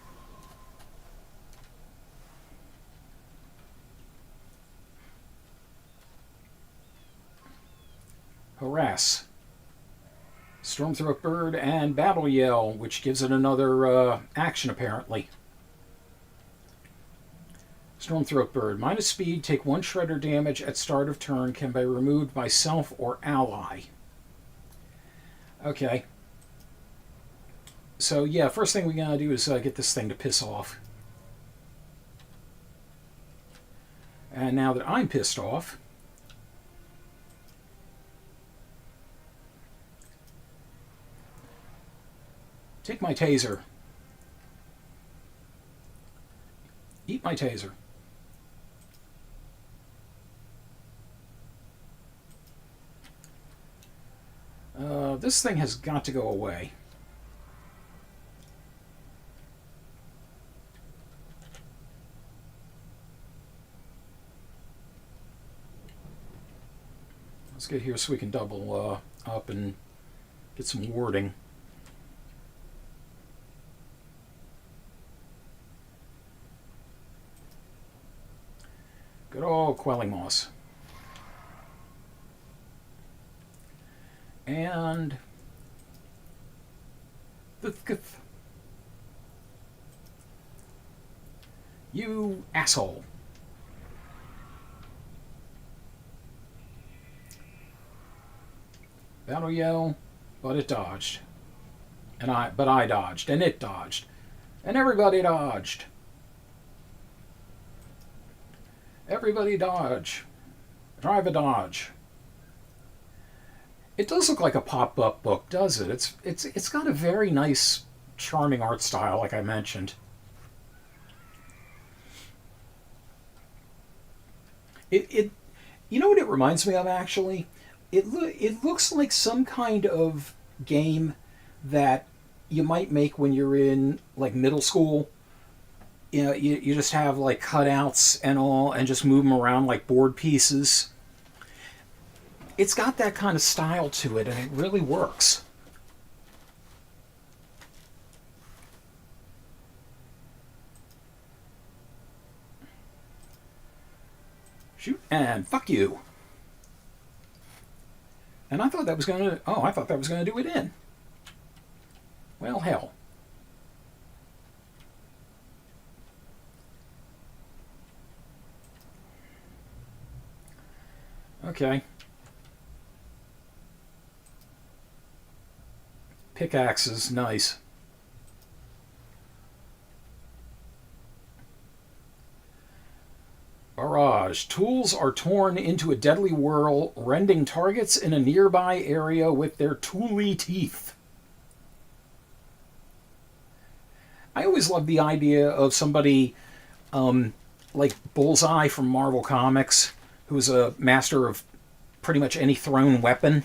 Harass. Stormthroat Bird and Battle Yell, which gives it another action, apparently. Stormthroat Bird. Minus speed, take 1 shredder damage at start of turn, can be removed by self or ally. Okay. So, yeah, first thing we gotta do is get this thing to piss off. And now that I'm pissed off, take my taser. Eat my taser. This thing has got to go away. Let's get here so we can double up and get some warding. Good old Quelling Moss. And you asshole. Battle Yell, but it dodged. But I dodged, and it dodged. And everybody dodged. Everybody dodge. Drive a dodge. It does look like a pop-up book, does it? It's got a very nice, charming art style, like I mentioned. You know what it reminds me of, actually? It looks like some kind of game that you might make when you're in like middle school. You know, you just have like cutouts and all, and just move them around like board pieces. It's got that kind of style to it, and it really works. Shoot, and fuck you. And I thought that was going to... Oh, I thought that was going to do it in. Well, hell. Okay. Pickaxes, nice. Barrage. Tools are torn into a deadly whirl, rending targets in a nearby area with their tooly teeth. I always loved the idea of somebody like Bullseye from Marvel Comics, who's a master of pretty much any thrown weapon,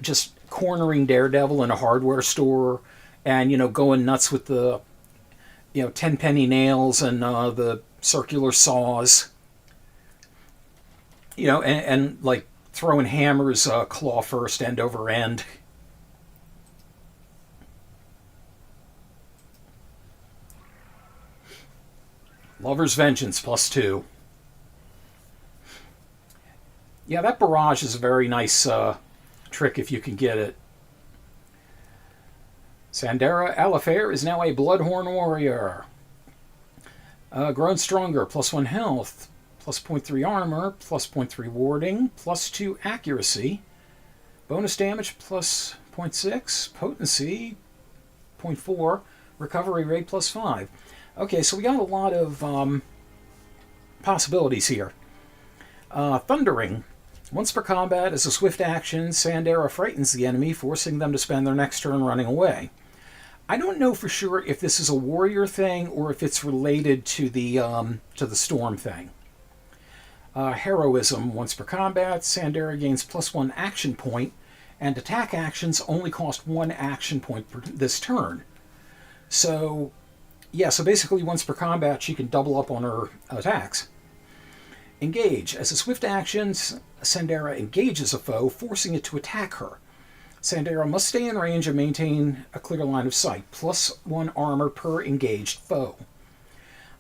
just cornering Daredevil in a hardware store and, you know, going nuts with the, you know, 10-penny nails and the circular saws, you know, and like throwing hammers claw first, end over end. Lover's Vengeance +2. Yeah, that barrage is a very nice trick if you can get it. Sandera Alifair is now a Bloodhorn warrior. Grown stronger, +1 health, +0.3 armor, +0.3 warding, +2 accuracy, bonus damage +0.6, potency 0.4, recovery rate +5. Okay, so we got a lot of possibilities here. Thundering. Once per combat, as a swift action, Sandera frightens the enemy, forcing them to spend their next turn running away. I don't know for sure if this is a warrior thing or if it's related to the storm thing. Heroism. Once per combat, Sandera gains +1 action point, and attack actions only cost 1 action point this turn. So, yeah, so basically once per combat, she can double up on her attacks. Engage. As a swift action, Sandera engages a foe, forcing it to attack her. Sandera must stay in range and maintain a clear line of sight, +1 armor per engaged foe.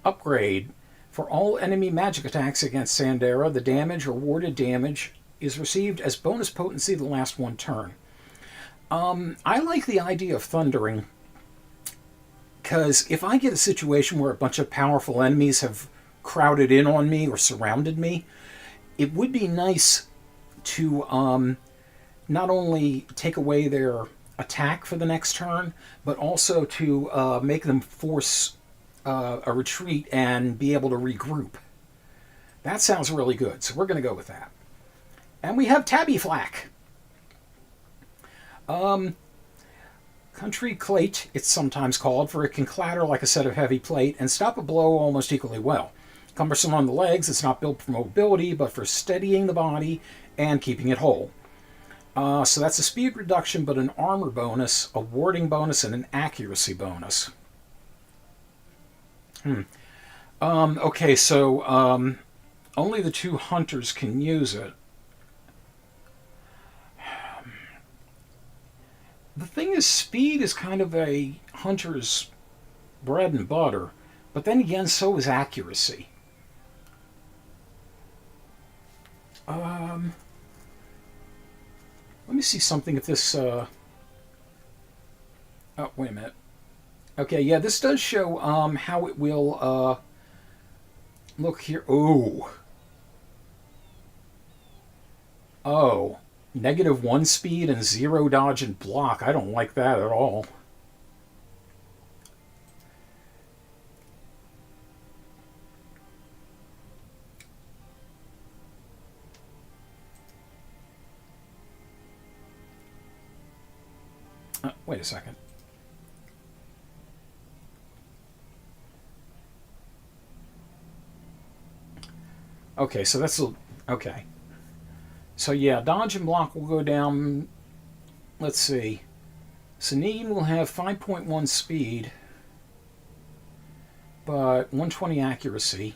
Upgrade. For all enemy magic attacks against Sandera, the damage or warded damage is received as bonus potency the last one turn. I like the idea of thundering, because if I get a situation where a bunch of powerful enemies have crowded in on me or surrounded me, it would be nice to not only take away their attack for the next turn, but also to make them force a retreat and be able to regroup. That sounds really good, so we're going to go with that. And we have Tabby Flack. Country Clate, it's sometimes called, for it can clatter like a set of heavy plate and stop a blow almost equally well. Cumbersome on the legs, it's not built for mobility, but for steadying the body and keeping it whole. So that's a speed reduction, but an armor bonus, a warding bonus, and an accuracy bonus. Okay, so only the 2 hunters can use it. The thing is, speed is kind of a hunter's bread and butter, but then again, so is accuracy. Let me see something if this... Oh, wait a minute. Okay, yeah, this does show how it will... Look here. Oh. Oh. -1 speed and 0 dodge and block. I don't like that at all. Wait a second. Okay, so that's... Okay. So yeah, dodge and block will go down... Let's see. Sanine will have 5.1 speed, but 120 accuracy.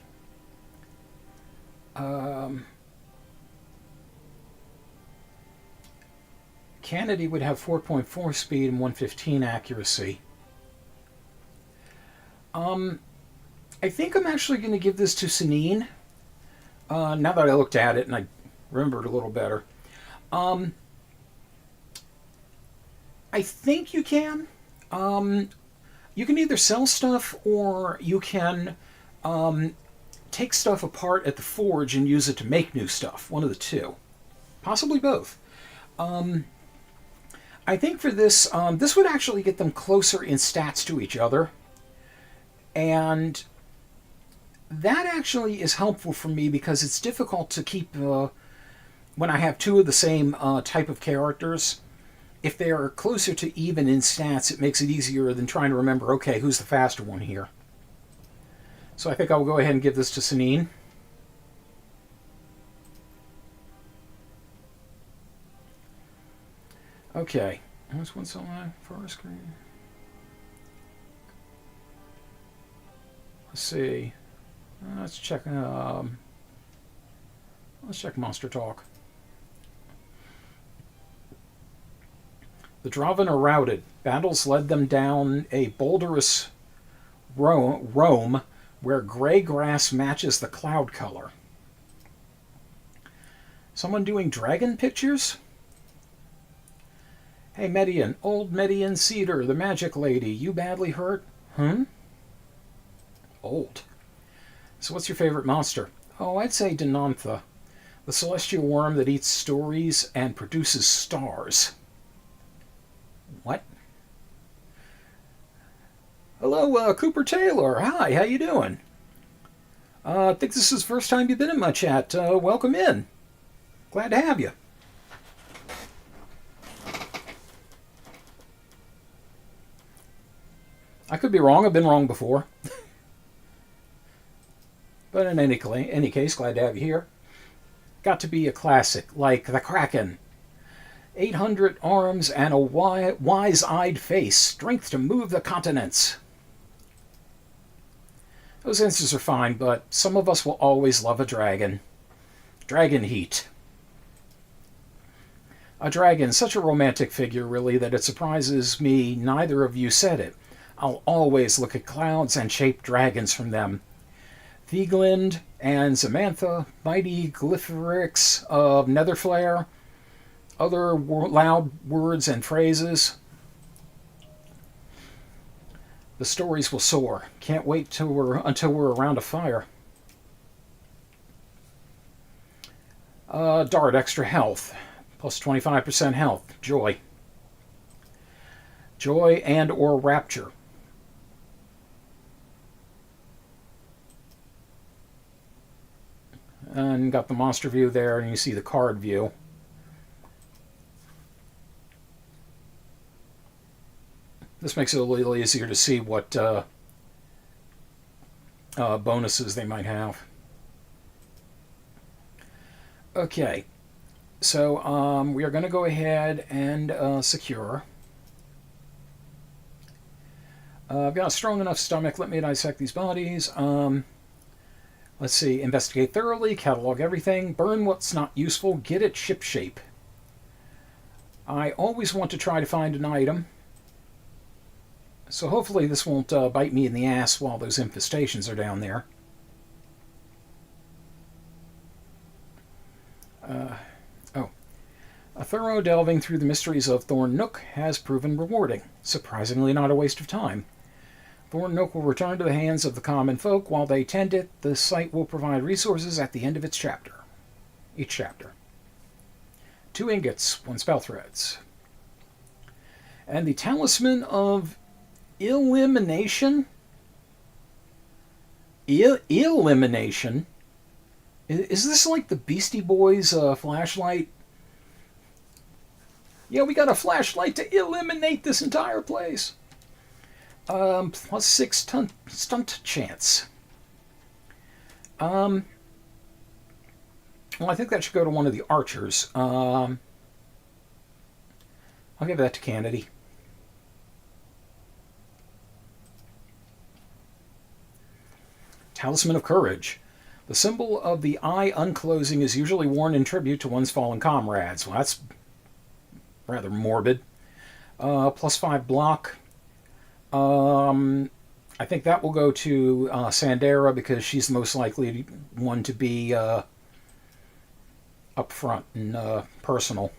Kennedy would have 4.4 speed and 115 accuracy. I think I'm actually going to give this to Sanine. Now that I looked at it and I remembered a little better. I think you can. You can either sell stuff or you can take stuff apart at the forge and use it to make new stuff. One of the two. Possibly both. I think for this, this would actually get them closer in stats to each other. And that actually is helpful for me because it's difficult to keep, when I have two of the same type of characters, if they are closer to even in stats, it makes it easier than trying to remember, okay, who's the faster one here? So I think I'll go ahead and give this to Sanine. Okay, what's one on my first screen? Let's see. Let's check Monster Talk. The Draven are routed. Battles led them down a boulderous roam where gray grass matches the cloud color. Someone doing dragon pictures? Hey, Median. Old Median Cedar, the magic lady. You badly hurt? Old. So what's your favorite monster? Oh, I'd say Denantha, the celestial worm that eats stories and produces stars. What? Hello, Cooper Taylor. Hi, how you doing? I think this is the first time you've been in my chat. Welcome in. Glad to have you. I could be wrong. I've been wrong before. But in any case, glad to have you here. Got to be a classic, like the Kraken. 800 arms and a wise-eyed face. Strength to move the continents. Those answers are fine, but some of us will always love a dragon. Dragon heat. A dragon, such a romantic figure, really, that it surprises me neither of you said it. I'll always look at clouds and shape dragons from them. Thieglind and Samantha, mighty Glyphorix of Netherflare, other loud words and phrases. The stories will soar. Can't wait until we're around a fire. Dart, extra health. Plus 25% health. Joy. Joy and or rapture. And got the monster view there, and you see the card view. This makes it a little easier to see what bonuses they might have. Okay, so we are going to go ahead and secure. I've got a strong enough stomach. Let me dissect these bodies. Let's see. Investigate thoroughly. Catalog everything. Burn what's not useful. Get it shipshape. I always want to try to find an item. So hopefully this won't bite me in the ass while those infestations are down there. A thorough delving through the mysteries of Thorn Nook has proven rewarding. Surprisingly not a waste of time. Thorn Nook will return to the hands of the common folk. While they tend it, the site will provide resources at the end of its chapter. Each chapter. 2 ingots, 1 spell threads. And the Talisman of Elimination? Elimination? Is this like the Beastie Boys flashlight? Yeah, we got a flashlight to eliminate this entire place. Plus 6 stunt chance. Well, I think that should go to one of the archers. I'll give that to Kennedy. Talisman of Courage. The symbol of the eye unclosing is usually worn in tribute to one's fallen comrades. Well, that's rather morbid. +5 block. I think that will go to Sandera because she's the most likely one to be up front and personal.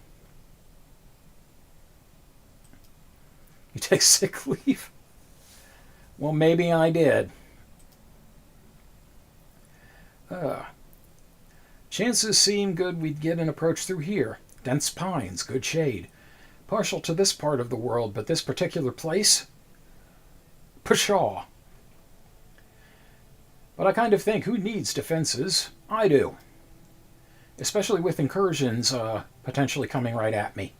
You take sick leave? Well, maybe I did. Chances seem good we'd get an approach through here. Dense pines, good shade. Partial to this part of the world, but this particular place? Pshaw. But I kind of think, who needs defenses? I do. Especially with incursions potentially coming right at me.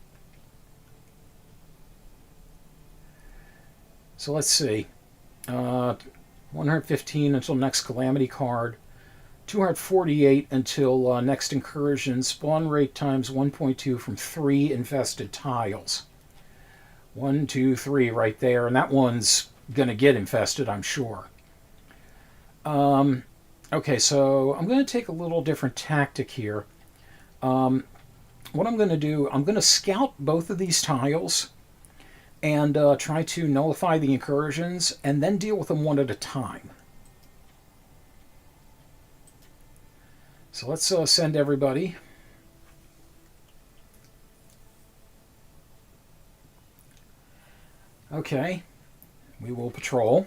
So let's see. 115 until next Calamity card. 248 until next incursion. Spawn rate times 1.2 from 3 infested tiles. 1, 2, 3 right there. And that one's going to get infested, I'm sure. Okay, so I'm going to take a little different tactic here. What I'm going to do, I'm going to scout both of these tiles and try to nullify the incursions and then deal with them one at a time. So let's send everybody. Okay, we will patrol.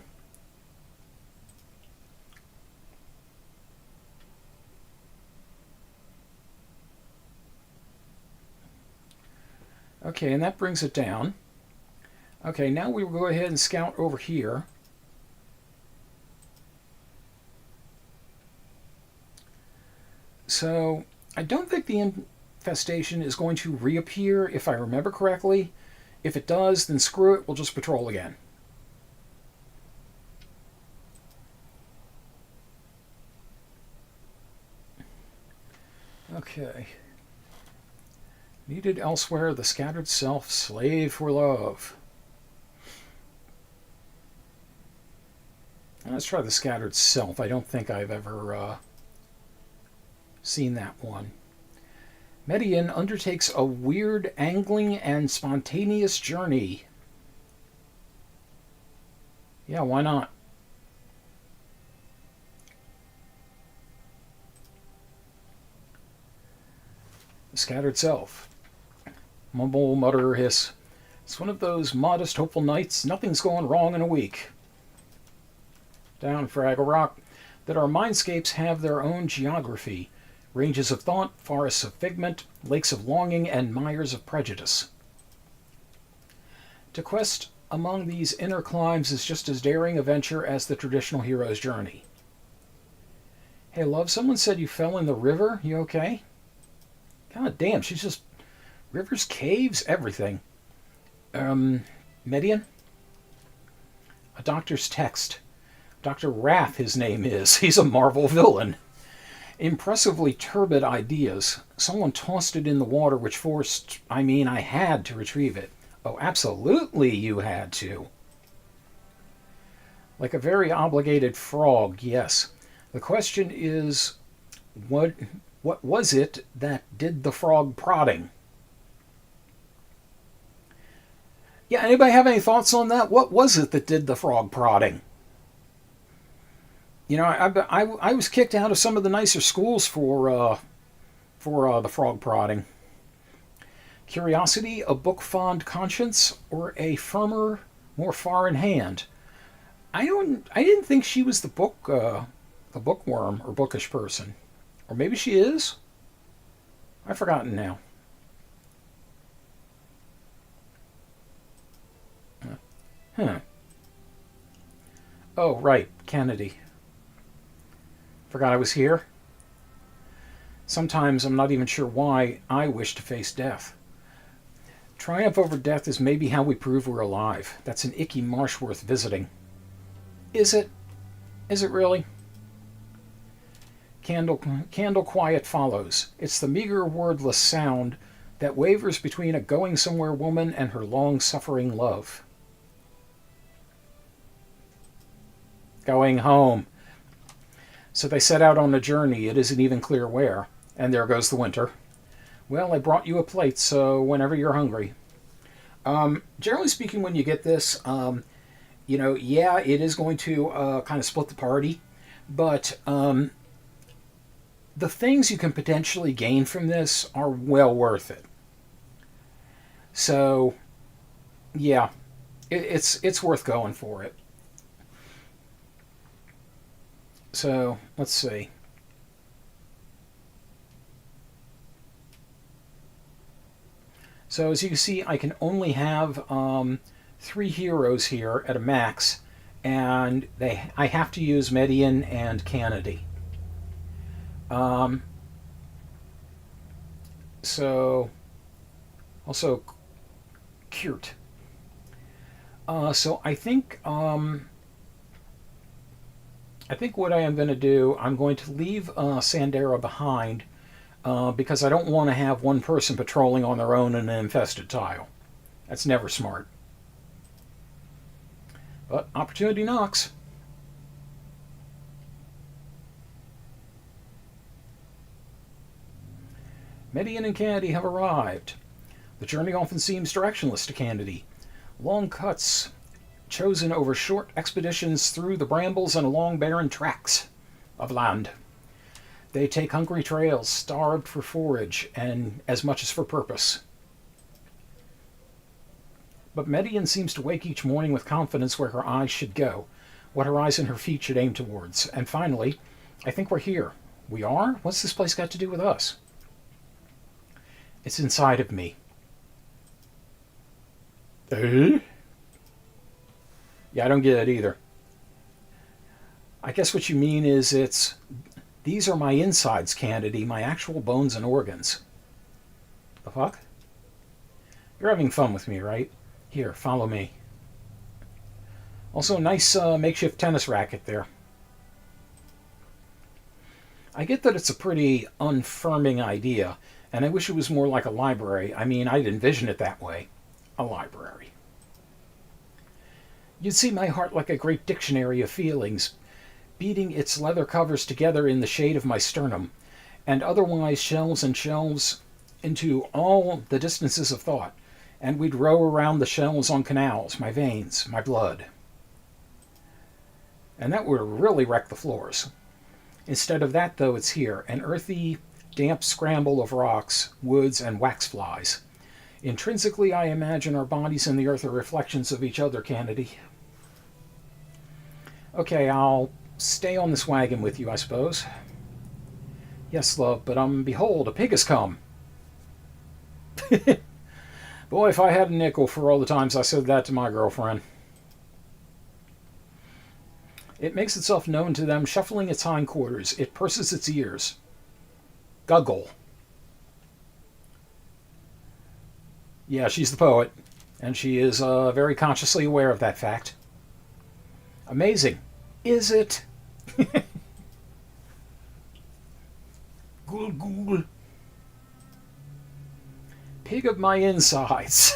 Okay, and that brings it down. Okay, now we will go ahead and scout over here. So, I don't think the infestation is going to reappear, if I remember correctly. If it does, then screw it, we'll just patrol again. Okay. Needed elsewhere, the scattered self, slave for love. Let's try the scattered self. I don't think I've ever seen that one. Median undertakes a weird angling and spontaneous journey. Yeah, why not? The scattered self. Mumble, mutter, hiss. It's one of those modest, hopeful nights. Nothing's going wrong in a week. Down Fraggle Rock. That our mindscapes have their own geography. Ranges of thought, forests of figment, lakes of longing, and mires of prejudice. To quest among these inner climes is just as daring a venture as the traditional hero's journey. Hey, love, someone said you fell in the river. You okay? God damn, she's just... Rivers, caves, everything. Median? A doctor's text. Dr. Wrath, his name is. He's a Marvel villain. Impressively turbid ideas. Someone tossed it in the water, which forced... I had to retrieve it. Oh, absolutely you had to. Like a very obligated frog, yes. The question is, what was it that did the frog prodding? Yeah, anybody have any thoughts on that? What was it that did the frog prodding? You know, I was kicked out of some of the nicer schools for the frog prodding. Curiosity, a book-fond conscience, or a firmer, more foreign hand? I didn't think she was the bookworm or bookish person, or maybe she is. I've forgotten now. Huh. Oh, right, Kennedy. Forgot I was here. Sometimes I'm not even sure why I wish to face death. Triumph over death is maybe how we prove we're alive. That's an icky marsh worth visiting. Is it? Is it really? Candle quiet follows. It's the meager wordless sound that wavers between a going-somewhere woman and her long-suffering love. Going home. So they set out on a journey. It isn't even clear where. And there goes the winter. Well, I brought you a plate, so whenever you're hungry. Generally speaking, when you get this, yeah, it is going to kind of split the party. But the things you can potentially gain from this are well worth it. So, yeah, it's worth going for it. So, let's see. So as you can see, I can only have 3 heroes here at a max, and I have to use Median and Kennedy. So also Kurt. So I think what I am going to do, I'm going to leave Sandera behind because I don't want to have one person patrolling on their own in an infested tile. That's never smart. But opportunity knocks. Median and Kennedy have arrived. The journey often seems directionless to Kennedy. Long cuts chosen over short expeditions through the brambles and along barren tracts of land. They take hungry trails, starved for forage, and as much as for purpose. But Median seems to wake each morning with confidence where her eyes should go, what horizon her feet should aim towards. And finally, I think we're here. We are? What's this place got to do with us? It's inside of me. Yeah, I don't get it either. I guess what you mean is these are my insides, Kennedy, my actual bones and organs. The fuck? You're having fun with me, right? Here, follow me. Also, nice makeshift tennis racket there. I get that it's a pretty unfirming idea, and I wish it was more like a library. I mean, I'd envision it that way. A library. You'd see my heart like a great dictionary of feelings, beating its leather covers together in the shade of my sternum, and otherwise shelves and shelves into all the distances of thought, and we'd row around the shelves on canals, my veins, my blood. And that would really wreck the floors. Instead of that, though, it's here, an earthy, damp scramble of rocks, woods, and wax flies. Intrinsically, I imagine our bodies and the earth are reflections of each other, Kennedy. Okay, I'll stay on this wagon with you, I suppose. Yes, love, but behold, a pig has come. Boy, if I had a nickel for all the times I said that to my girlfriend. It makes itself known to them, shuffling its hindquarters. It purses its ears. Guggle. Yeah, she's the poet, and she is very consciously aware of that fact. Amazing. Is it? Ghoul, ghoul. Pig of my insides.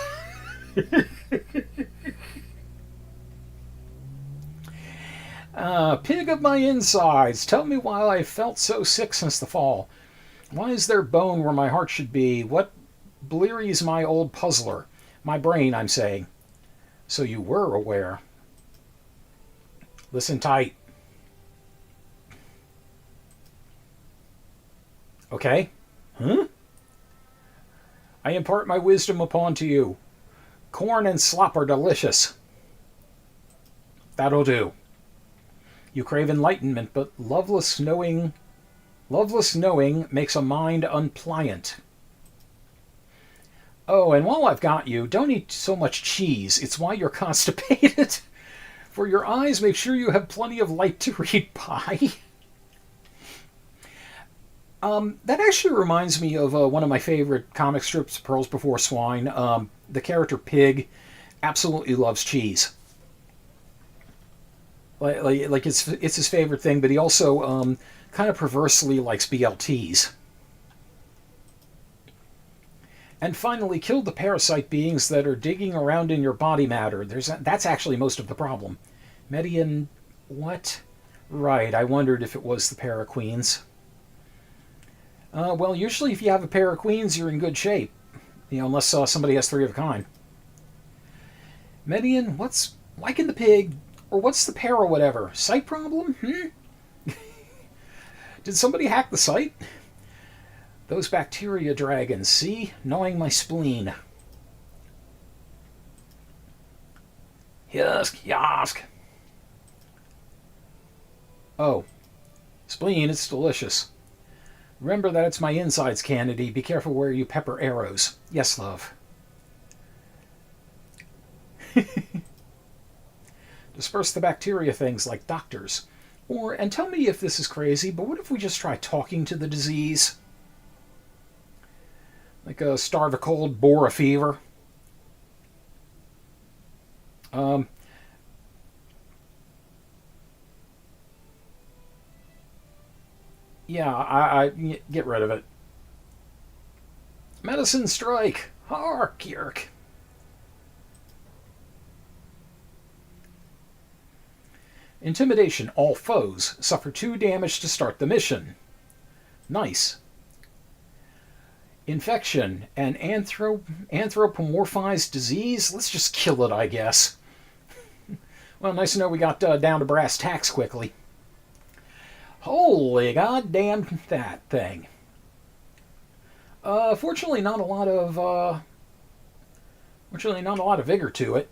Pig of my insides, tell me why I felt so sick since the fall. Why is there bone where my heart should be? What blearies my old puzzler? My brain, I'm saying. So you were aware. Listen tight. Okay? Huh? I impart my wisdom upon to you. Corn and slop are delicious. That'll do. You crave enlightenment, but loveless knowing makes a mind unpliant. Oh, and while I've got you, don't eat so much cheese. It's why you're constipated. For your eyes, make sure you have plenty of light to read by. That actually reminds me of one of my favorite comic strips, Pearls Before Swine. The character Pig absolutely loves cheese. Like it's his favorite thing, but he also kind of perversely likes BLTs. And finally, kill the parasite beings that are digging around in your body matter. That's actually most of the problem. Median, what? Right, I wondered if it was the pair of queens. Well, usually if you have a pair of queens, you're in good shape. Unless somebody has three of a kind. Median, what's Lycan the pig? Or what's the pair or whatever? Sight problem? Did somebody hack the site? Those bacteria dragons, see? Gnawing my spleen. Yusk, yask. Oh, spleen, it's delicious. Remember that it's my insides, Kennedy. Be careful where you pepper arrows. Yes, love. Disperse the bacteria things like doctors. And tell me if this is crazy, but what if we just try talking to the disease? Like a starve a cold, bore a fever. Yeah, I get rid of it. Medicine strike. Hark, yerk. Intimidation. All foes suffer 2 damage to start the mission. Nice. Infection. An anthropomorphized disease? Let's just kill it, I guess. Well, nice to know we got down to brass tacks quickly. Holy goddamn that thing. Fortunately, not a lot of vigor to it.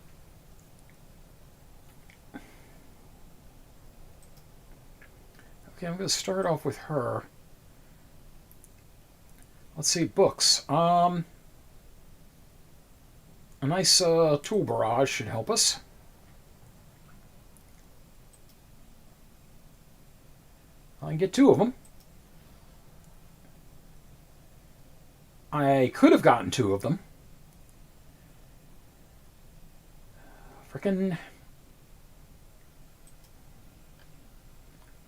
Okay, I'm going to start off with her. Let's see, books. A nice tool barrage should help us. I can get 2 of them. I could have gotten 2 of them. Frickin'.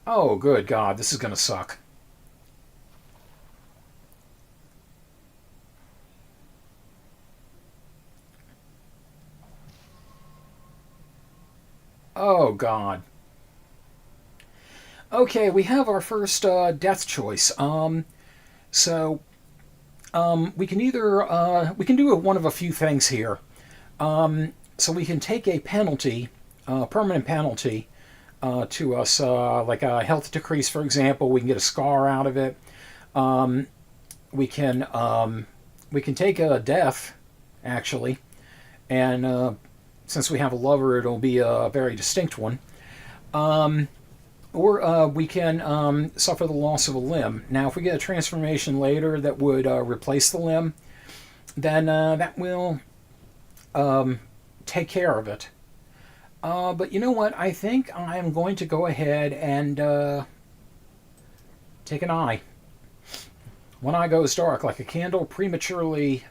Oh, good God, this is going to suck. Oh, God. Okay, we have our first death choice. We can either we can do one of a few things here. So we can take a penalty, permanent penalty, to us, like a health decrease, for example. We can get a scar out of it. We can take a death, actually, and since we have a lover, it'll be a very distinct one. Or we can suffer the loss of a limb. Now, if we get a transformation later that would replace the limb, then that will take care of it. But you know what? I think I'm going to go ahead and take an eye. One eye goes dark like a candle prematurely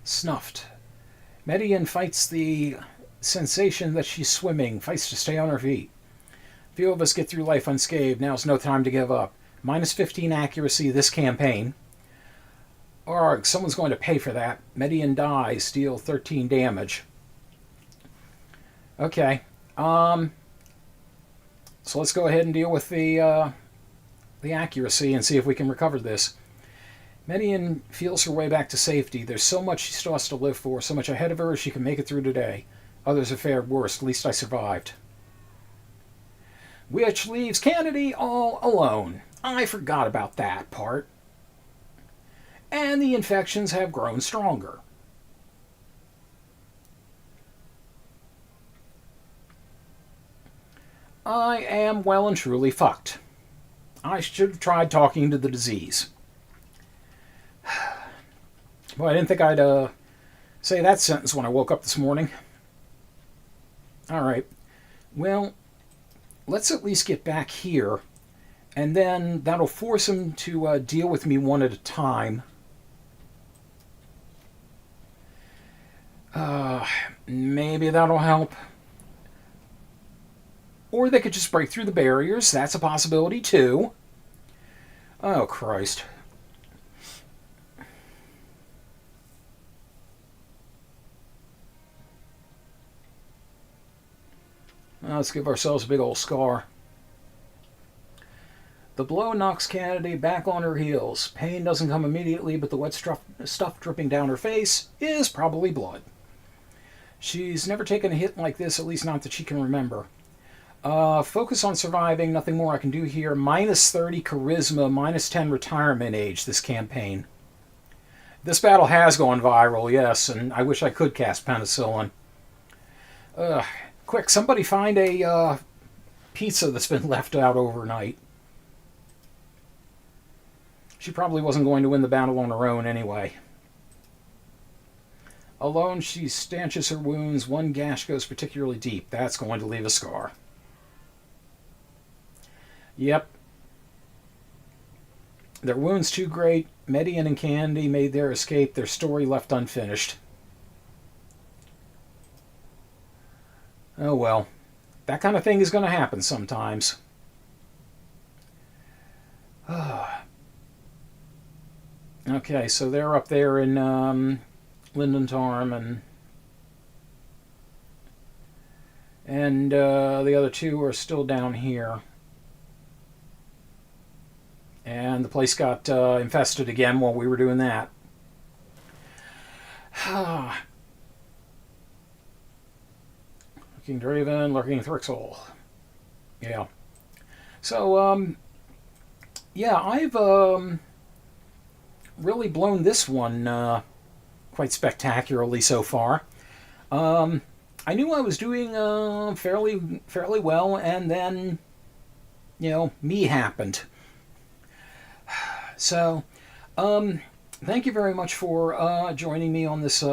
snuffed. Median fights the sensation that she's swimming, fights to stay on her feet. Few of us get through life unscathed. Now's no time to give up. Minus 15 accuracy this campaign. Arg, someone's going to pay for that. Median dies, deal 13 damage. Okay. So let's go ahead and deal with the accuracy and see if we can recover this. Median feels her way back to safety. There's so much she still has to live for, so much ahead of her she can make it through today. Others have fared worse. At least I survived. Which leaves Kennedy all alone. I forgot about that part. And the infections have grown stronger. I am well and truly fucked. I should have tried talking to the disease. Boy, I didn't think I'd say that sentence when I woke up this morning. Alright. Well, let's at least get back here, and then that'll force him to deal with me one at a time. Maybe that'll help. Or they could just break through the barriers. That's a possibility, too. Oh, Christ. Let's give ourselves a big old scar. The blow knocks Kennedy back on her heels. Pain doesn't come immediately, but the wet stuff dripping down her face is probably blood. She's never taken a hit like this, at least not that she can remember. Focus on surviving, nothing more I can do here. Minus 30 charisma, minus 10 retirement age this campaign. This battle has gone viral, yes, and I wish I could cast penicillin. Quick, somebody find a pizza that's been left out overnight. She probably wasn't going to win the battle on her own anyway. Alone, she stanches her wounds. One gash goes particularly deep. That's going to leave a scar. Yep. Their wounds too great. Median and Candy made their escape. Their story left unfinished. Oh well. That kind of thing is going to happen sometimes. Okay, so they're up there in Lindentarm, and the other two are still down here. And the place got infested again while we were doing that. Lurking Draven, Lurking Thrixel. Yeah. So, yeah, I've really blown this one quite spectacularly so far. I knew I was doing fairly well, and then, me happened. So, thank you very much for joining me on this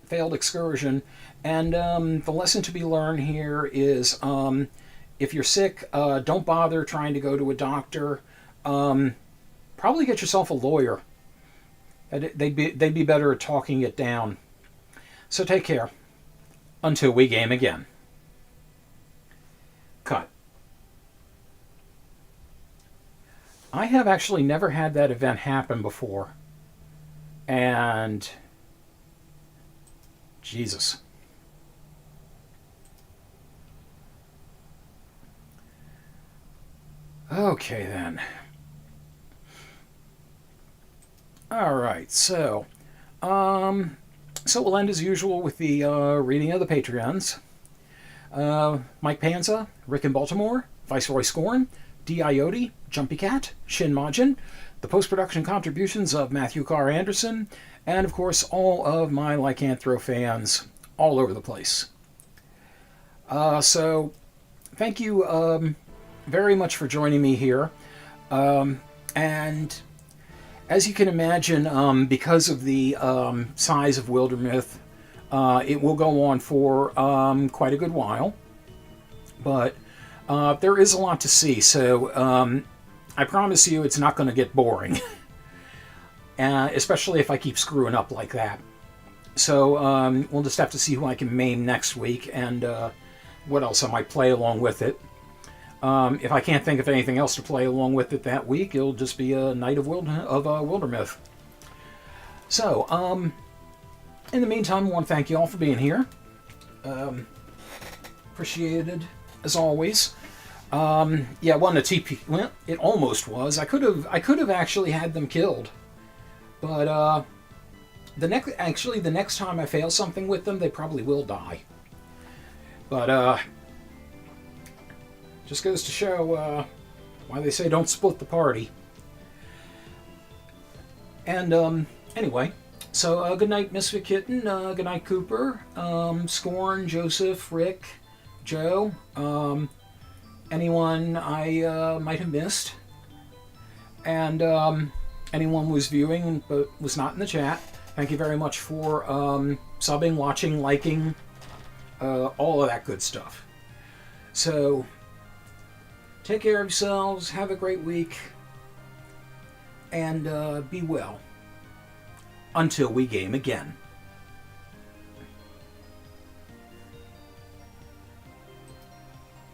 failed excursion. And the lesson to be learned here is if you're sick, don't bother trying to go to a doctor. Probably get yourself a lawyer. They'd be better at talking it down. So take care. Until we game again. Cut. I have actually never had that event happen before. And Jesus. Okay then. All right, so we'll end as usual with the reading of the Patreons. Mike Panza, Rick in Baltimore, Viceroy Scorn, D. Ioti, Jumpy Cat, Shin Majin, the post-production contributions of Matthew Carr Anderson, and of course all of my Lycanthro fans all over the place. So thank you very much for joining me here. And as you can imagine, because of the size of Wildermyth, it will go on for quite a good while. But there is a lot to see, so I promise you it's not going to get boring. Especially if I keep screwing up like that. So we'll just have to see who I can maim next week, and what else I might play along with it. If I can't think of anything else to play along with it that week, it'll just be a night of Wildermyth. So, in the meantime, I want to thank you all for being here. Appreciated, as always. Yeah, it wasn't a TP. Well, it almost was. I could have actually had them killed, but the next time I fail something with them, they probably will die. But just goes to show why they say don't split the party. And anyway, so good night, Misfit Kitten. Good night, Cooper, Scorn, Joseph, Rick, Joe, anyone I might have missed, and anyone who was viewing but was not in the chat. Thank you very much for subbing, watching, liking, all of that good stuff. So, take care of yourselves, have a great week, and be well. Until we game again.